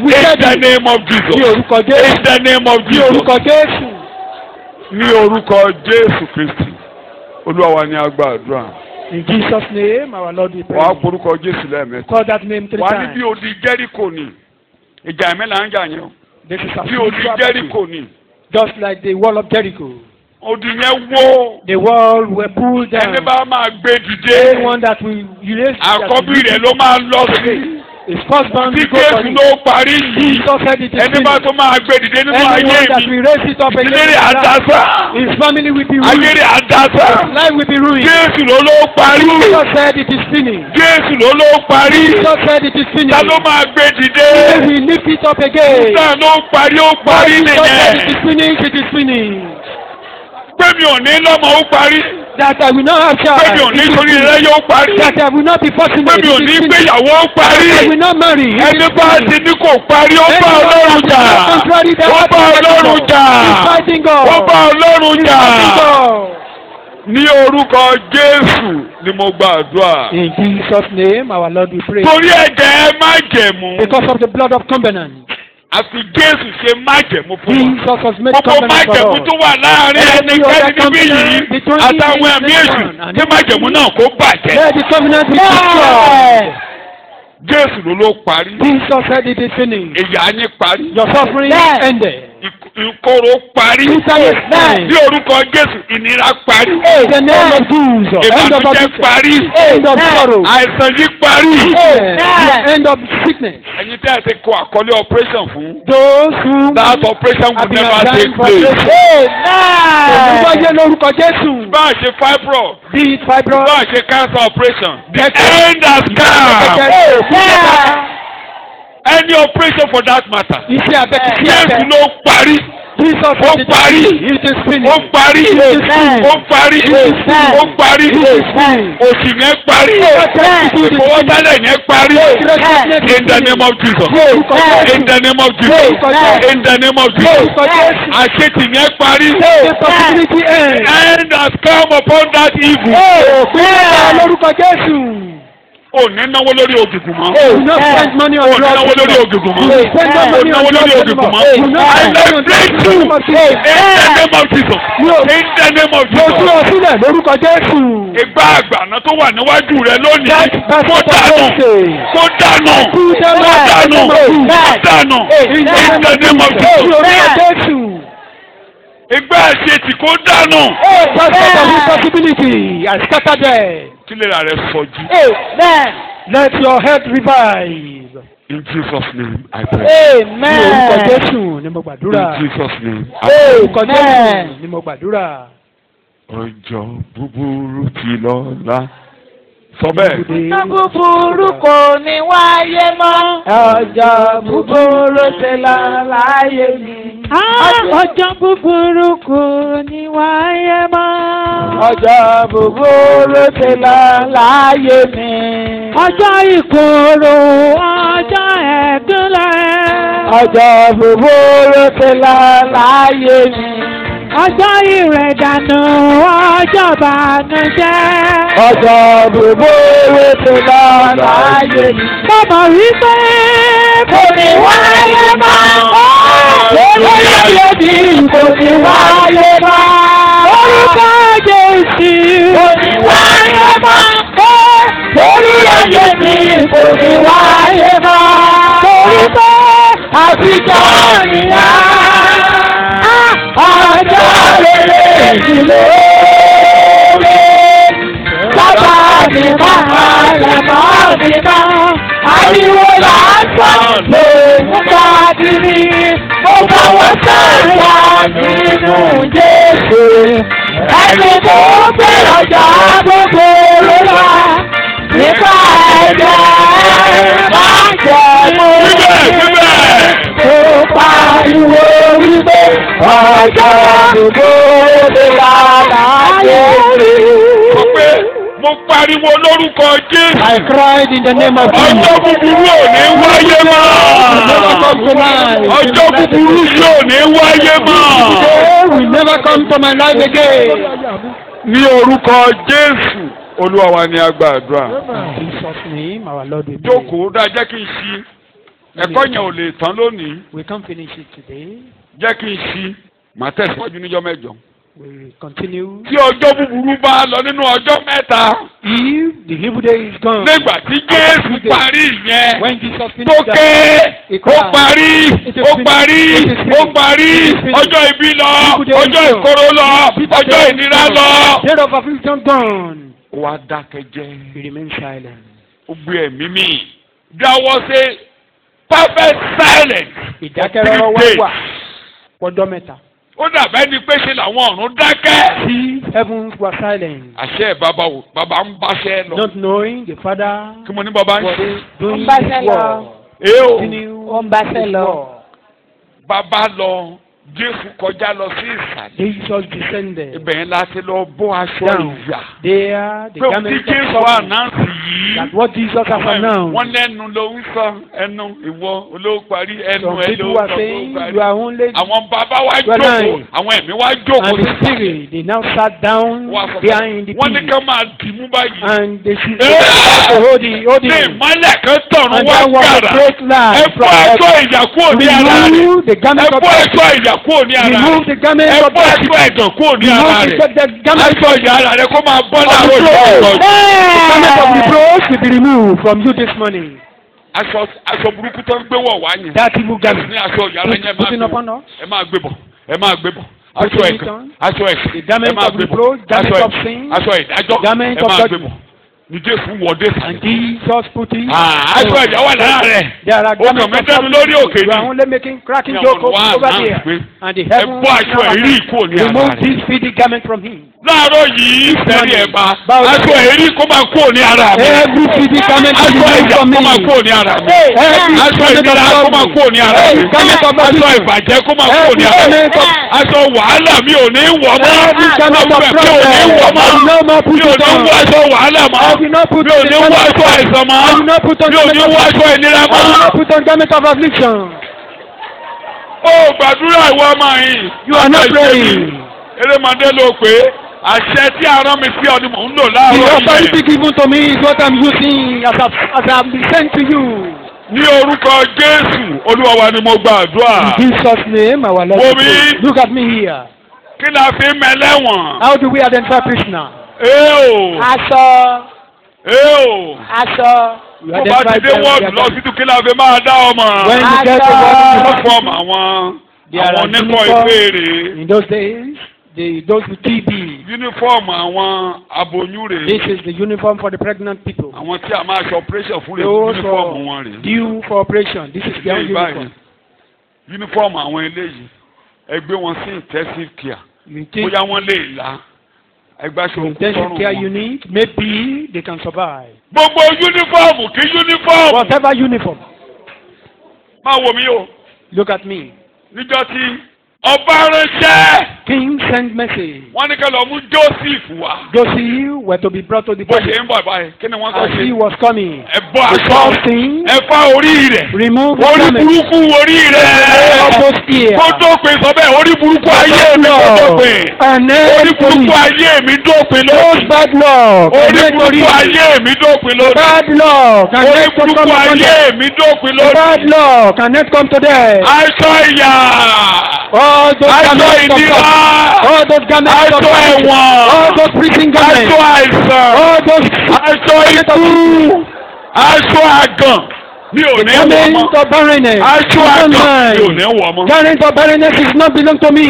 S2: We
S1: in
S2: said
S1: the
S2: it.
S1: name of
S2: Ní
S1: Jesus.
S2: orúkọ Jésù.
S1: in the name of
S2: Ní
S1: Jesus.
S2: orúkọ Jésù.
S1: ní orúkọ Jésù Kristi. Olúwa wa ni a gbàdúrà.
S2: In Jesus' name, our Lord, we pray.
S1: wàá porúkọ Jésù lẹ́ẹ̀mẹ́ta.
S2: Call that name 3
S1: wàá ní bí
S2: times.
S1: odi Jẹ́ríkò ni ìjà ẹ̀mẹ́là ń jà yẹn o.
S2: This is a
S1: Bí odi
S2: spiritual
S1: Jẹ́ríkò
S2: battle.
S1: ni.
S2: Just like the wall of Jericho.
S1: Odi yẹn wó.
S2: The wall were pulled down.
S1: Ẹni bá máa gbé dìde.
S2: Anyone that will erase
S1: Àkọ́bí rẹ̀ ló máa lọ sí.
S2: his firstborn
S1: Bí
S2: will go for
S1: Jésù
S2: it.
S1: ló parí yìí.
S2: Jesus said it is
S1: Ẹni bá
S2: finished.
S1: tó máa gbé dìde nínú
S2: Anyone
S1: ayé
S2: that
S1: mi.
S2: will raise it up again,
S1: Ìdílé rẹ̀ àdásá.
S2: his family will be
S1: Ayé
S2: ruined.
S1: rẹ̀ àdásá.
S2: His life will be ruined.
S1: Jésù ló parí.
S2: Jesus said it is finished.
S1: Jésù ló parí.
S2: Jesus said it is
S1: Ta
S2: finished.
S1: ló máa gbé dìde?
S2: He will lift it up again.
S1: Náà ló parí ó parí
S2: Jesus said it
S1: nìyẹn.
S2: is finished, it is finished.
S1: Pé mi ò ní lọ́mọ ó parí.
S2: That I will not have child.
S1: Pé mi ò ní sórí rẹ yóò parí.
S2: That I will not be
S1: Pé
S2: fortunate.
S1: mi ò
S2: It
S1: ní
S2: is finished.
S1: gbéyàwó ó parí.
S2: I will not marry.
S1: Ẹni bá ti ní kò parí ó bá Ọlọ́run jà. Ó bá Ọlọ́run jà.
S2: He's fighting God.
S1: Ó bá Ọlọ́run
S2: He's
S1: jà.
S2: fighting God.
S1: Ní orúkọ Jésù ni mo gbàdúrà.
S2: In Jesus' name, our Lord, we pray.
S1: Torí ẹ̀jẹ̀ ẹ má jẹ̀mú.
S2: Because of the blood of covenant,
S1: Àfi Jésù ṣe má jẹ̀mú fún wa.
S2: Jesus has made
S1: Gbogbo
S2: covenant for
S1: májẹ̀mú
S2: us.
S1: tó wà láàrin ẹnikẹ́ni níbí yìí àtàwọn ẹ̀mí èṣù tí májẹ̀mú náà kó bàjẹ́.
S2: Let the covenant be destroyed.
S1: Jésù ló parí.
S2: Jesus said it is finished.
S1: Ìyà yín parí.
S2: Your suffering is ended.
S1: Ìkorò parí. Bí orúkọ Jésù ìnira parí.
S2: The name of Jesus. End of
S1: Ìbànújẹ́ parí.
S2: End of sorrow.
S1: Àìsàn yìí parí.
S2: The end of sickness.
S1: Ẹ̀yin tí a ti kọ àkọlé operation fún.
S2: Those who
S1: That operation
S2: have
S1: will
S2: been
S1: never take
S2: ordained for
S1: place.
S2: this. Olùkọ́jẹ́ lórúkọ Jésù.
S1: Bá a ṣe fibroid.
S2: Be it fibroid.
S1: Bá a ṣe cancer operation. The
S2: Yes.
S1: end has come.
S2: Yeah.
S1: Any operation for that matter.
S2: Iṣẹ́ abẹ ti ṣe
S1: Jésù
S2: abẹ.
S1: ló parí.
S2: Jesus
S1: Ó
S2: said it is
S1: parí.
S2: finished. It is
S1: Ó
S2: finished.
S1: parí.
S2: Amen.
S1: Ó parí.
S2: Amen.
S1: Ó parí.
S2: Amen.
S1: Òṣì yẹn parí. Ìfowópamọ́ yẹn parí. In the name of Jesus. In the name of Jesus. In the name of Jesus. Àṣetì yẹn parí.
S2: The possibility ends.
S1: End has come upon that evil.
S2: Lórúkọ Jésù.
S1: Ò ní náwó lórí ògùnkùn mọ́.
S2: Do not spend money on
S1: Ò ní
S2: drugs.
S1: náwó lórí ògùnkùn mọ́.
S2: Spend no
S1: Ò ní
S2: money
S1: náwó
S2: on
S1: lórí
S2: drugs
S1: ògùnkùn mọ́.
S2: anymore. Do not
S1: I
S2: spend money on
S1: break
S2: drugs
S1: you.
S2: anymore.
S1: In the name of Jesus. In the name of
S2: Mo tú ọ
S1: Jesus.
S2: sílẹ̀ lórúkọ Jésù.
S1: Ìgbà àgbàna tó wà níwájú rẹ lónìí.
S2: That's
S1: Kó dànù. Kó dànù. Kó dànù. Kó dànù. In the name of Jesus.
S2: Jésù.
S1: Ìgbà àṣetì kó dànù.
S2: Pastor of impossibility and scatter them.
S1: Kí lè ra rẹ sọjí.
S2: Let your head revive.
S1: In Jesus' name I pray.
S2: Ní orúkọ Jésù ni mo gbàdúrà.
S1: In Jesus' name I
S2: Ní
S1: pray.
S2: orúkọ Jésù ni mo gbàdúrà.
S1: Ọjọ́ búburú ti lọ́la. Sọ bẹ́ẹ̀.
S3: Ọjọ́ búburú kò ní wáyé mọ́. Ọjọ́ búburú ti lọ láyé mi. Ọjọ́ búburú kò ní wáyé mọ́. Ọjọ́ búburú ti lọ láyé mi. Ọjọ́ ìkorò, ọjọ́ ẹ̀gúnlẹ̀. Ọjọ́ búburú ti lọ láyé mi. Ọjọ́ ìrẹ̀dànù, ọjọ́ bànújẹ́. Ọjọ́ búburú ti lọ láyé mi. Mo mọ̀ wípé kò ní wáyé mọ́. Lórí ayé mi kò ní wáyé mọ́. Orúkọ Jésù kò ní wáyé mọ́. Lórí ayé mi kò ní wáyé mọ́. Torí pé àtijọ́ nìyà. Ọjọ́ rere ìdílé bàbá mi máa lẹ̀ mọ́ mi mọ́. Ariwo lásán ló ń jáde ní. Mo bá wọn sáyà nínú Jésù. Ẹni tó gbé ọjà gbogbo lọ́la. Nípa ẹ̀jẹ̀ máa jẹ́ mọ́. Ó pariwo wípé ọjọ́ gbogbo lè wà láyé rí.
S1: Sọ pé mo pariwo lórúkọ Jésù.
S2: I cried in the name of Jesus.
S1: Ọjọ́ búburú ò ní wáyé mọ́. Ọjọ́ búburú yóò ní wáyé mọ́.
S2: Today will never come to my life again.
S1: Ní orúkọ Jésù. Olúwa wa ni a gbàdúrà.
S2: In Jesus' name, our Lord will pray.
S1: Jókòó dá jẹ́ kí n ṣí. Ẹ̀kọ́ yẹn ò lè tán lónìí.
S2: We can't finish it today.
S1: Jẹ́ kí n ṣí. Màá tẹ̀síwájú níjọ́ mẹ́jọ.
S2: We continue.
S1: Tí ọjọ́ búburú bá lọ nínú ọjọ́ mẹ́ta.
S2: If the evil day is gone.
S1: Nígbà tí Jésù parí ìyẹn.
S2: When Jesus
S1: Tó
S2: finished that.
S1: ké ó parí ó parí ó parí ọjọ́ ibi lọ ọjọ́ ìkorò lọ ọjọ́ ìnira lọ.
S2: Day of affliction gone.
S1: Ó wá dákẹ́ jẹ́.
S2: He remained silent.
S1: Ó gbé ẹ̀mí mì. There was a perfect silence.
S2: Ìdákẹ́rọ́rọ́ wá wà fọ́jọ́ mẹ́ta.
S1: Ó dàbẹ́ ni pé ṣe làwọn ọ̀run dákẹ́.
S2: See, heavens were silent.
S1: Àṣẹ bàbá ń báṣẹ́ lọ.
S2: Not knowing the Father
S1: Kí mo ní bàbá ń
S2: was
S1: ṣe?
S2: doing
S3: Ó ń báṣẹ́
S2: his
S3: lọ.
S2: work.
S1: Èé o.
S3: Ó ń báṣẹ́ lọ.
S1: Bàbá lọ. Jésù kọjá lọ sí ìsàlẹ̀.
S2: Jesus descended.
S1: Ibẹ̀ yẹn láti lọ bó aṣọ
S2: Down.
S1: ìyà.
S2: There, the
S1: Pé tí
S2: garment
S1: Jésù
S2: of suffering.
S1: ànáǹsì yìí.
S2: That's what Jesus has announced.
S1: Wọ́n lẹ́nu ló ń sọ ẹnu ìwọ olówó parí ẹnu
S2: Some
S1: ẹ ló
S2: people
S1: ń
S2: are
S1: sọ
S2: saying
S1: tó parí.
S2: you are only
S1: Àwọn bàbá wa
S2: You are
S1: jókòó,
S2: lying.
S1: àwọn ẹ̀mí wa jókòó
S2: and the spirit. They now sat down
S1: Wọ́n sọ
S2: behind the
S1: wọ́n ní
S2: pew
S1: ká máa dìímú báyìí.
S2: and they should
S1: Yeah.
S2: hold it, hold
S1: Ní
S2: it.
S1: ìmọ́lẹ̀ kan tọ̀run
S2: And
S1: wá
S2: there was a
S1: gbàrà.
S2: great
S1: Ẹ
S2: light
S1: bọ́ aṣọ ìyà kúrò ní ara rẹ̀.
S2: remove the
S1: Ẹ
S2: garment of
S1: bọ́ aṣọ ìyà kúrò ní ara
S2: remove the
S1: rẹ̀.
S2: garment
S1: Ẹ
S2: of
S1: bọ́ aṣọ ẹ̀gàn kúrò ní ara
S2: remove
S1: rẹ̀.
S2: the garment
S1: Aṣọ ìyà ara rẹ̀ kó máa bọ́
S2: of
S1: láàárọ̀
S2: reproach.
S1: ìjọ.
S2: The garment of reproach will be removed from you this morning.
S1: Aṣọ burúkú tó ń gbé wọ̀ wá yẹn.
S2: That evil
S1: Ní
S2: garment.
S1: aṣọ ìyà ara yẹn
S2: Putting
S1: máa
S2: upon
S1: gbé
S2: us.
S1: ẹ máa gbé bọ̀ ẹ máa gbé bọ̀ aṣọ
S2: Putting it
S1: ẹ̀gàn
S2: on.
S1: aṣọ ẹ̀sìn
S2: The
S1: ẹ
S2: garment
S1: máa
S2: of
S1: gbé bọ̀
S2: reproach, garment of sin,
S1: aṣọ ìdájọ́
S2: garment
S1: ẹ
S2: of
S1: máa gbé
S2: judgment.
S1: bọ̀ ní Jésù wọ̀dé
S2: And
S1: sàlẹ̀.
S2: Jesus put it.
S1: Aṣọ ìyà wà lára rẹ̀.
S2: There are
S1: Ó kàn
S2: garments
S1: mí
S2: of
S1: dẹ́nu lórí òkè
S2: You are
S1: ni.
S2: only making cracking
S1: Ní
S2: jokes
S1: àwọn ọ̀run
S2: over
S1: wà náà
S2: there.
S1: pé
S2: And the
S1: ẹ
S2: heavens
S1: bọ́ aṣọ ìrí kúrò ní ara
S2: remove
S1: rẹ̀.
S2: this filthy garment from him.
S1: Láàárọ̀ yìí sẹ́rí ẹ̀ bá
S2: Báwo ni-
S1: aṣọ ìrí kó máa kúrò ní ara mi.
S2: Every filthy garment is
S1: Aṣọ
S2: removed
S1: ìyà
S2: from
S1: kó máa
S2: me.
S1: kúrò ní ara mi.
S2: Every
S1: Aṣọ
S2: garment
S1: ìnira
S2: of
S1: kó máa
S2: sorrow.
S1: kúrò ní ara mi.
S2: Garment of
S1: Aṣọ
S2: affliction.
S1: ìbàjẹ́ kó máa kúrò ní ara mi.
S2: Garment of
S1: Aṣọ wàhálà mi ò ní wọ̀ mọ́.
S2: Every garment of
S1: Mi ò ní
S2: problem.
S1: wọ̀ mọ́.
S2: I will no more put
S1: Mi ò
S2: it
S1: ní
S2: on.
S1: wọ aṣọ wàhálà mọ́.
S2: I will not put
S1: Mi ò
S2: on
S1: ní
S2: the
S1: wọ
S2: garment
S1: aṣọ
S2: of
S1: àìsàn mọ́.
S2: I will not put on
S1: Mi ò ní
S2: garment
S1: wọ
S2: of
S1: aṣọ ìnira
S2: I will
S1: mọ́.
S2: not put on garment of affliction.
S1: Ó gbàdúrà ìwọ ọmọ yìí.
S2: You are not praying.
S1: Erémọdé ló pé àṣẹ tí a rán mi sí ọ ni mò ń lò
S2: The
S1: láàárọ̀
S2: authority
S1: yìí.
S2: given to me is what I'm using as I've been sent to you.
S1: Ní orúkọ Jésù Olúwa wa ni mo gbàdúrà.
S2: In Jesus' name, our Lord.
S1: Wo
S2: we pray.
S1: mi?
S2: Look at me here.
S1: Kí la fi mẹ́lẹ́wọ̀n?
S2: How do we identify prisoner?
S1: Ee o.
S3: Aṣọ.
S1: Ee o.
S3: Aṣọ.
S2: We
S1: Tó bá ti dé wọ́ọ̀dù lọ sí kí la fi máa dá ọmọ.
S2: When you get to
S3: Aṣọ.
S2: work,
S1: Uniform àwọn
S2: There are
S1: oníkọ̀
S2: uniform.
S1: ìbéèrè.
S2: in those days, those with TB.
S1: Uniform àwọn aboyún rè.
S2: This is the uniform for the pregnant people.
S1: Àwọn tí a máa ṣe operation fún rè
S2: Those
S1: uniform wọn rè.
S2: due for operation. This is their
S1: Eléyìí báyìí.
S2: uniform.
S1: Uniform àwọn eléyìí. Ẹ gbé wọn sí intensive care.
S2: You think
S1: Bóyá wọ́n lè là. Ẹgbẹ́ aṣọ òkú
S2: intensive
S1: sọ́run
S2: care
S1: wọn.
S2: unit, maybe they can survive.
S1: Gbogbo uniform kí uniform.
S2: Whatever uniform.
S1: Máa wò mí o.
S2: Look at me.
S1: Níjọ́ tí ọba ránṣẹ́.
S2: King sent message.
S1: Wọ́n ní ká lọ mú Joseph wá.
S2: Joseph were to be brought to the
S1: Bó ṣe
S2: palace.
S1: ń bọ̀ báyìí, kí ni wọ́n sọ
S2: As he
S1: ṣe?
S2: was coming,
S1: Ẹ bọ́
S2: the
S1: aṣọ.
S2: first thing,
S1: Ẹ fá orí rẹ̀.
S2: remove the
S1: Orí
S2: garment.
S1: burúkú orí
S2: All
S1: rẹ̀.
S2: those ears.
S1: Kó dópin sọ bẹ́ẹ̀, orí burúkú ayé mi kó dópin.
S2: And
S1: Orí burúkú
S2: then
S1: ayé mi dópin
S2: those
S1: lónìí.
S2: bad luck.
S1: Orí burúkú ayé mi dópin lónìí.
S2: Bad luck. Can
S1: Orí
S2: next come
S1: burúkú
S2: upon
S1: ayé
S2: them.
S1: mi dópin
S2: Bad
S1: lónìí.
S2: luck. Can next come to them.
S1: Aṣọ ìyà.
S2: All those
S1: Aṣọ
S2: garments of
S1: ìnira.
S2: all those garments of
S1: Aṣọ ẹ̀wọ̀n.
S2: all those prison garments.
S1: Aṣọ àìsàn.
S2: All those
S1: Aṣọ ikú. Aṣọ àgàn. Mi ò ní wọ̀
S2: garments
S1: mọ́.
S2: of barrenness.
S1: Aṣọ àgàn. Mi ò ní wọ̀ mọ́.
S2: Garments of barrenness is not belong to me.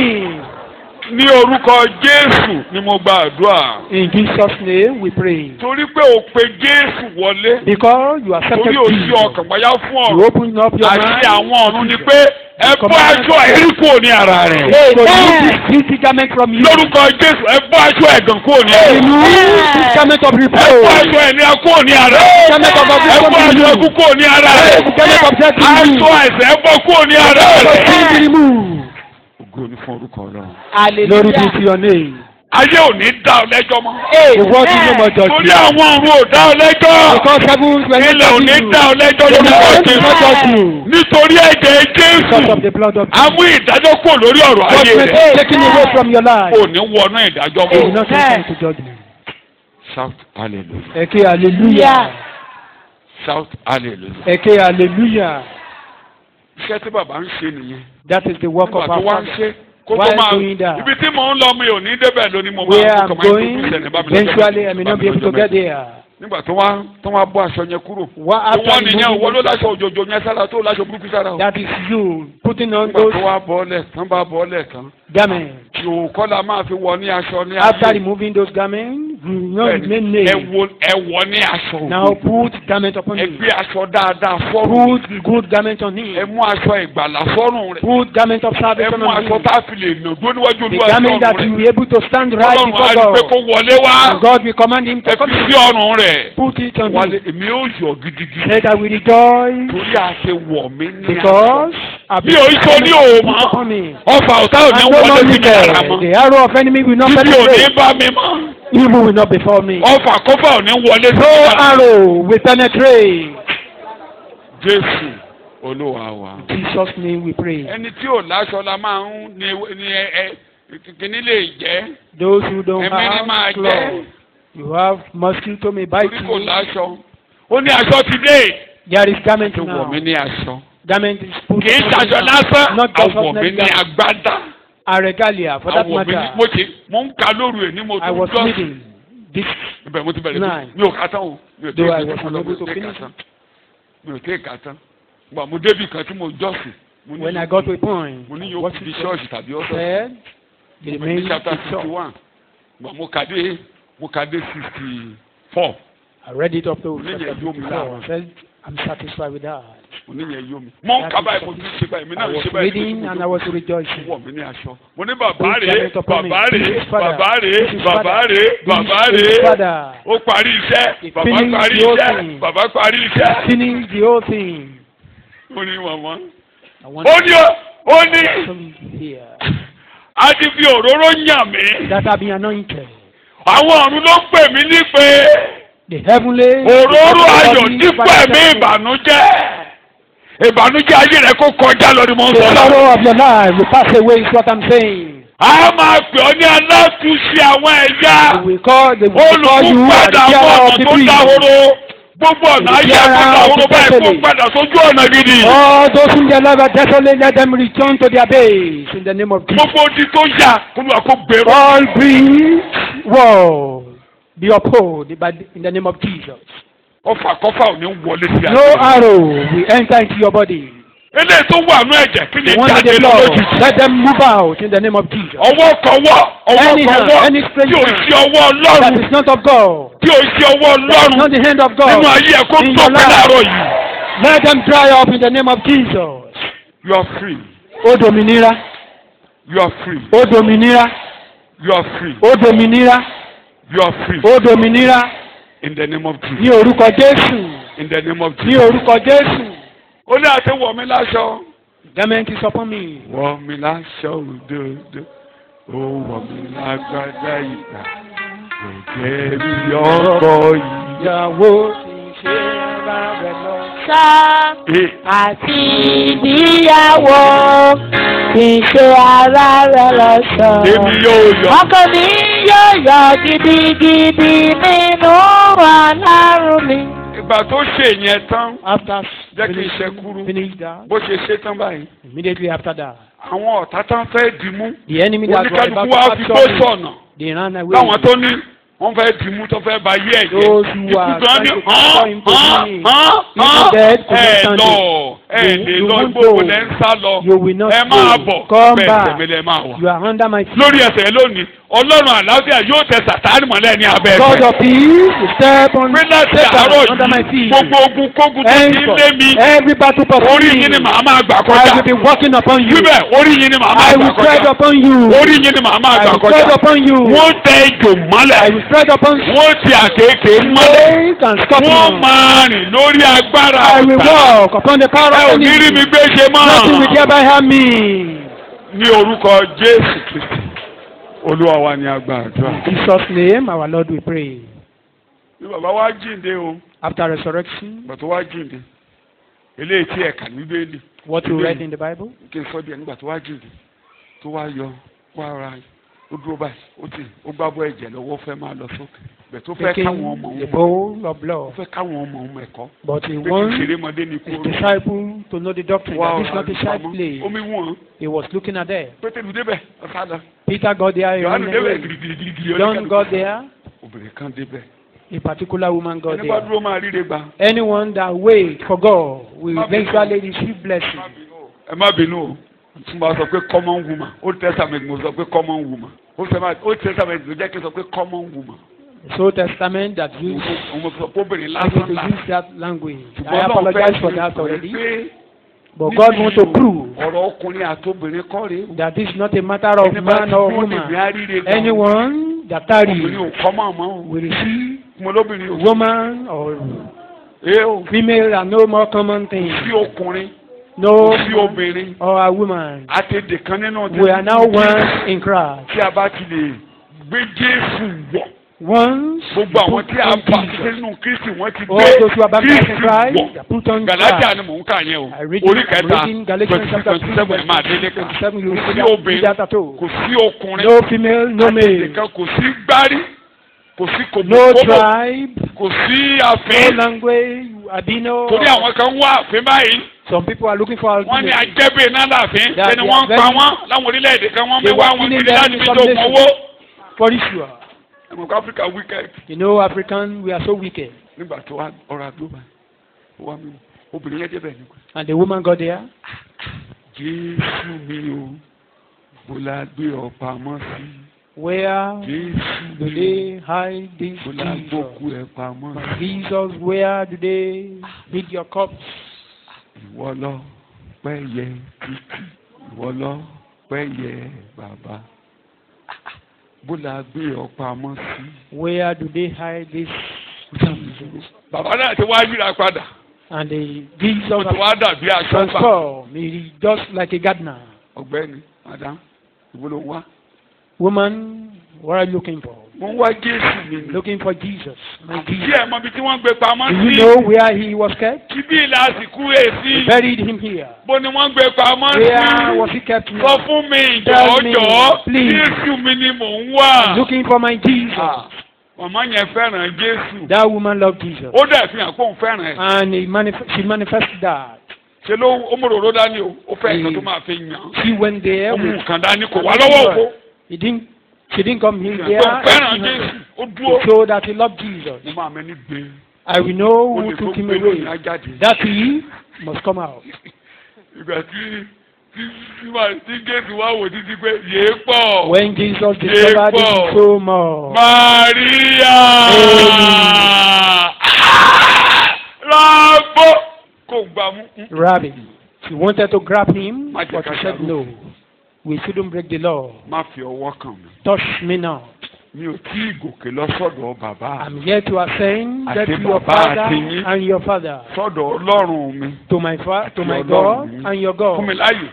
S1: Ní orúkọ Jésù ni mo gba àdúrà.
S2: In Jesus' name we pray.
S1: Torí pé o pe Jésù wọlé.
S2: Because you accepted
S1: Torí o sí
S2: Jesus.
S1: ọkàn payá fún
S2: You
S1: ọ̀run.
S2: open up your
S1: Àṣẹ
S2: mind.
S1: àwọn ọ̀run ni pé ẹ bọ́ aṣọ ẹ̀rí kúrò ní ara rẹ̀.
S2: So remove this guilty garment from you.
S1: Lórúkọ Jésù ẹ bọ́ aṣọ ẹ̀gàn kúrò ní ara rẹ̀.
S2: Remove this garment of
S1: Ẹ bọ́
S2: reproach.
S1: aṣọ ẹ̀nìyà kúrò ní ara rẹ̀.
S2: Garment of
S1: Ẹ bọ́
S2: affliction
S1: aṣọ
S2: be
S1: ẹ̀kú
S2: removed.
S1: kúrò ní ara rẹ̀.
S2: Garment of death be
S1: Aṣọ
S2: removed.
S1: àìsàn ẹ bọ́ kúrò ní ara
S2: Garment of
S1: rẹ̀.
S2: sin be removed.
S1: Ògo ni fún orúkọ Ọlọ́run.
S2: Glory be to
S3: Hallelujah.
S2: your name.
S1: Ayé ò ní dá ọ lẹ́jọ́ mọ́.
S2: The world is no more
S1: Torí
S2: judgment.
S1: àwọn ọ̀run ò dá ọ lẹ́jọ́.
S2: Because heavens were not
S1: Ilẹ̀ ò ní
S2: judging you.
S1: dá ọ lẹ́jọ́
S2: The
S1: lórúkọ
S2: earth will not
S1: Jésù.
S2: judge you.
S1: Nítorí ẹ̀jẹ̀
S2: Because of
S1: Jésù.
S2: the blood of
S1: A mú ìdájọ́ kúrò lórí ọ̀rọ̀ ayé
S2: judgment
S1: rẹ̀.
S2: taken away from your life.
S1: Ò ní wọnú ìdájọ́
S2: You will
S1: mọ́.
S2: not enter into judgment.
S1: Shout hallelujah.
S2: Eke hallelujah.
S1: Shout hallelujah.
S2: Eke hallelujah.
S1: Iṣẹ́ tí bàbá ń ṣe nìyẹn.
S2: That is the work
S1: Nígbà
S2: of
S1: tó
S2: our
S1: wá ń
S2: Father.
S1: ṣe kó tó
S2: While
S1: máa
S2: doing that.
S1: ibi tí mò ń lọ mi ò ní débẹ̀ lónìí mo
S2: Where
S1: máa
S2: I'm
S1: kọ́ máa
S2: going,
S1: introduce ẹni bá mi lọ́jọ́
S2: eventually I may
S1: mẹ́ta,
S2: not be able to get there.
S1: nígbà tó wá bọ́ aṣọ yẹn kúrò
S2: What
S1: tó
S2: after
S1: wọ́n nìyẹn
S2: removing
S1: òwò ló
S2: the-
S1: láṣọ òjòjò yẹn sára tó láṣọ burúkú sára o.
S2: That is you putting on
S1: nígbà
S2: those
S1: tó wá bọ́ọ̀lẹ̀ tán bá bọ́ọ̀lẹ̀ tán
S2: garments.
S1: yòó kọ́lá máa fi wọ ní aṣọ ní
S2: After
S1: ayé
S2: removing those garments, you know
S1: Bẹ́ẹ̀ni,
S2: remain
S1: ẹ
S2: naked.
S1: wọ ní aṣọ
S2: Now
S1: òjòjò
S2: put garment upon
S1: ẹ
S2: him.
S1: gbé aṣọ dáadáa fọ́rùn
S2: Put good garment on
S1: ẹ
S2: him.
S1: mú aṣọ ìgbàlà fọ́rùn rẹ̀
S2: Put garment of
S1: ẹ
S2: salvation
S1: mú
S2: on
S1: aṣọ
S2: him.
S1: tá a fi lè nà dúró níwájú
S2: The
S1: olúwa
S2: garment that you
S1: ọlọ́run
S2: will be able to stand
S1: rẹ̀
S2: right
S1: ọlọ́run á
S2: before
S1: rí pé
S2: God.
S1: kó wọlé wá
S2: And God will command him
S1: ẹ
S2: to
S1: fi
S2: come.
S1: sí ọrùn rẹ̀
S2: Put it on
S1: wálé
S2: him.
S1: èmi ó yọ̀ gidigidi
S2: Said I will rejoice
S1: torí a ṣe wọ̀ mí ní
S2: because I've
S1: bí o iṣẹ́ ní òòmọ́
S2: upon me.
S1: ọfà ọ̀tá ò ní
S2: I don't
S1: wọlé
S2: know
S1: sí mi lára
S2: me.
S1: mọ́
S2: The arrow of enemy will not
S1: bíbí ò ní
S2: penetrate.
S1: bá mi mọ́
S2: Evil will not befall me.
S1: ọfà kọ́fà ò ní wọlé sí mi
S2: No
S1: lára mọ́.
S2: arrow will penetrate.
S1: Jésù olúwa wa.
S2: In Jesus' name we pray.
S1: ẹni tí ò láṣọ la máa ń ní kìíní lè jẹ́
S2: Those who don't
S1: ẹ̀mí ni máa
S2: have
S1: jẹ́
S2: clothes, you have mosquito may bite
S1: torí kò
S2: you.
S1: láṣọ. ó ní aṣọ ti dé
S2: There is garment
S1: tó wọ̀ mí
S2: now.
S1: ní aṣọ.
S2: Garment is put
S1: kì í
S2: upon
S1: ṣaṣọ
S2: him now.
S1: lásán
S2: Not just
S1: àwọ̀ mi
S2: ordinary
S1: ní
S2: garment.
S1: agbádá
S2: A regalia for that
S1: àwọ̀ mi ní
S2: matter.
S1: mo ń ka lóru ẹ̀ ní mo
S2: I
S1: tún
S2: was
S1: jọ́sìn.
S2: reading this
S1: ibẹ̀ mo ti bẹ̀rẹ̀
S2: Nine.
S1: mi ò ka tán o mi ò
S2: though I
S1: tẹ́
S2: was unable to finish it.
S1: mi ò tẹ́ ka tán gbà mo débì kan tí mo jọ́sìn. mo ní-
S2: When I got to a point.
S1: mo ní
S2: I
S1: yóò
S2: watched
S1: di
S2: it
S1: ṣọ́ọ̀ṣì tàbí ọ̀sán.
S2: said the
S1: ní
S2: remaining
S1: chapter
S2: is short.
S1: 61 gbà mo kà dé 64
S2: I read it up to
S1: Oníyẹn
S2: chapter
S1: yóò mi
S2: 54.
S1: lára.
S2: I said I'm satisfied with that.
S1: oníyẹn yóò mi. mo ń ka báyìí mo ti ṣe báyìí mi
S2: I
S1: náà ń
S2: was
S1: ṣe báyìí.
S2: reading and I was rejoicing.
S1: wọ̀ mí ní aṣọ. mo ní bàbá rèé bàbá rèé
S2: This is father.
S1: bàbá rèé
S2: This is
S1: bàbá
S2: father.
S1: rèé
S2: This
S1: bàbá
S2: is
S1: rèé.
S2: father.
S1: ó parí iṣẹ́
S2: He
S1: bàbá
S2: finished
S1: parí
S2: the whole
S1: iṣẹ́
S2: thing.
S1: bàbá parí iṣẹ́.
S2: Finish the whole thing.
S1: ó ní màmá.
S2: I want
S1: ó ní
S2: some here
S1: a ti fi òróró yàn mí.
S2: that have been anointed.
S1: àwọn ọ̀run ló pè mí ní pé
S2: The heavenly
S1: òróró ayọ̀ dípò ẹ̀mí ìbànújẹ́. ìbànújẹ́ ayé rẹ̀ kó kọjá lọ ni mo ń
S2: The
S1: sọ lọ.
S2: sorrow of your life will pass away is what I'm saying.
S1: a máa pè ọ́ ní alátúnṣe àwọn ẹ̀yà.
S2: We will call you are the
S1: olùkúpadà àwọn
S2: carer
S1: ọ̀nà
S2: of the
S1: tó
S2: breed.
S1: dahoro gbogbo ọ̀nà ayé tó dahoro báyìí kó padà sójú ọ̀nà gidi.
S2: All those whom their life are desolate, let them return to their base in the name of Jesus.
S1: gbogbo odi tó yà kó lóra kó gbèrò.
S2: All breeds will be upheld in the name of Jesus.
S1: ọfà kọfà ò ní wọlé sí
S2: No
S1: àná.
S2: arrow will enter into your body.
S1: eléyìí tó wà nú ẹ̀jẹ̀ kí ni
S2: The one in
S1: jáde
S2: the blood,
S1: lójijì.
S2: let them move out in the name of Jesus.
S1: ọwọ́ kọwọ́
S2: Any hand, any
S1: tí
S2: strange
S1: ò
S2: hand
S1: sí ọwọ́
S2: that
S1: ọlọ́run
S2: is not of God,
S1: tí ò sí ọwọ́
S2: that is not
S1: ọlọ́run
S2: the hand of
S1: nínú
S2: God,
S1: ayé ẹ̀ kó
S2: in
S1: tó
S2: your
S1: pẹ́
S2: life.
S1: láàárọ̀ yìí.
S2: let them dry up in the name of Jesus.
S1: you are free
S2: Ó dominira,
S1: you are free
S2: ó dominira,
S1: you are free
S2: ó dominira,
S1: you are free
S2: ó dominira
S1: in the name of Jesus
S2: ní orúkọ Jésù,
S1: in the name of
S2: ní
S1: Jesus.
S2: orúkọ Jésù.
S1: ó ní àti wọ̀ mí láṣọ.
S2: Garment is upon me.
S1: wọ̀ mí láṣọ òdodo ó wọ̀ mí lágbádá ìgbà kò jẹ́ bí ọkọ yìí.
S2: Ìyàwó ti ṣe bá rẹ̀ lọ.
S3: Sá
S1: Eh,
S3: àti ìdíyàwó kì í ṣe ara rẹ̀ lọ́sọ̀ọ́.
S1: èmi yóò yọ.
S3: Ọkọ mi yóò yọ gidigidi nínú Ọlọ́run mi.
S1: ìgbà tó ṣe yẹn tán
S2: After
S1: jẹ́ kí n ṣe kúrú
S2: finish that,
S1: bó ṣe ṣe tán báyìí.
S2: immediately after that,
S1: àwọn ọ̀tá tán fẹ́ dìímú
S2: the enemy that was
S1: oníkálukú
S2: about
S1: wá
S2: to
S1: fi gbó
S2: capture me,
S1: sọ̀nà
S2: they ran away.
S1: láwọn tó ní wọ́n fẹ́ dìímú tó fẹ́ ba yé ẹ̀jẹ̀.
S2: Those who are
S1: ìkùtàn ní
S2: trying to capture him to me,
S1: hàn
S2: dead could not
S1: ẹ
S2: stand
S1: lọ
S2: it.
S1: ẹ lè
S2: You
S1: lọ
S2: won't
S1: gbogbo
S2: go.
S1: lẹ́ ń sá lọ
S2: You will not
S1: ẹ máa
S2: go.
S1: bọ̀
S2: Come
S1: bẹ́ẹ̀
S2: back.
S1: tẹ̀mí lẹ́ máa wà.
S2: You are under my feet.
S1: lórí ẹsẹ̀ lónìí ọlọ́run àlàáfíà yóò tẹ sàtáàrì mọ́lẹ̀ ní abẹ́
S2: God
S1: ẹsẹ̀.
S2: of peace, you step on
S1: pé láti àárọ̀
S2: Satan under my
S1: yìí
S2: feet.
S1: gbogbo ogun kógun tó ti ń lé mi
S2: Every battle pursuing
S1: orí
S2: me,
S1: yín ni màá máa gbà
S2: I
S1: kọjá.
S2: will be working upon you.
S1: wíbẹ̀ orí yín ni màá máa
S2: I
S1: gbà
S2: will tread
S1: kọjá.
S2: upon you.
S1: orí yín ni màá máa
S2: I
S1: gbà
S2: will tread
S1: kọjá.
S2: upon you.
S1: wọ́n tẹ ejò
S2: I
S1: mọ́lẹ̀
S2: will tread upon
S1: wọ́n ti àkékè mọ́lẹ̀
S2: snake and
S1: wọ́n
S2: scorpion.
S1: máa rìn lórí agbára
S2: I will
S1: ọ̀tá.
S2: walk upon the power
S1: ẹ
S2: of
S1: ò ní rí mi
S2: enemy.
S1: gbé ṣe
S2: Nothing will
S1: mọ́.
S2: thereby harm me.
S1: ní orúkọ Jésù Kristi Olúwa wa ni a gba àdúrà.
S2: In Jesus' name, our Lord, we pray.
S1: ní bàbá wa jíǹde o
S2: After resurrection,
S1: bàtà wa jíǹde eléyìí tí ẹ̀ka ní bíbélì
S2: what you read in the Bible,
S1: kí n sọ díẹ̀ nígbà tó wá jíǹde tó wá yọ wá ra ó dúró báyìí ó gbá bọ́ ẹ̀jẹ̀ lọ́wọ́ fẹ́ máa lọ sókè bẹ̀ tó fẹ́
S2: taking
S1: káwọn ọmọ
S2: the
S1: wọn
S2: bowl of
S1: ó
S2: blood.
S1: fẹ́ káwọn ọmọ wọn ẹ̀kọ́
S2: But he
S1: pé kì í
S2: wants
S1: ṣeré mọdé ní
S2: his
S1: kúrò
S2: disciple to know the doctrine that this is not a child play.
S1: omi wọn
S2: He was looking at them.
S1: Pétérù débẹ̀ ọ̀sán lọ
S2: Peter got there. He ran
S1: Yohanu débẹ̀
S2: away.
S1: girigirigiri
S2: John got there.
S1: obìnrin kan débẹ̀
S2: A particular woman got
S1: ẹni bá
S2: there.
S1: dúró máa ríre gbà.
S2: Anyone that waits for God will eventually receive blessing.
S1: ẹ má bínú o tí mo bá sọ pé common woman Old Testament mo sọ pé common woman Old Testament ló jẹ́ kí n sọ pé common woman.
S2: The Old Testament that used
S1: mo sọ pé obìnrin
S2: I need
S1: lásán
S2: to
S1: là.
S2: use that language. I
S1: Ṣùgbọ́n Ọlọ́run
S2: apologize
S1: fẹ́
S2: for
S1: fi
S2: that
S1: hàn
S2: already.
S1: pé
S2: But God wants to prove
S1: ọ̀rọ̀ ọkùnrin àtobìnrin kọ́ rèé.
S2: that this is not a matter of
S1: Ẹni bá
S2: man
S1: ti
S2: or
S1: dúró níbi
S2: woman.
S1: àríre gan.
S2: Anyone that tarries
S1: obìnrin ò kọ́ mọ̀ mọ́ o.
S2: will receive
S1: mo lóbìnrin ò.
S2: woman or
S1: ee o.
S2: female are no more common thing.
S1: sí ọkùnrin
S2: No
S1: sí obìnrin.
S2: or a woman.
S1: àtẹ̀dẹ̀ kan nínú
S2: We are now one in Christ.
S1: tí a bá ti lè gbé Jésù wọ̀.
S2: Once
S1: gbogbo àwọn tí a
S2: put
S1: bá
S2: on Jesus.
S1: nínú Kristi wọ́n ti
S2: All those who are
S1: gbé
S2: baptized in
S1: Kristi
S2: Christ,
S1: wọ̀.
S2: they put on
S1: Galatia
S2: Christ.
S1: ni mò ń kà yẹn o.
S2: I read
S1: Orí
S2: it,
S1: kẹta
S2: reading Galatians chapter 3,
S1: 27 máa délé kan.
S2: 27, you
S1: Kò
S2: read
S1: sí
S2: that,
S1: obìnrin,
S2: read that at all.
S1: kò sí ọkùnrin,
S2: No female, no male.
S1: nìkan kò sí gbárí, kò sí
S2: No
S1: kòmòkòmò,
S2: tribe,
S1: kò sí
S2: no
S1: àfin.
S2: language, albino.
S1: Torí àwọn kan wá àfin báyìí.
S2: Some people are looking for
S1: Wọ́n ní
S2: albino.
S1: ajẹ́bẹ̀ náà láàfin.
S2: That
S1: Ẹni
S2: they
S1: wọ́n
S2: are
S1: ń pa
S2: very-
S1: wọ́n láwọn orílẹ̀-èdè kan wọ́n
S2: They
S1: mẹ́wàá
S2: were
S1: wọn
S2: killing
S1: kiri
S2: them
S1: láti
S2: in
S1: fi
S2: some
S1: tó
S2: nations.
S1: owó.
S2: For Israel.
S1: Ẹ̀mọ̀ kó Áfíríkà wíkẹ́ẹ̀dì.
S2: You know, African, we are so wicked.
S1: Nígbà tó wá ọ̀rọ̀ àgbọ̀bà, ó wá mímu. Obìnrin yẹn débẹ̀ nígbà.
S2: And the woman got there.
S1: Jésù mi o, bó la gbé ọ pamọ́ sí.
S2: Where
S1: Jésù
S2: do
S1: mi
S2: they hide this
S1: o, bó la gbókù
S2: Jesus?
S1: ẹ pamọ́ sí.
S2: Jesus, where do they hid your corpse?
S1: Ìwọ lọ pẹ́yẹ títì, ìwọ lọ pẹ́yẹ bàbá. Bó la gbé ọ pamọ́ sí.
S2: Where do they hide this Jesus?
S1: Bàbá náà ti wá yíra padà.
S2: And the Jesus
S1: Ó ti wá dàbí aṣọ́gbà.
S2: transformed. He is just like a gardener.
S1: Ọ̀gbẹ́ni, madam, ìwọ ló ń wá.
S2: Woman, what are you looking for?
S1: Mo ń wá Jésù mi ni.
S2: Looking for Jesus. My
S1: Kí
S2: Jesus.
S1: ẹ̀ mọ ibi tí wọ́n gbé pamọ́
S2: Do you
S1: sí.
S2: know where he was kept?
S1: Kíbí ìlà àsìkò èsì.
S2: They buried him here.
S1: Bó ni wọ́n gbé pamọ́
S2: Where was
S1: sí.
S2: he kept?
S1: Sọ
S2: Now?
S1: fún mi
S2: Tell me,
S1: jọ̀ọ́jọ̀ọ́.
S2: please.
S1: Jésù mi ni mò ń wá.
S2: Looking for my Jesus.
S1: Màmá yẹn fẹ́ràn Jésù.
S2: That woman loved Jesus.
S1: Ó dẹ̀ fi hàn pé òun fẹ́ràn ẹ̀.
S2: And she manifested that.
S1: Ṣé ló ó mú òróró dání o? Ó fẹ́ nǹkan tó máa fi yàn án.
S2: She went there
S1: Ó mú
S2: with,
S1: nǹkan dání kò wá lọ́wọ́ òfo.
S2: she didn't come here
S1: Ó fẹ́ràn
S2: there
S1: Jésù. Ó dúró.
S2: to show that he loved Jesus.
S1: Mo máa mẹ́ni gbé.
S2: I will know
S1: Ó
S2: who
S1: lè tó
S2: took him
S1: gbé lóyún
S2: away.
S1: ajáde.
S2: That he must come out.
S1: Ìgbà tí Jésù wá wò títí pé yéé pọ̀.
S2: When Jesus discovered it so more.
S1: Maria! Rábò! Kò gbà mú.
S2: Rabbi, she wanted to grab him,
S1: Má jẹ́
S2: but
S1: ká
S2: he said
S1: ṣàrò.
S2: no. We shouldn't break the law.
S1: Má fi ọwọ́ kàn mí.
S2: Touch me now.
S1: Mi ò tí ì gòkè lọ sọ́dọ̀ bàbá.
S2: I'm here to ascend that
S1: Àti
S2: to your
S1: bàbá
S2: father
S1: àti yín.
S2: and your father,
S1: Sọ́dọ̀ Ọlọ́run mi.
S2: to my
S1: Àti
S2: God
S1: Ọlọ́run mi.
S2: and your
S1: Fún mi
S2: God.
S1: láyè.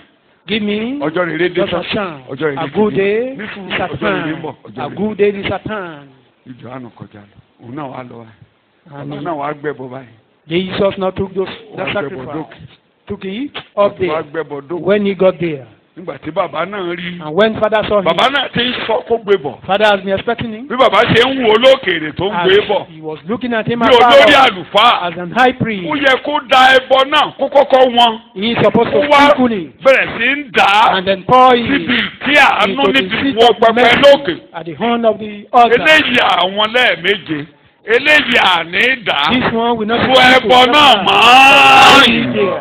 S2: Give me
S1: Ọjọ́ rere dé
S2: just a
S1: sá.
S2: chance.
S1: Ọjọ́ rere
S2: A good day
S1: Ní
S2: is
S1: sùúrù,
S2: at
S1: ọjọ́ rere ń
S2: hand.
S1: bọ̀. Ọjọ́
S2: A
S1: rere.
S2: good day is at hand.
S1: Ìjọ àná kọjá lọ. Òun náà wá lọ báyìí.
S2: And
S1: Òun náà wá gbẹ́bọ báyìí.
S2: Jesus now took that
S1: Wá gbẹ́bọ
S2: sacrifice,
S1: dókè.
S2: took it up
S1: Wá
S2: there.
S1: gbẹ́bọ dókè.
S2: When he got there,
S1: Nígbà tí bàbá náà rí.
S2: and when father saw him,
S1: Bàbá náà ti ń sọ kó gbé bọ̀.
S2: father has been expecting him.
S1: Bí bàbá ṣe ń wo olókèrè tó ń
S2: As
S1: gbé bọ̀.
S2: he was looking at him
S1: Bí
S2: as
S1: olórí
S2: father,
S1: àlùfáà.
S2: as an high priest.
S1: Ó yẹ kó da ẹbọ náà kó kọ́kọ́ wọn.
S2: He is supposed
S1: Ó
S2: to
S1: wá
S2: sprinkle it
S1: bẹ̀rẹ̀ sí ń dà á
S2: and then pour
S1: síbi
S2: it
S1: tí àánú
S2: into the
S1: níbi
S2: seat
S1: wọ
S2: of
S1: pẹpẹ
S2: mercy
S1: lókè.
S2: at the horn of the altar.
S1: Eléyìí àwọn lẹ́ẹ̀méje. Eléyìí àní dà á.
S2: This one will not
S1: Fún
S2: be
S1: ẹbọ náà mọ́.
S2: there.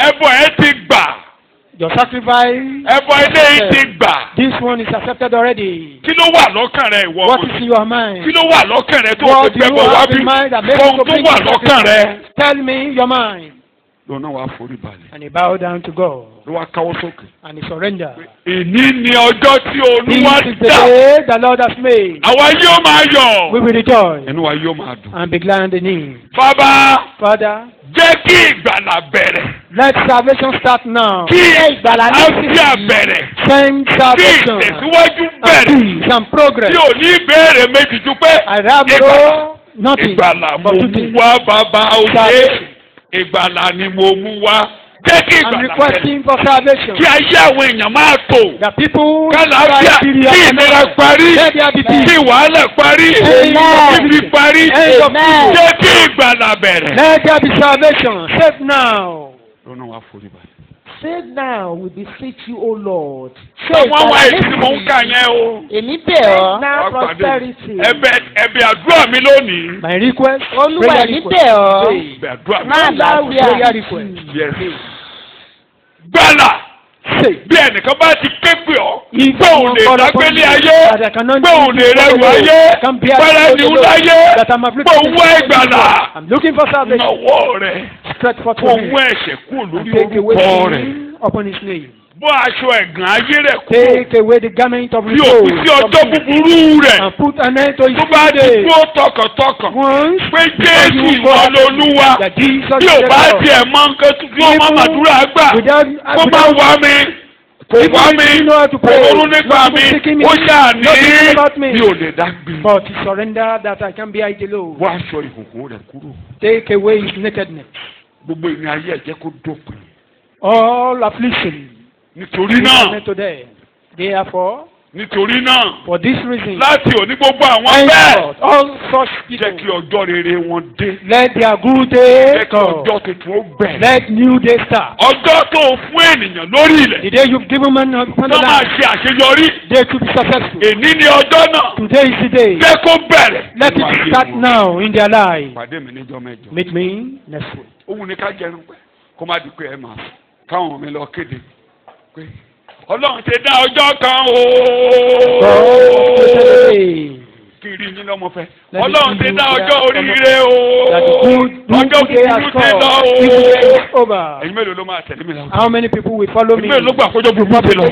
S1: Ẹbọ ẹ ti gbà.
S2: Your sacrifice,
S1: Ẹbọ eléyìí ti gbà.
S2: this one is accepted already.
S1: Kí ló wà lọ́kàn rẹ ìwọ
S2: What
S1: ọmọ?
S2: is in your mind?
S1: Kí ló wà lọ́kàn rẹ tó
S2: What
S1: fi
S2: do you
S1: gbẹ́bọ̀ wá
S2: have
S1: bí?
S2: in mind that makes
S1: Ohun
S2: you to
S1: tó
S2: bring
S1: wà
S2: the
S1: lọ́kàn rẹ.
S2: sacrifice? Tell me your mind.
S1: Lọ́nà wàá forí balẹ̀.
S2: And he bowed down to God
S1: Ló wá káwọ́ sókè.
S2: and he surrendered.
S1: Èní ni ọjọ́ tí
S2: This
S1: Olúwa
S2: is the
S1: dá.
S2: day the Lord has made.
S1: Àwa yóò máa yọ̀.
S2: We will rejoice
S1: Ẹnu wa yóò máa dùn.
S2: and be glad in him.
S1: Bàbá,
S2: Father,
S1: jẹ́ kí ìgbàlà bẹ̀rẹ̀.
S2: let salvation start now.
S1: Kí àlàáfíà bẹ̀rẹ̀.
S2: Send
S1: Kí
S2: salvation
S1: ìtẹ̀síwájú
S2: and
S1: bẹ̀rẹ̀.
S2: peace and progress.
S1: Tí ò ní béèrè méjì ju pé
S2: I have no nothing
S1: ìgbàlà mo
S2: but to
S1: mú
S2: do.
S1: wá bàbá òde.
S2: Salvation.
S1: Ìgbàlà ni mo mú wá jẹ́ kí
S2: I'm
S1: ìgbàlà bẹ̀rẹ̀.
S2: requesting for salvation.
S1: Kí ayé àwọn èèyàn máa tò.
S2: The people
S1: Kálàáfíà kí ìnira parí.
S2: let there be peace.
S1: Kí wàhálà parí.
S2: Amen.
S1: Kí ibi parí.
S2: Amen.
S1: Jẹ́ kí ìgbàlà bẹ̀rẹ̀.
S2: Let there be salvation. Save now.
S1: Lọ́nà wa forí balẹ̀.
S4: Say now, we beseech you, O Lord.
S1: Àwọn àwọn èyí tí mò ń kà yẹn o.
S3: Èmi bẹ̀ ọ́.
S4: Now
S1: Wá pàdé.
S4: prosperity.
S1: Ẹ̀bẹ̀ àdúrà mi lónìí.
S2: My request.
S3: Olúwa
S2: prayer
S3: èmi
S2: request.
S3: bẹ̀ ọ́.
S1: Ẹ̀bẹ̀ àdúrà mi.
S3: Máa láwùjọ.
S2: Prayer request.
S1: Yes. Gbàlà.
S2: Say.
S1: Bí ẹnìkan bá ti ké pè ọ́.
S2: If
S1: Pé òun lè dágbélé ayé. Pé òun lè rẹrù ayé. Pẹ́rẹ́ ni ó láyé. Pé òun wá ìgbàlà.
S2: I'm looking for salvation.
S1: Nàwọ́ rẹ̀.
S2: Stretch forth
S1: Kó
S2: your hand.
S1: mú ẹ̀ṣẹ̀ kúrò
S2: And
S1: lórí
S2: take away
S1: orúkọ rẹ̀.
S2: sin upon his name.
S1: Bọ́ aṣọ ẹ̀gàn ayé rẹ̀ kúrò.
S2: Take away the garment of
S1: Bí
S2: reproach
S1: òkú sí
S2: from
S1: ọjọ́
S2: him,
S1: búburú rẹ̀.
S2: and put an end to his
S1: Tó bá ti
S2: day.
S1: dúró tọkàntọkàn.
S2: Once
S1: Pé Jésù ìwọ lolúwa.
S2: that Jesus
S1: Bí
S2: is
S1: ò
S2: the
S1: bá
S2: Lord.
S1: tiẹ̀ mọ nǹkan tó fi ọmọ màdúrà gbà.
S2: Without,
S1: Kó má wá mi. Kò wá mi.
S2: you know how to
S1: Kò
S2: pray.
S1: ronú nípa
S2: Not
S1: mi.
S2: seeking me.
S1: Ó ṣáà
S2: Not thinking about
S1: ní.
S2: me.
S1: Mi ò lè dá gbé.
S2: But he surrender that I can be idle.
S1: Wá aṣọ ìhòòhò rẹ̀ kúrò.
S2: Take away his nakedness.
S1: Gbogbo ìrìn ayé ẹ̀ jẹ́ kó dópin.
S2: All affliction.
S1: Nítorí náà.
S2: Today. Therefore,
S1: Nítorí náà.
S2: for this reason,
S1: Láti òní gbogbo àwọn bẹ́ẹ̀.
S2: henceforth, all such
S1: Jẹ́ kí
S2: people,
S1: ọjọ́ rere wọn dé.
S2: let their good day
S1: Jẹ́ kí
S2: come.
S1: ọjọ́ tuntun ó bẹ̀rẹ̀.
S2: Let new day start.
S1: Ọjọ́ tó o fún ènìyàn lórí ilẹ̀.
S2: The day you've given man upon the
S1: Tó máa
S2: land,
S1: ṣe àṣeyọrí.
S2: they to be successful.
S1: Èní ni ọjọ́ náà.
S2: Today is the day.
S1: Jẹ́ kó bẹ̀rẹ̀.
S2: Let it start now in their life.
S1: Pàdé mi níjọ́ mẹ́jọ.
S2: Meet me next week.
S1: Ó wù ní ká jẹun pẹ́. Kó má di pé ẹ máa káwọn mi lọ kéde pé Ọlọ́run ti dá ọjọ́ kan o. Kiri yín lọ́mọ fẹ́. Ọlọ́run ti dá ọjọ́ oríire o. Ọjọ́ búburú ti lọ o. Ẹ̀yin mélòó ló máa tẹ̀lé mi lọ?
S2: How many people will follow me
S1: Ẹ̀yin mélòó ló gbà kọjọ́ búburú ti lọ?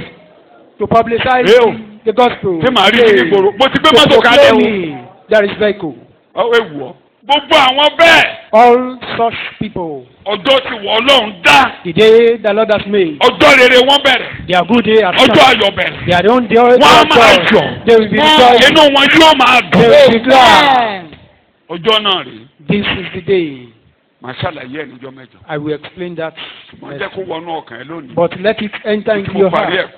S2: to publicize
S1: Eo.
S2: the gospel?
S1: Ṣé màá rí ní ìgboro? Mo ti gbé mọ́tò
S2: To
S1: kalẹ̀ o.
S2: proclaim me, there is vehicle.
S1: Ọwọ́ ewu ọ. Gbogbo àwọn bẹ́ẹ̀.
S2: All such people,
S1: Ọjọ́ tí wọ́n Ọlọ́run dá.
S2: the day the Lord has made,
S1: Ọjọ́ rere wọ́n bẹ̀rẹ̀.
S2: their good day has
S1: Ọjọ́
S2: come.
S1: ayọ̀ bẹ̀rẹ̀.
S2: Their own day
S1: Wọ́n á
S2: has
S1: máa
S2: come.
S1: yọ̀.
S2: They will be rejoicing.
S1: Inú wọn yóò máa
S2: They
S1: dùn.
S2: will be glad.
S1: Ọjọ́ náà rèé.
S2: This is the day.
S1: Màá ṣàlàyé ẹ̀ níjọ́ mẹ́jọ.
S2: I will explain that.
S1: Màá jẹ́ kó wọnú ọkàn ẹ lónìí.
S2: But let it enter
S1: Tí
S2: into
S1: mo
S2: your
S1: parí
S2: heart.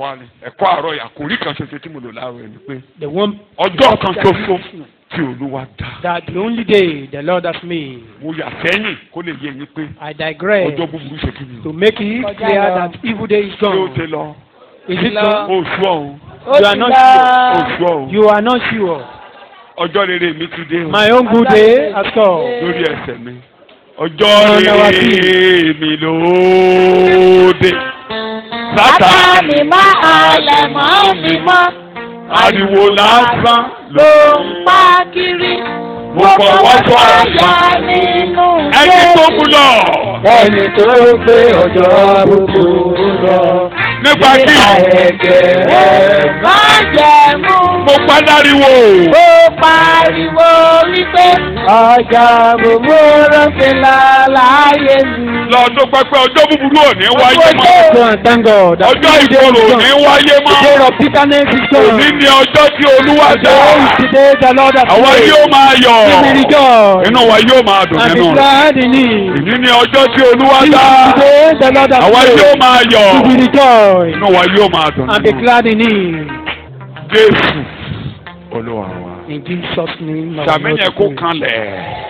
S1: ẹ̀kọ́ àárọ̀ yà kò rí kan ṣoṣo tí mo lò láàárọ̀ ẹ̀ ni pé
S2: The one
S1: ọjọ́ kan ṣoṣo tí Olúwa dá.
S2: that the only day the Lord has made.
S1: Mo yà sẹ́yìn kó lè yé yín pé
S2: I digress
S1: ọjọ́ búburú ṣe kí ni.
S2: to make it clear that evil day is
S1: Ṣé ó
S2: gone.
S1: ti lọ?
S2: Is it gone?
S1: Oṣù ọ̀hún.
S2: You are not sure.
S1: Oṣù ọ̀hún.
S2: You are not sure.
S1: Ọjọ́ rere mi ti dé o.
S2: My own good day has come.
S1: Lórí ẹsẹ̀ mi. Ọjọ́ rere mi lóde.
S3: Sátánì máa lẹ̀ mọ́ mi mọ́.
S1: Ariwo lásán
S3: Ló ń pa kiri.
S1: mo fọwọ́ sọ
S3: Àyà nínú
S1: ẹni tó kú lọ.
S2: Ẹni tó gbé ọjọ́ gbogbo lọ.
S1: Nípa kí
S3: Má jẹ́ mú.
S1: mo padáriwo.
S3: Ó pariwo wípé ọjà gbogbo rọ́ṣẹ́ láàyè mi.
S1: Lọ́dún pẹ́pẹ́ ọjọ́ búburú ò ní wáyé mọ́.
S2: Thank God. that
S1: Ọjọ́
S2: evil day
S1: ìkorò
S2: is
S1: ò
S2: gone.
S1: ní wáyé
S2: The day
S1: mọ́.
S2: of bitterness is
S1: Òní
S2: gone.
S1: ni ọjọ́ tí Olúwa dá.
S2: Today is the day the Lord has
S1: Àwa
S2: made.
S1: yóò máa yọ̀.
S2: We will rejoice
S1: Inú wa yóò máa dùn
S2: and
S1: nínú
S2: be
S1: rẹ̀.
S2: glad in it.
S1: Ìní ni ọjọ́ tí Olúwa
S2: This
S1: dá.
S2: is the day the Lord has
S1: Àwa
S2: made.
S1: yóò máa yọ̀.
S2: We will rejoice
S1: Inú wa yóò máa dùn
S2: and be
S1: nínú rẹ̀.
S2: glad in it.
S1: Jésù Olúwa wa.
S2: In Jesus' name.
S1: Sàmì yẹn kó kanlẹ̀.